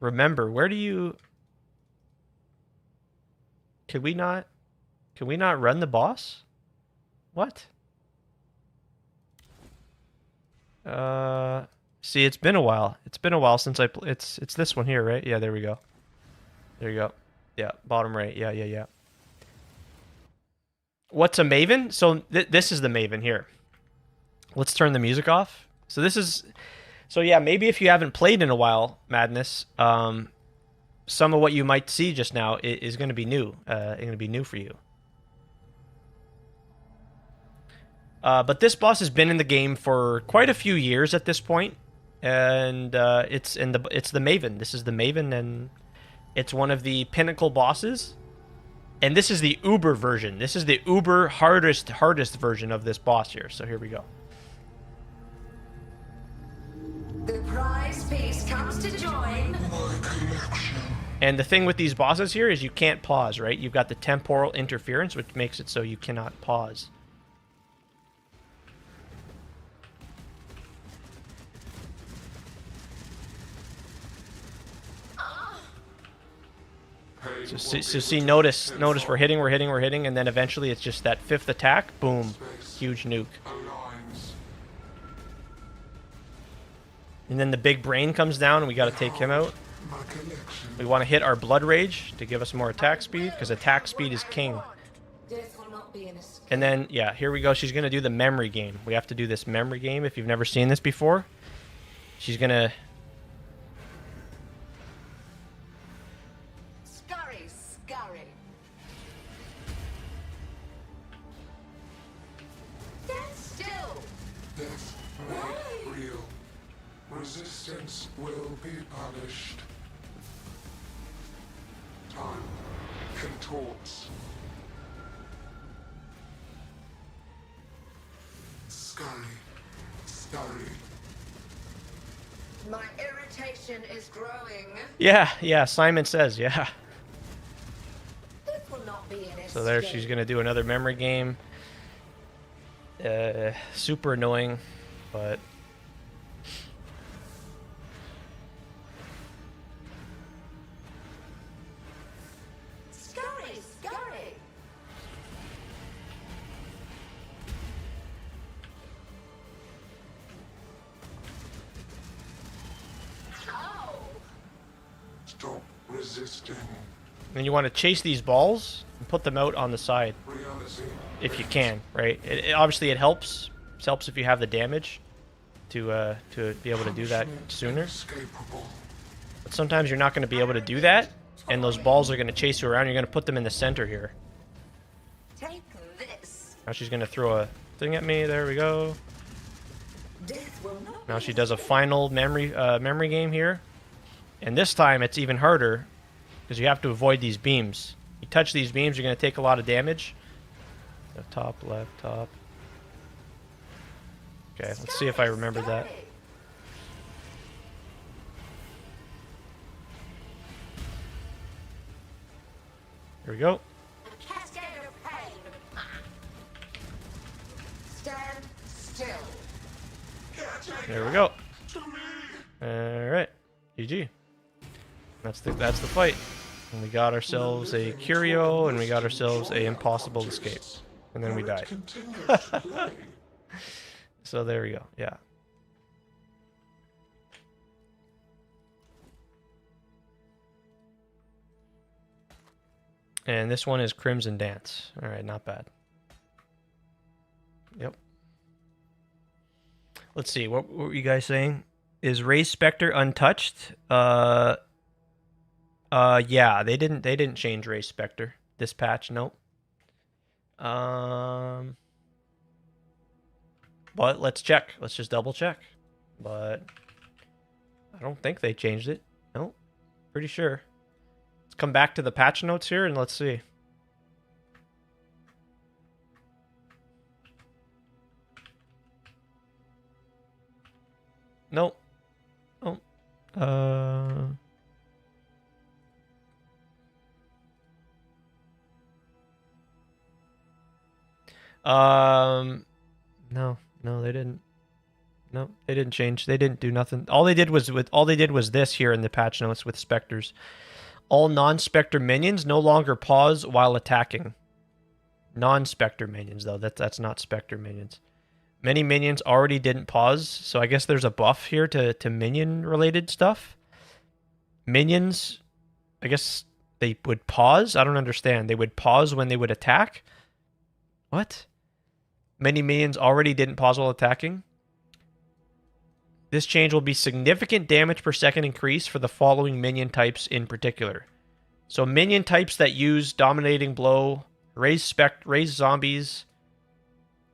A: remember. Where do you? Can we not run the boss? What? See, it's been a while. It's been a while since it's this one here, right? Yeah, there we go. There you go. Yeah, bottom right. Yeah. What's a Maven? So this is the Maven here. Let's turn the music off. So this is, so yeah, maybe if you haven't played in a while, Madness, some of what you might see just now is going to be new. Going to be new for you. But this boss has been in the game for quite a few years at this point, and it's the Maven. This is the Maven, and it's one of the pinnacle bosses. And this is the Uber version. This is the Uber hardest version of this boss here. So here we go.
J: The prize piece comes to join.
A: And the thing with these bosses here is you can't pause, right? You've got the temporal interference, which makes it so you cannot pause. So notice we're hitting, and then eventually it's just that fifth attack, boom, huge nuke. And then the big brain comes down, and we got to take him out. We want to hit our blood rage to give us more attack speed, because attack speed is king. And then, yeah, here we go. She's going to do the memory game. We have to do this memory game. If you've never seen this before, she's going to...
J: Scurry. Stand still.
I: Death may be real. Resistance will be punished. Time contorts. Scurry.
J: My irritation is growing.
A: Yeah, Simon says, yeah.
J: This will not be an
A: So there,
J: escape.
A: she's going to do another memory game. Super annoying, but...
J: Scurry. Oh.
I: Stop resisting.
A: And you want to chase these balls and put them out on the side
I: Reality.
A: if you can, right? Obviously it helps. It helps if you have the damage to be able to do that sooner.
I: Inescapable.
A: But sometimes you're not going to be able to do that, and those balls are going to chase you around. You're going to put them in the center here.
J: Take this.
A: Now she's going to throw a thing at me. There we go.
J: Death will not
A: Now
J: be
A: she does a final memory game here, and this time it's even harder because you have to avoid these beams. You touch these beams, you're going to take a lot of damage. Top, left, top. Okay, let's see if I remember that. Here we go.
J: A cascade of pain. Stand still.
A: There we go. All right, GG. That's the fight. And we got ourselves a curio, and we got ourselves a impossible escape, and then we died. So there we go. Yeah. And this one is Crimson Dance. All right, not bad. Yep. Let's see. What were you guys saying? Is Raise Spectre untouched? Yeah, they didn't change Raise Spectre this patch. Nope. But let's check. Let's just double check. But I don't think they changed it. Nope. Pretty sure. Let's come back to the patch notes here and let's see. Nope. Oh. No, they didn't. No, they didn't change. They didn't do nothing. All they did was this here in the patch notes with specters. All non-specter minions no longer pause while attacking. Non-specter minions though. That's not specter minions. Many minions already didn't pause, so I guess there's a buff here to minion related stuff. Minions, I guess they would pause. I don't understand. They would pause when they would attack. What? Many minions already didn't pause while attacking. This change will be significant damage per second increase for the following minion types in particular. So minion types that use Dominating Blow, raise zombies,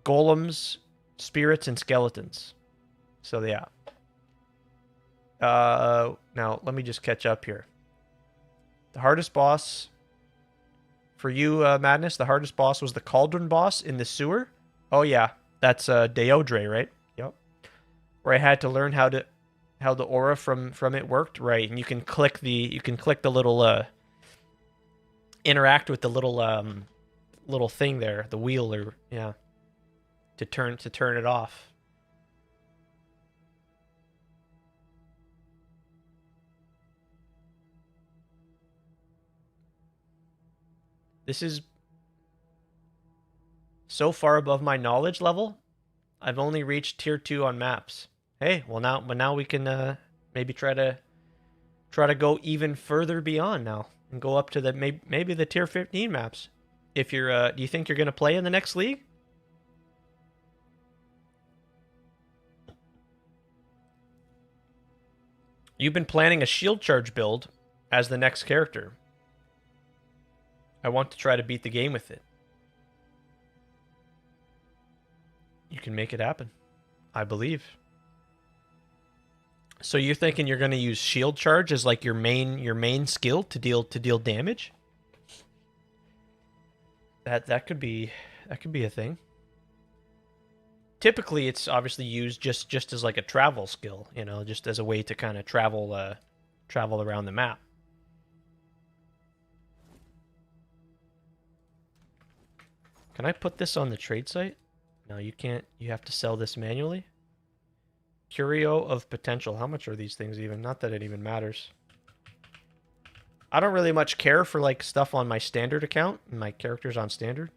A: golems, spirits, and skeletons. So yeah. Now let me just catch up here. The hardest boss for you, Madness, the hardest boss was the Cauldron boss in the sewer. Oh yeah, that's Deodre, right? Yep. Where I had to learn how the aura from it worked, right? And you can click the little interact with the little thing there, the wheel, or yeah, to turn it off. This is so far above my knowledge level. I've only reached tier 2 on maps. Hey, well now we can maybe try to go even further beyond now and go up to the maybe the tier 15 maps. If you're do you think you're going to play in the next league? You've been planning a shield charge build as the next character. I want to try to beat the game with it. You can make it happen. I believe. So you're thinking you're going to use shield charge as like your main skill to deal damage? That could be a thing. Typically it's obviously used just as like a travel skill, you know, just as a way to kind of travel around the map. Can I put this on the trade site? No, you can't. You have to sell this manually. Curio of Potential. How much are these things even? Not that it even matters. I don't really much care for like stuff on my standard account. My character's on standard.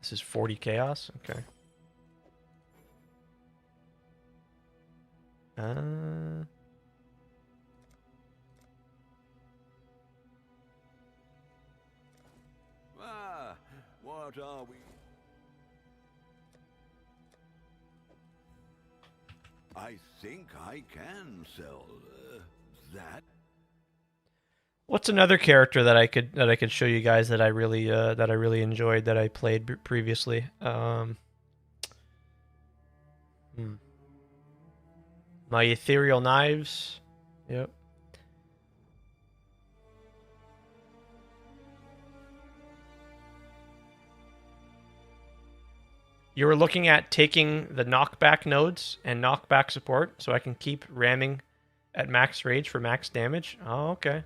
A: This is 40 chaos. Okay.
H: What are we? I think I can sell that.
A: What's another character that I could show you guys that I really enjoyed that I played previously? My Ethereal Knives. Yep. You were looking at taking the knockback nodes and knockback support so I can keep ramming at max rage for max damage. Oh, okay.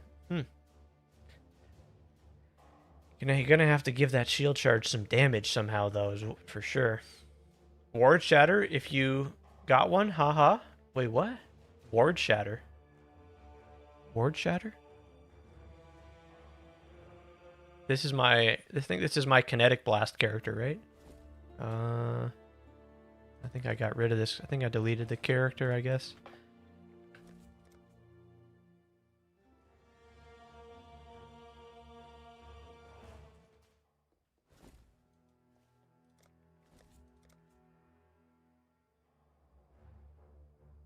A: You're gonna have to give that shield charge some damage somehow, though, for sure. Ward Shatter, if you got one, haha. Wait, what? Ward Shatter. Ward Shatter? I think this is my Kinetic Blast character, right? I think I got rid of this. I think I deleted the character, I guess.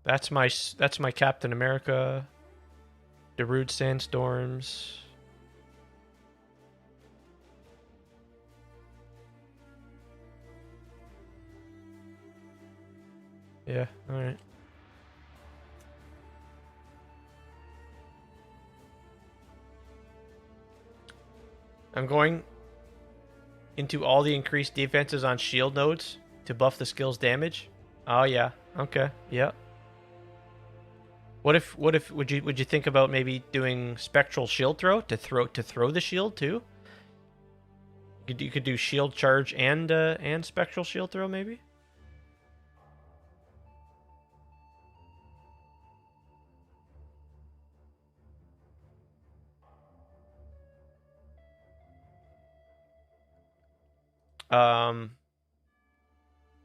A: That's my Captain America. Darude Sandstorms. Yeah, alright. I'm going into all the increased defenses on shield nodes to buff the skill's damage. Oh yeah. Okay. Yeah. What if would you think about maybe doing spectral shield throw to throw the shield too? You could do shield charge and spectral shield throw maybe?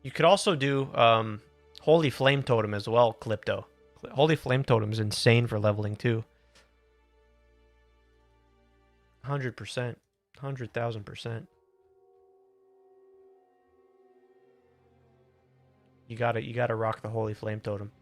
A: You could also do Holy Flame Totem as well, Clipto. Holy Flame Totem is insane for leveling too. 100%. 100,000%. You gotta rock the Holy Flame Totem.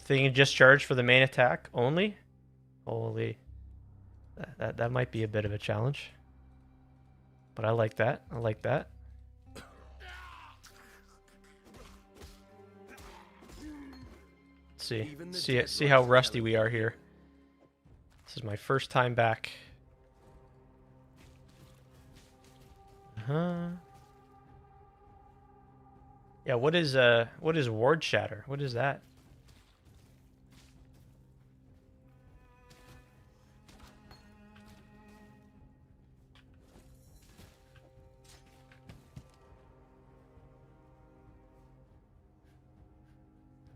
A: Thing you just charged for the main attack only? Holy. That might be a bit of a challenge. But I like that. I like that. Let's see how rusty we are here. This is my first time back. Yeah, what is ward shatter? What is that?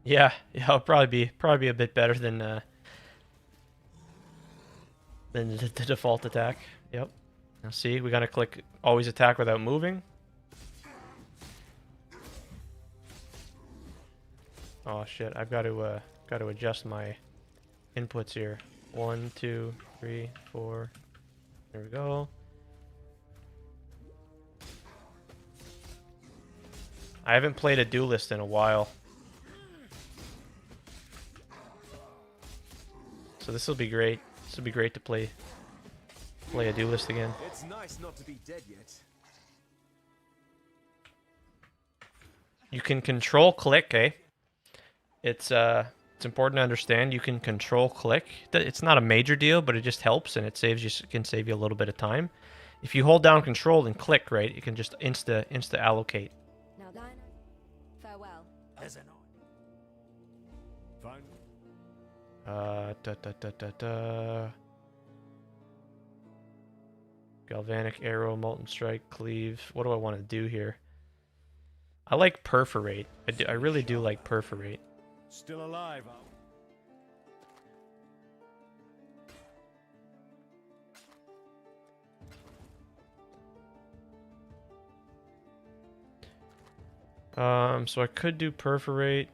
A: Yeah, it'll probably be a bit better than the default attack. Yep. Now see, we gotta click always attack without moving. Oh shit! I've got to adjust my inputs here. 1, 2, 3, 4. There we go. I haven't played a duelist in a while, so this will be great. This will be great to play a duelist again.
K: It's nice not to be dead yet.
A: You can control click, eh? It's important to understand you can control click. It's not a major deal, but it just helps and it can save you a little bit of time. If you hold down control and click, right, it can just insta allocate.
G: Now, Dinah, farewell.
K: As an fine.
A: Galvanic arrow, molten strike, cleave. What do I want to do here? I like perforate. I really do like perforate.
K: Still alive.
A: So I could do perforate.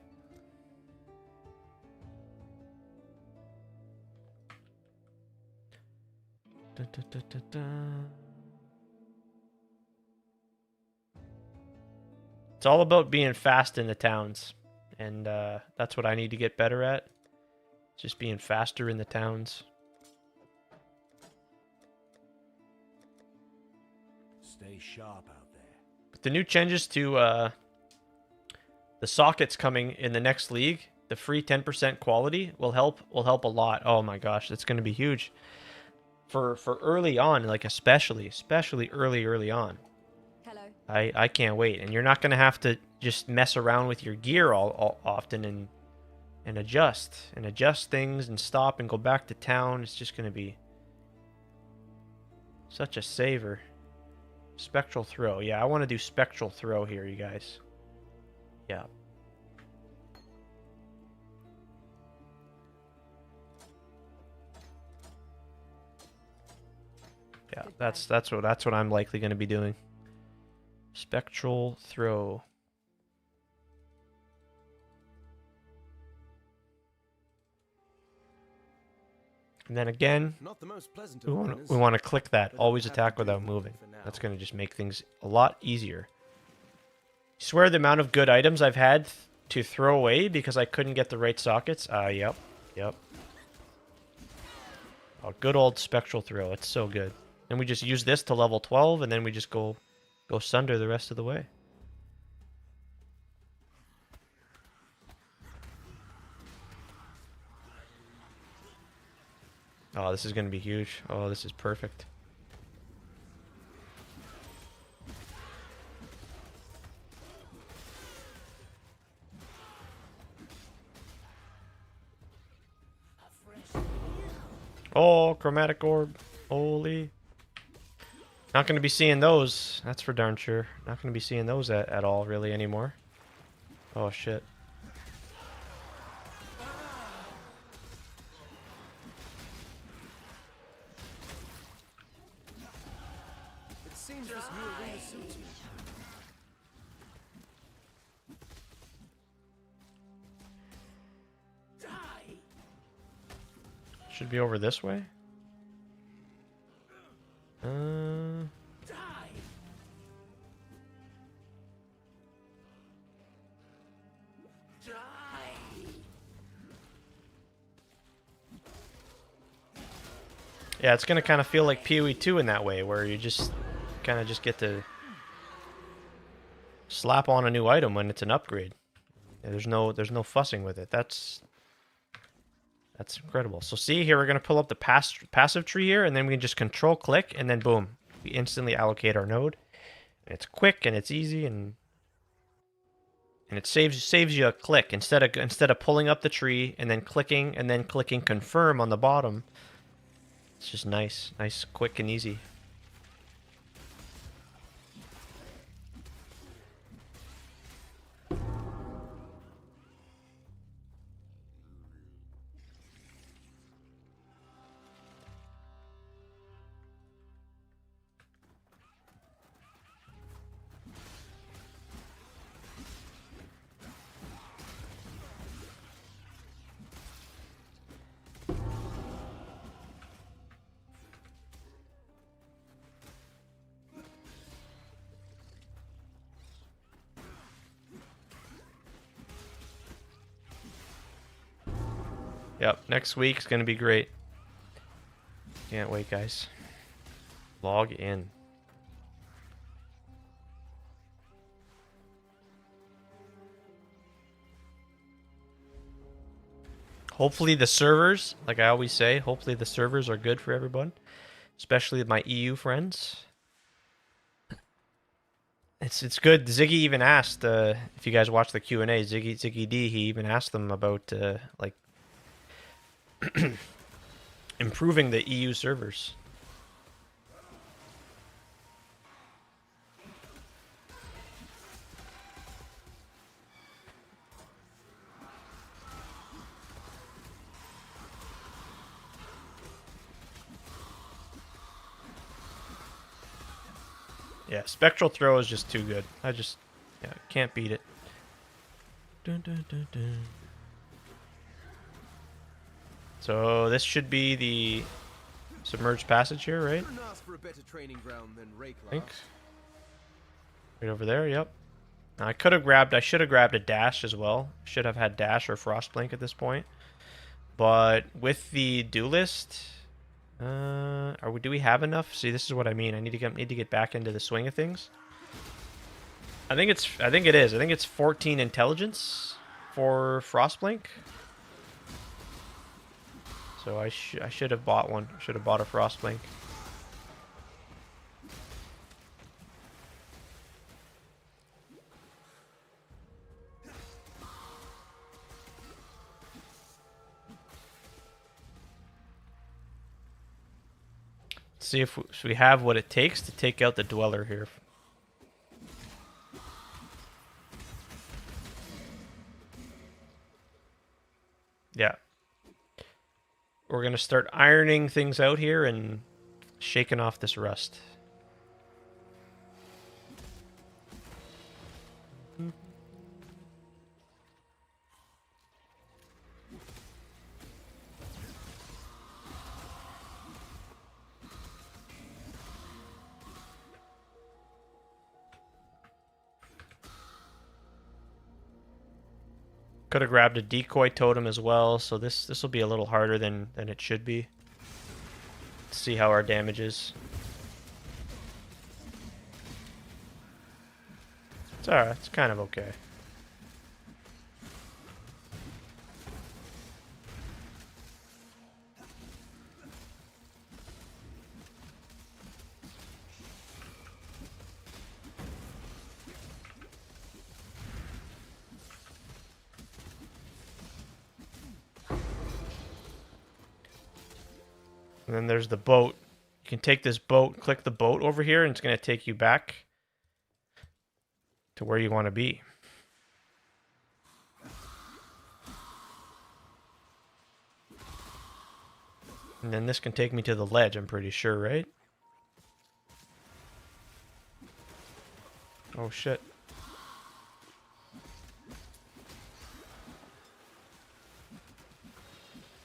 A: It's all about being fast in the towns, and that's what I need to get better at. Just being faster in the towns.
K: Stay sharp out there.
A: But the new changes to the sockets coming in the next league, the free 10% quality will help a lot. Oh my gosh, that's going to be huge for early on, like especially early on.
G: Hello.
A: I can't wait, and you're not going to have to just mess around with your gear all often and adjust things and stop and go back to town. It's just going to be Such a saver. Spectral throw. Yeah, I want to do spectral throw here, you guys. Yeah. Yeah, that's what I'm likely going to be doing. Spectral throw. And then again,
K: Not the most pleasant
A: we
K: of
A: want
K: manners,
A: to click that.
K: but I'll
A: Always
K: have
A: attack
K: to
A: without
K: deal with
A: moving.
K: it for now.
A: That's going to just make things a lot easier. I swear the amount of good items I've had to throw away because I couldn't get the right sockets. Yep. Oh, good old spectral throw. It's so good. And we just use this to level 12, and then we just go sunder the rest of the way. Oh, this is going to be huge. Oh, this is perfect. Oh, chromatic orb. Holy. Not going to be seeing those. That's for darn sure. Not going to be seeing those at all, really, anymore. Oh, shit.
K: It seems this new arena suits me.
A: Should be over this way. Yeah, it's gonna kind of feel like PoE 2 in that way, where you just kind of just get to slap on a new item when it's an upgrade. Yeah, there's no fussing with it. That's incredible. So see here, we're gonna pull up the passive tree here, and then we can just control click, and then boom, we instantly allocate our node. And it's quick and it's easy, and it saves you a click instead of pulling up the tree and then clicking confirm on the bottom. It's just nice, quick and easy. Yep, next week's gonna be great. Can't wait, guys. Log in. Hopefully the servers, like I always say, hopefully the servers are good for everyone, especially my EU friends. It's good. Ziggy even asked if you guys watch the Q&A. Ziggy D, he even asked them about like improving the EU servers. Yeah, Spectral Throw is just too good. Can't beat it. Dun, dun, dun, dun. So this should be the submerged passage here, right?
K: Couldn't ask for a better training ground than Rake
A: I think. Right over there, yep. Now, I should have grabbed a dash as well. Should have had dash or Frostblink at this point. But with the duelist, do we have enough? See, this is what I mean. I need to get back into the swing of things. I think it is. I think it's 14 intelligence for Frostblink. So I should have bought one. Should have bought a Frostblink. Let's see if we have what it takes to take out the Dweller here. Yeah. We're going to start ironing things out here and shaking off this rust. Could have grabbed a decoy totem as well, so this will be a little harder than it should be. Let's see how our damage is. It's alright, it's kind of okay. And then there's the boat. You can take this boat, click the boat over here, and it's going to take you back to where you want to be. And then this can take me to the ledge, I'm pretty sure, right? Oh shit.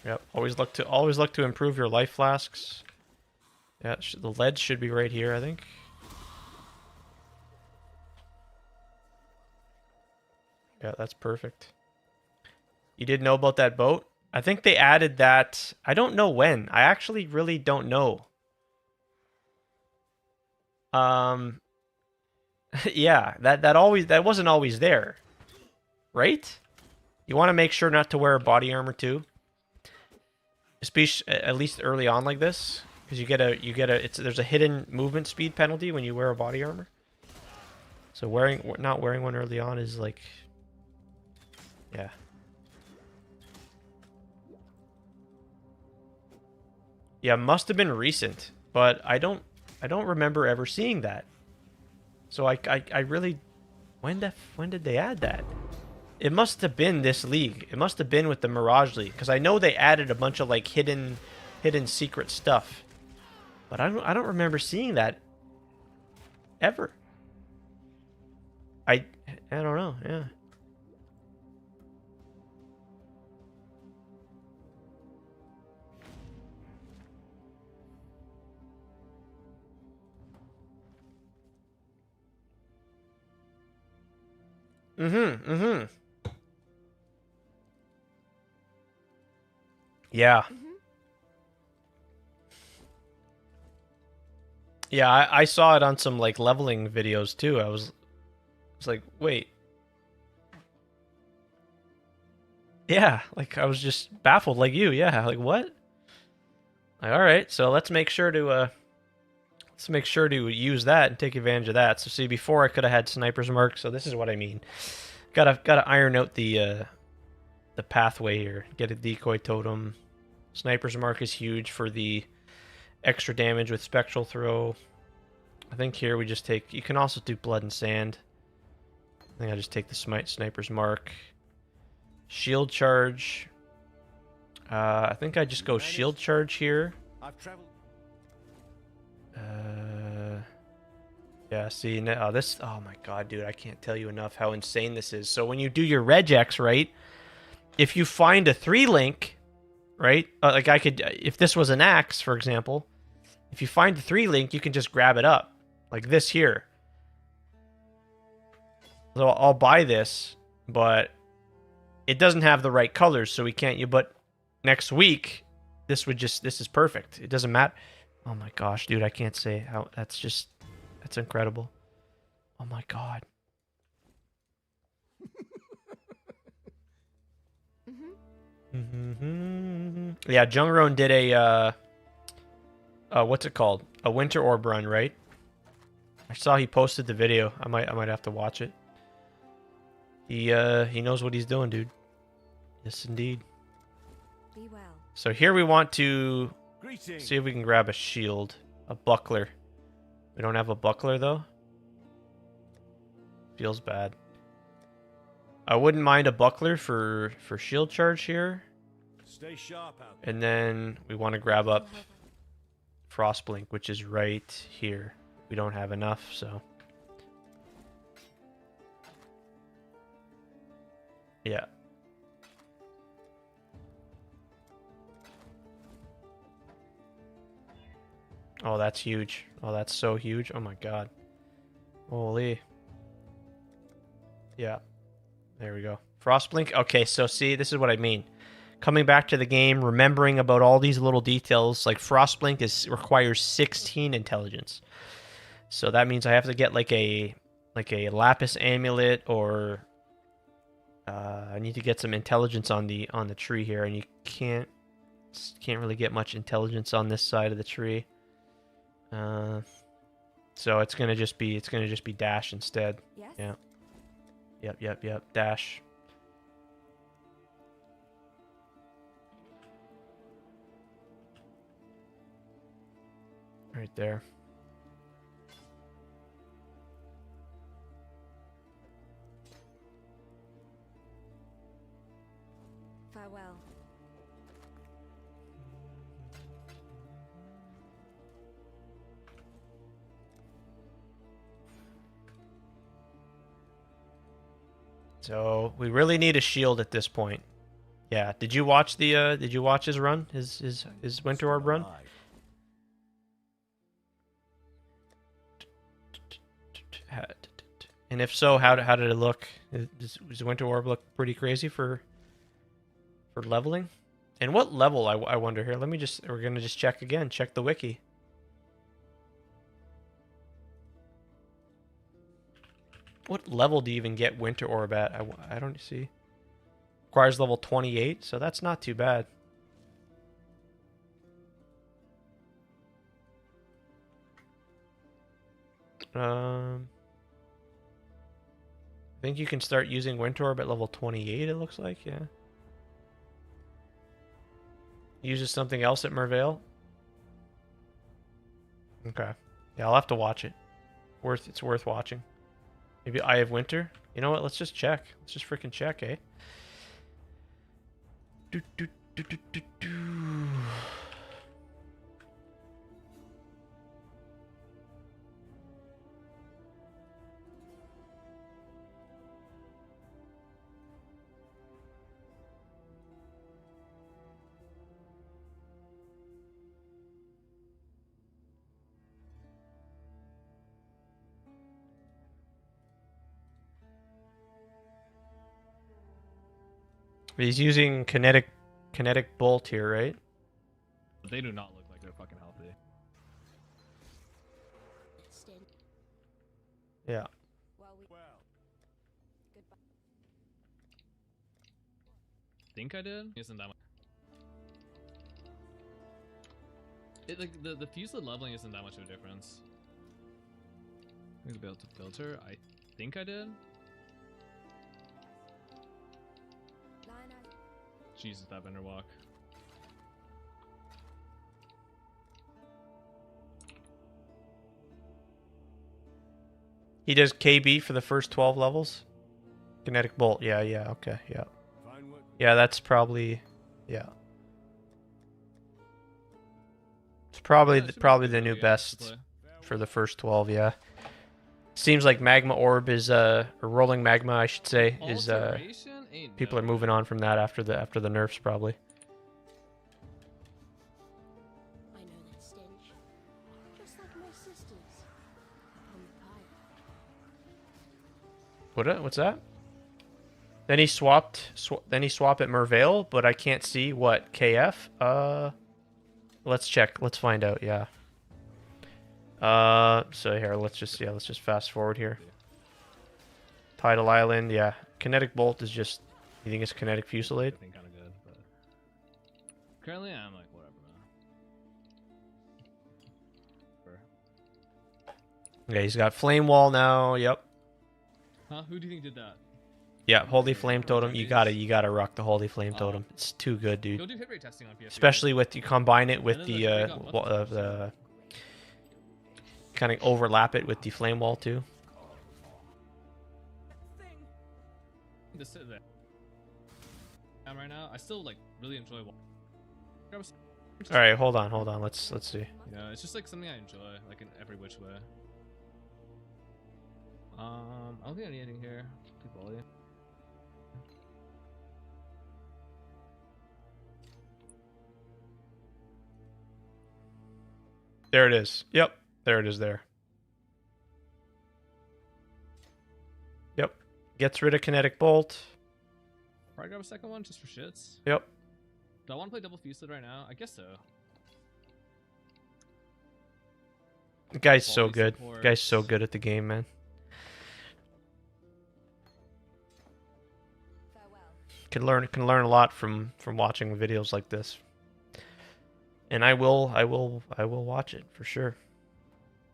A: Yep, always look to improve your life flasks. Yeah, the ledge should be right here, I think. Yeah, that's perfect. You did know about that boat? I think they added that. I don't know when. I actually really don't know. Yeah, that wasn't always there. Right? You want to make sure not to wear body armor too. Especially at least early on like this, because there's a hidden movement speed penalty when you wear a body armor. So not wearing one early on is like, yeah. Yeah, must have been recent, but I don't remember ever seeing that. So I really, when did they add that? It must have been this league. It must have been with the Mirage League, because I know they added a bunch of like hidden secret stuff, but I don't remember seeing that ever. I don't know. Yeah. Yeah. Yeah, I saw it on some like leveling videos too. I was like, wait. Yeah, like I was just baffled like you. Yeah, like what? Like, all right, so let's make sure to use that and take advantage of that. So see, before I could have had Sniper's Mark, so this is what I mean. Gotta iron out the pathway here. Get a decoy totem. Sniper's Mark is huge for the extra damage with Spectral Throw. I think here we just take... You can also do Blood and Sand. I think I just take the Sniper's Mark. Shield Charge. I think I just go Shield Charge here. Yeah, see, this... Oh my god, dude, I can't tell you enough how insane this is. So when you do your regex, right? If you find a 3-link... Right? Like I could, if this was an axe, for example, if you find the 3-link, you can just grab it up. Like this here. So I'll buy this, but it doesn't have the right colors, so we can't, but next week, this is perfect. It doesn't matter. Oh my gosh, dude, I can't say how, that's incredible. Oh my god. Yeah, Jungron did a what's it called? A Winter Orb run, right? I saw he posted the video. I might have to watch it. He knows what he's doing, dude. Yes, indeed. Be well. So here we want to see if we can grab a shield. A buckler. We don't have a buckler though. Feels bad. I wouldn't mind a buckler for shield charge here.
I: Stay sharp out.
A: And then we want to grab up Frostblink, which is right here. We don't have enough, so yeah. Oh, that's huge. Oh, that's so huge. Oh my god. Holy. Yeah. There we go. Frostblink. Okay, so see, this is what I mean. Coming back to the game, remembering about all these little details, like Frostblink requires 16 intelligence. So that means I have to get like a lapis amulet, or I need to get some intelligence on the tree here, and you can't really get much intelligence on this side of the tree. So it's gonna just be dash instead.
G: Yes?
A: Yeah. Yep. Dash. Right there.
G: Farewell.
A: So we really need a shield at this point. Yeah. Did you watch his run? His Winter Orb run? And if so, how did it look? Does Winter Orb look pretty crazy for leveling? And what level, I wonder here? We're gonna just check again. Check the wiki. What level do you even get Winter Orb at? I don't see. Requires level 28, so that's not too bad. I think you can start using Winter Orb at level 28, it looks like, yeah. Uses something else at Mervale? Okay. Yeah, I'll have to watch it. It's worth watching. Maybe Eye of Winter? You know what? Let's just check. Let's just freaking check, eh? Do. He's using kinetic bolt here, right?
L: They do not look like they're fucking healthy.
A: Yeah.
L: Think I did? Isn't that much? Like the fused leveling isn't that much of a difference. I'm gonna be able to filter. I think I did. Jesus, that vendor walk.
A: He does KB for the first 12 levels? Kinetic bolt, yeah, okay, yeah. Yeah, that's probably, yeah. It's probably the new best for the first 12, yeah. Seems like Magma Orb is or Rolling Magma, I should say, is people are moving on from that after the nerfs probably.
G: I know that stench. Just like my sisters. On the pyre.
A: What's that? Then he swapped at Mervale, but I can't see what KF. Let's check. Let's find out. Yeah. So here, let's just fast forward here. Tidal Island, yeah. Kinetic Bolt is just. You think it's Kinetic Fusillade?
L: I think kind of good, but currently I'm like whatever, man.
A: Yeah, he's got Flame Wall now. Yep.
L: Huh? Who do you think did that?
A: Yeah, Holy Flame Totem. You gotta rock the Holy Flame Totem. It's too good, dude.
L: Go do hit rate testing on PS.
A: Especially with you combine it with the kind of overlap it with the flame wall too.
L: This is there. Right now, I still like really enjoy.
A: All right, hold on. Let's see.
L: You know, it's just like something I enjoy, like in every which way. I don't think I need anything here. Keep volume.
A: There it is. Yep, there it is. There. Yep. Gets rid of kinetic bolt.
L: Probably grab a second one just for shits.
A: Yep.
L: Do I want to play double Fused right now? I guess so.
A: The guy's so
L: Volley
A: good.
L: support.
A: Guy's so good at the game, man. Can learn a lot from watching videos like this. And I will watch it for sure.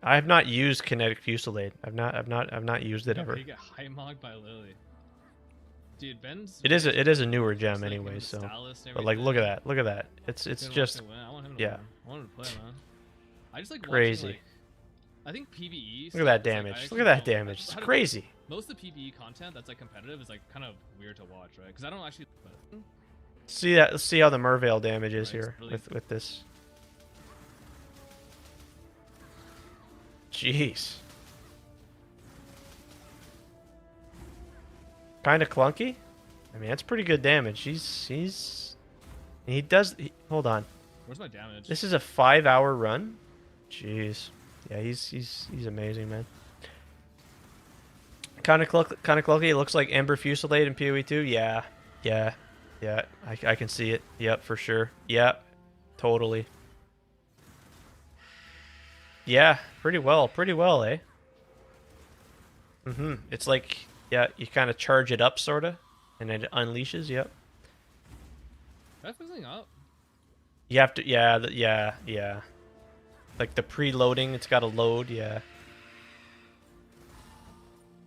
A: I have not used kinetic fusillade. I've not used it ever.
L: You get high mogged by Lily. Dude, Ben's
A: It is a newer gem
L: like,
A: anyway,
L: the
A: so.
L: stylist and
A: But like, look
L: everything.
A: at that, look at that. It's
L: Didn't
A: just,
L: watch him win. I want him to
A: yeah.
L: win. I want him to play, man. I just like
A: Crazy.
L: Watching, like, I think PvE.
A: Look at that
L: stuff is, like, I
A: damage.
L: actually
A: Look at that
L: don't-
A: damage. It's
L: how do-
A: crazy.
L: Most of the PvE content that's like competitive is like kind of weird to watch, right? Because I don't actually.
A: See that? Let's see how the Merveil damage is
L: Right, it's
A: here
L: really-
A: with this. Jeez. Kind of clunky. I mean, that's pretty good damage. Hold on.
L: Where's my damage?
A: This is a 5-hour run. Jeez. Yeah, he's amazing, man. Kind of clunky. It looks like Ember Fusillade in PoE 2. Yeah. I can see it. Yep, for sure. Yep, totally. Yeah, pretty well, eh? It's like, yeah, you kind of charge it up, sorta, and it unleashes. Yep.
L: That's something up.
A: You have to, yeah. Like the preloading, it's got to load, yeah.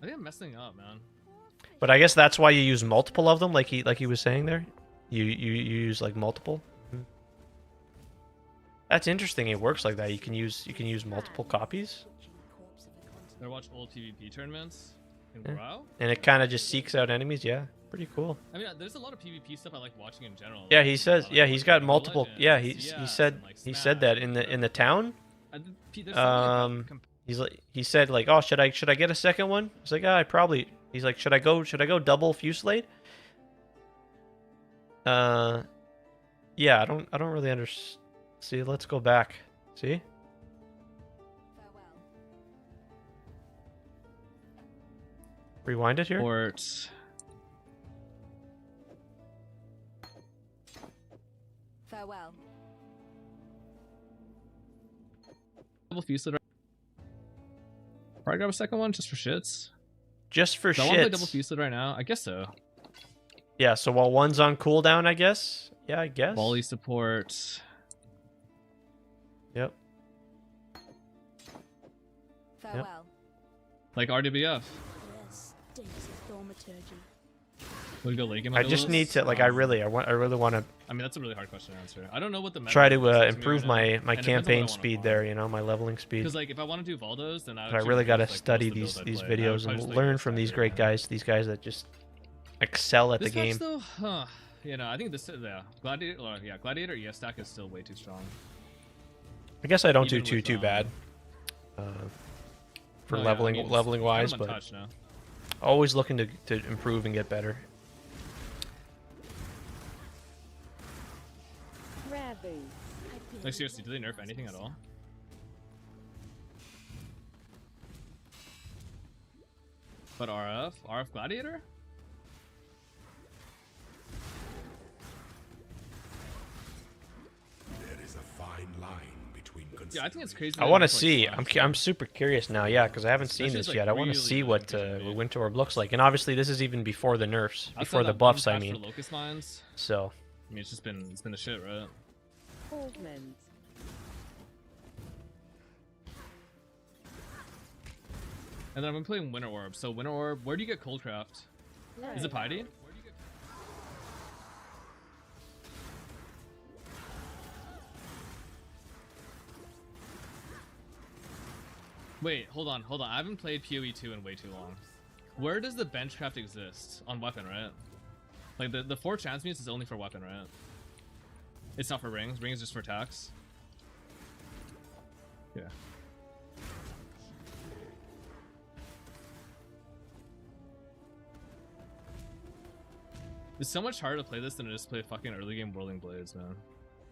L: I think I'm messing up, man.
A: But I guess that's why you use multiple of them, like he was saying there. You use like multiple. That's interesting. It works like that. You can use multiple copies.
L: I watch old PvP tournaments in
A: Yeah.
L: WoW.
A: And it kind of just seeks out enemies. Yeah, pretty cool.
L: I mean, there's a lot of PvP stuff I like watching in general.
A: Yeah,
L: like,
A: he
L: you
A: says.
L: know,
A: Yeah,
L: like
A: he's
L: watching
A: got
L: League of
A: multiple.
L: Legends,
A: Yeah,
L: CS,
A: said
L: and, like,
A: he said that in the town.
L: there's something like that
A: He said like, oh, should I get a second one? He's like, I probably. He's like, should I go double Fusillade? Yeah, I don't really understand. See, let's go back. See? Rewind it here.
L: Port.
J: Farewell.
L: Double Fusillade. Probably grab a second one just for shits.
A: Just for
L: Do I want to play
A: shits.
L: double Fusillade right now? I guess so.
A: Yeah, so while one's on cooldown, I guess. Yeah, I guess.
L: Volley support.
A: Yep.
J: Farewell.
L: Like RWF.
G: Yes, days of thaumaturgy.
L: Would you go late game?
A: I just need to like. I really want to
L: I mean, that's a really hard question to answer. I don't know what the meta
A: try to
L: looks like me
A: improve
L: right now,
A: my
L: and it depends on what I
A: campaign
L: wanna
A: speed
L: farm.
A: there. You know, my leveling speed.
L: Because like, if I want to do Valdos, then I
A: But I really got to
L: like,
A: study
L: most of the
A: these
L: builds I play. I would
A: videos
L: probably
A: and
L: just, like,
A: learn
L: go
A: from these
L: stagger.
A: great guys. These guys that just excel at
L: This
A: the game.
L: match though, you know, I think this yeah, Gladiator ES stack is still way too strong.
A: I guess I don't do
L: Even with,
A: too bad for
L: no, yeah, I
A: leveling
L: mean, it's
A: leveling wise,
L: kind of
A: but
L: untouched now.
A: always looking to improve and get better.
L: Like seriously, do they nerf anything at all? But RF Gladiator?
I: There is a fine line between
L: Yeah, I think it's crazy.
A: I want to see. I'm super curious now. Yeah, because I haven't seen
L: Especially
A: this
L: like
A: yet. I want to
L: really,
A: see
L: really
A: what
L: good
A: Winter Orb looks like. And obviously, this is even before the nerfs, before the buffs. I mean,
L: Locust Mines.
A: so.
L: I mean, it's been the shit, right? And then I've been playing Winter Orb. So Winter Orb, where do you get Coldcraft? Is it Piety? Wait, hold on. I haven't played PoE 2 in way too long. Where does the benchcraft exist? On weapon, right? Like the 4 chance mutes is only for weapon, right? It's not for rings. Rings is just for attacks. Yeah. It's so much harder to play this than to just play fucking early game Whirling Blades, man.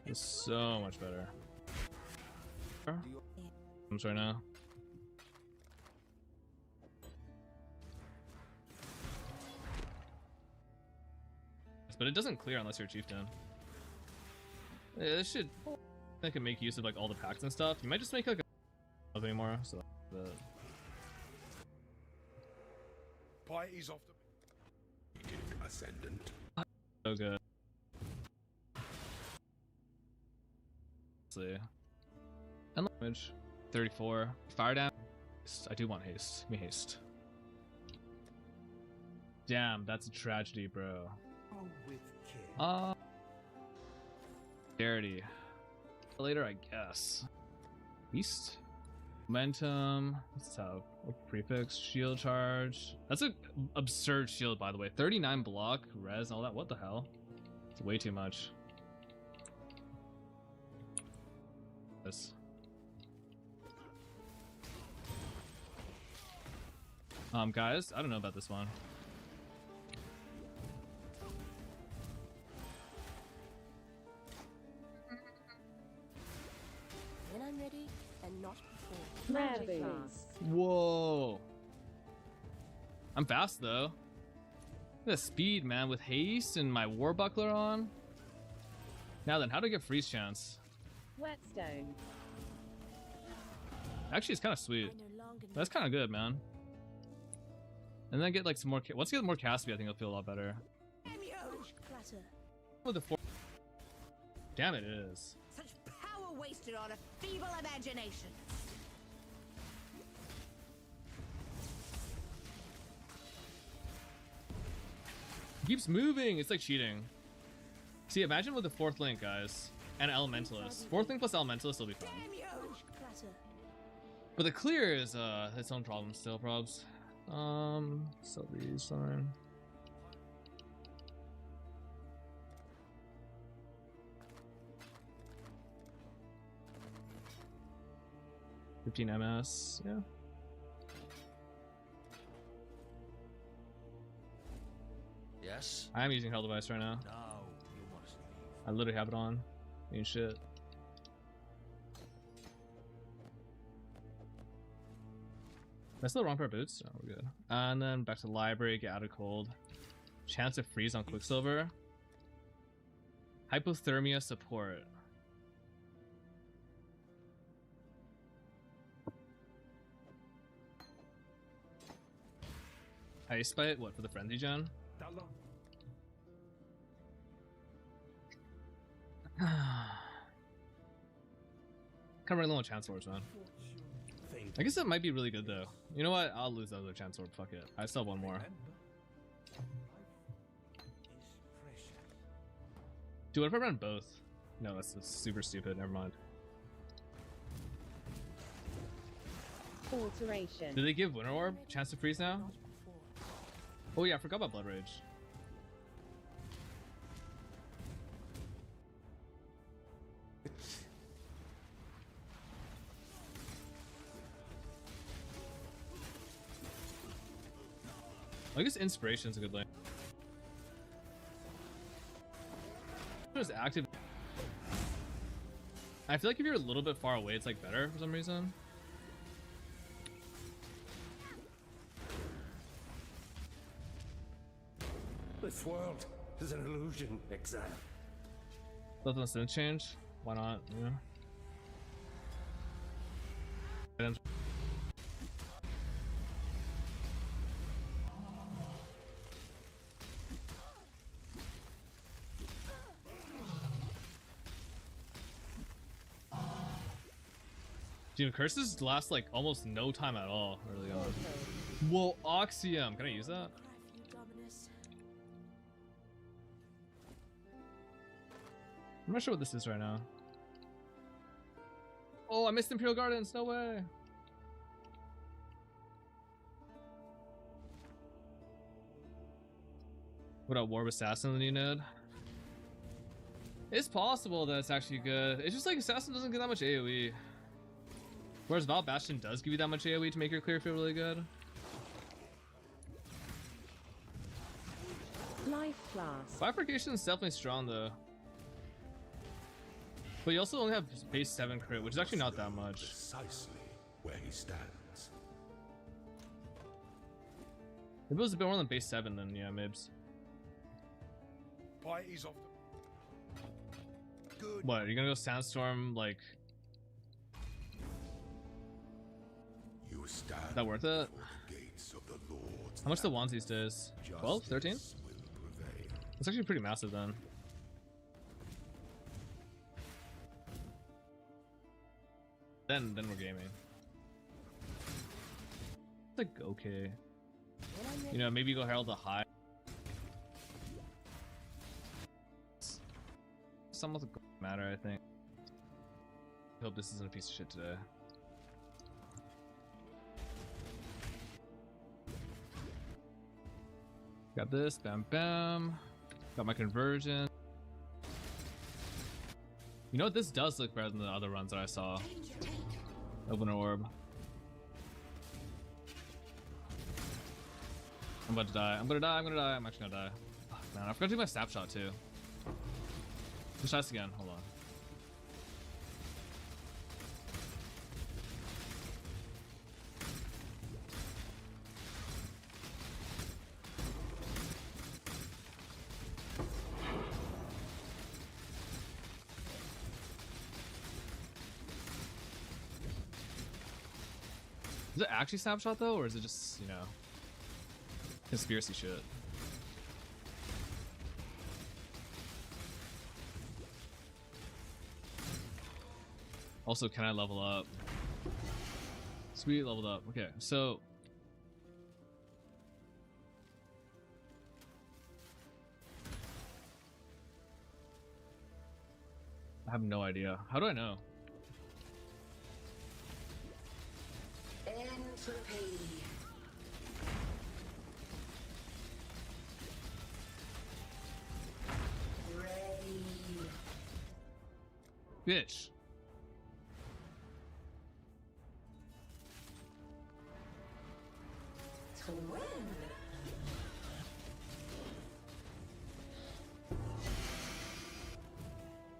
L: It's so much better. I'm sorry now. But it doesn't clear unless you're a chieftain. Yeah, this should I can make use of like all the packs and stuff. You might just make like a anymore. So the
I: Party's off the ascendant.
L: so good. Let's see. And damage 34. Fire damage. I do want haste. Give me haste. Damn, that's a tragedy, bro.
I: Oh, with care.
L: Charity. Later, I guess. Beast. Momentum. Let's have a prefix. Shield charge. That's an absurd shield, by the way. 39 block, res, all that. What the hell? It's way too much. This. Guys, I don't know about this one.
G: When I'm ready, and not before.
L: Whoa. I'm fast though. Look at the speed, man, with haste and my war buckler on. Now then, how do I get freeze chance?
M: Whetstone.
L: Actually, it's kind of sweet. That's kind of good, man. And then get like some more. Once you get more cast speed, I think it'll feel a lot better. With the 4. Damn it, it is.
J: Such power wasted on a feeble imagination.
L: It keeps moving. It's like cheating. See, imagine with the 4th link, guys, and Elementalist. 4th link plus Elementalist will be fun. But the clear is its own problem still, probs. So these sign. $15 MS, yeah.
F: Yes.
L: I am using Hell Device right now.
F: Now you must leave.
L: I literally have it on. Ain't shit. That's the wrong pair of boots. Oh, we're good. And then back to the library, get out of cold. Chance of freeze on Quicksilver. Hypothermia support. Ice Bite? What, for the frenzy gen? Kind of running low on Chancellors, man. I guess that might be really good though. You know what? I'll lose the other Chancellor. Fuck it. I still have one more. Dude, what if I run both? No, that's super stupid. Never mind.
M: Alteration.
L: Did they give Winter Orb chance to freeze now? Oh yeah, I forgot about Blood Rage. I guess Inspiration's a good lane. Just active. I feel like if you're a little bit far away, it's like better for some reason.
I: This world is an illusion, exile.
L: Nothing else didn't change. Why not? Yeah. Dude, curses last like almost no time at all early on. Whoa, Oxium! Can I use that? I'm not sure what this is right now. Oh, I missed Imperial Gardens, no way! What about Warp Assassin, the new node? It's possible that it's actually good. It's just like Assassin doesn't get that much AoE. Whereas Val Bastion does give you that much AoE to make your clear feel really good.
M: Life class.
L: Bifurcation is definitely strong though. But you also only have base 7 crit, which is actually not that much.
I: Precisely where he stands.
L: If it was a bit more than base 7, then yeah, Mibs.
I: Party's off the... Good.
L: What, are you gonna go Sandstorm, like...
I: You stand
L: Is that worth it?
I: gates of the Lord's
L: How much the wands these days? 12? 13? That's actually pretty massive then. Then we're gaming. It's like okay. You know, maybe you go Herald the High. Some of the matter, I think. I hope this isn't a piece of shit today. Got this, bam bam. Got my conversion. You know what? This does look better than the other runs that I saw. Open an orb. I'm about to die. I'm gonna die. I'm gonna die. I'm actually gonna die. Fuck, man, I forgot to do my snapshot too. Let's try this again. Hold on. Is it actually snapshot though, or is it just, you know, conspiracy shit? Also, can I level up? Sweet, leveled up. Okay, so I have no idea. How do I know?
J: Entropy. Ready.
L: Bitch.
J: To win.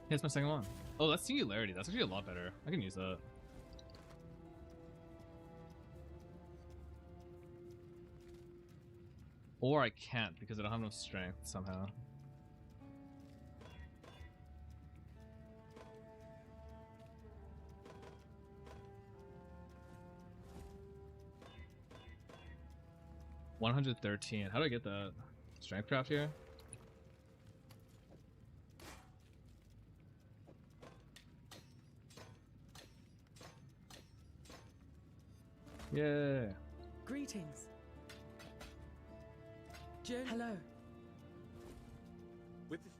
L: Yeah, it's my second one. Oh, that's Singularity. That's actually a lot better. I can use that. Or I can't because I don't have enough strength somehow. $113. How do I get that? Strength craft here? Yeah.
N: Greetings. Hello.
I: With this...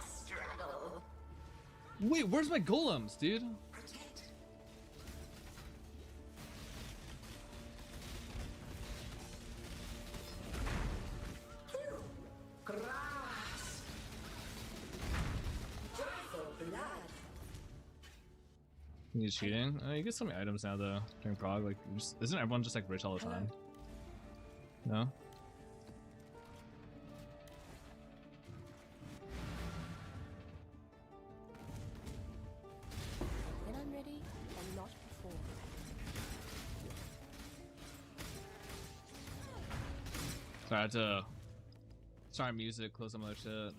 J: Struggle.
L: Wait, where's my golems, dude?
J: Protect. Kill. Grass. Joyful blood.
L: He's cheating. You get so many items now though during prog. Like, isn't everyone just like rich all the time? No.
G: When I'm ready, and not before.
L: Sorry, I had to start music, close some other shit.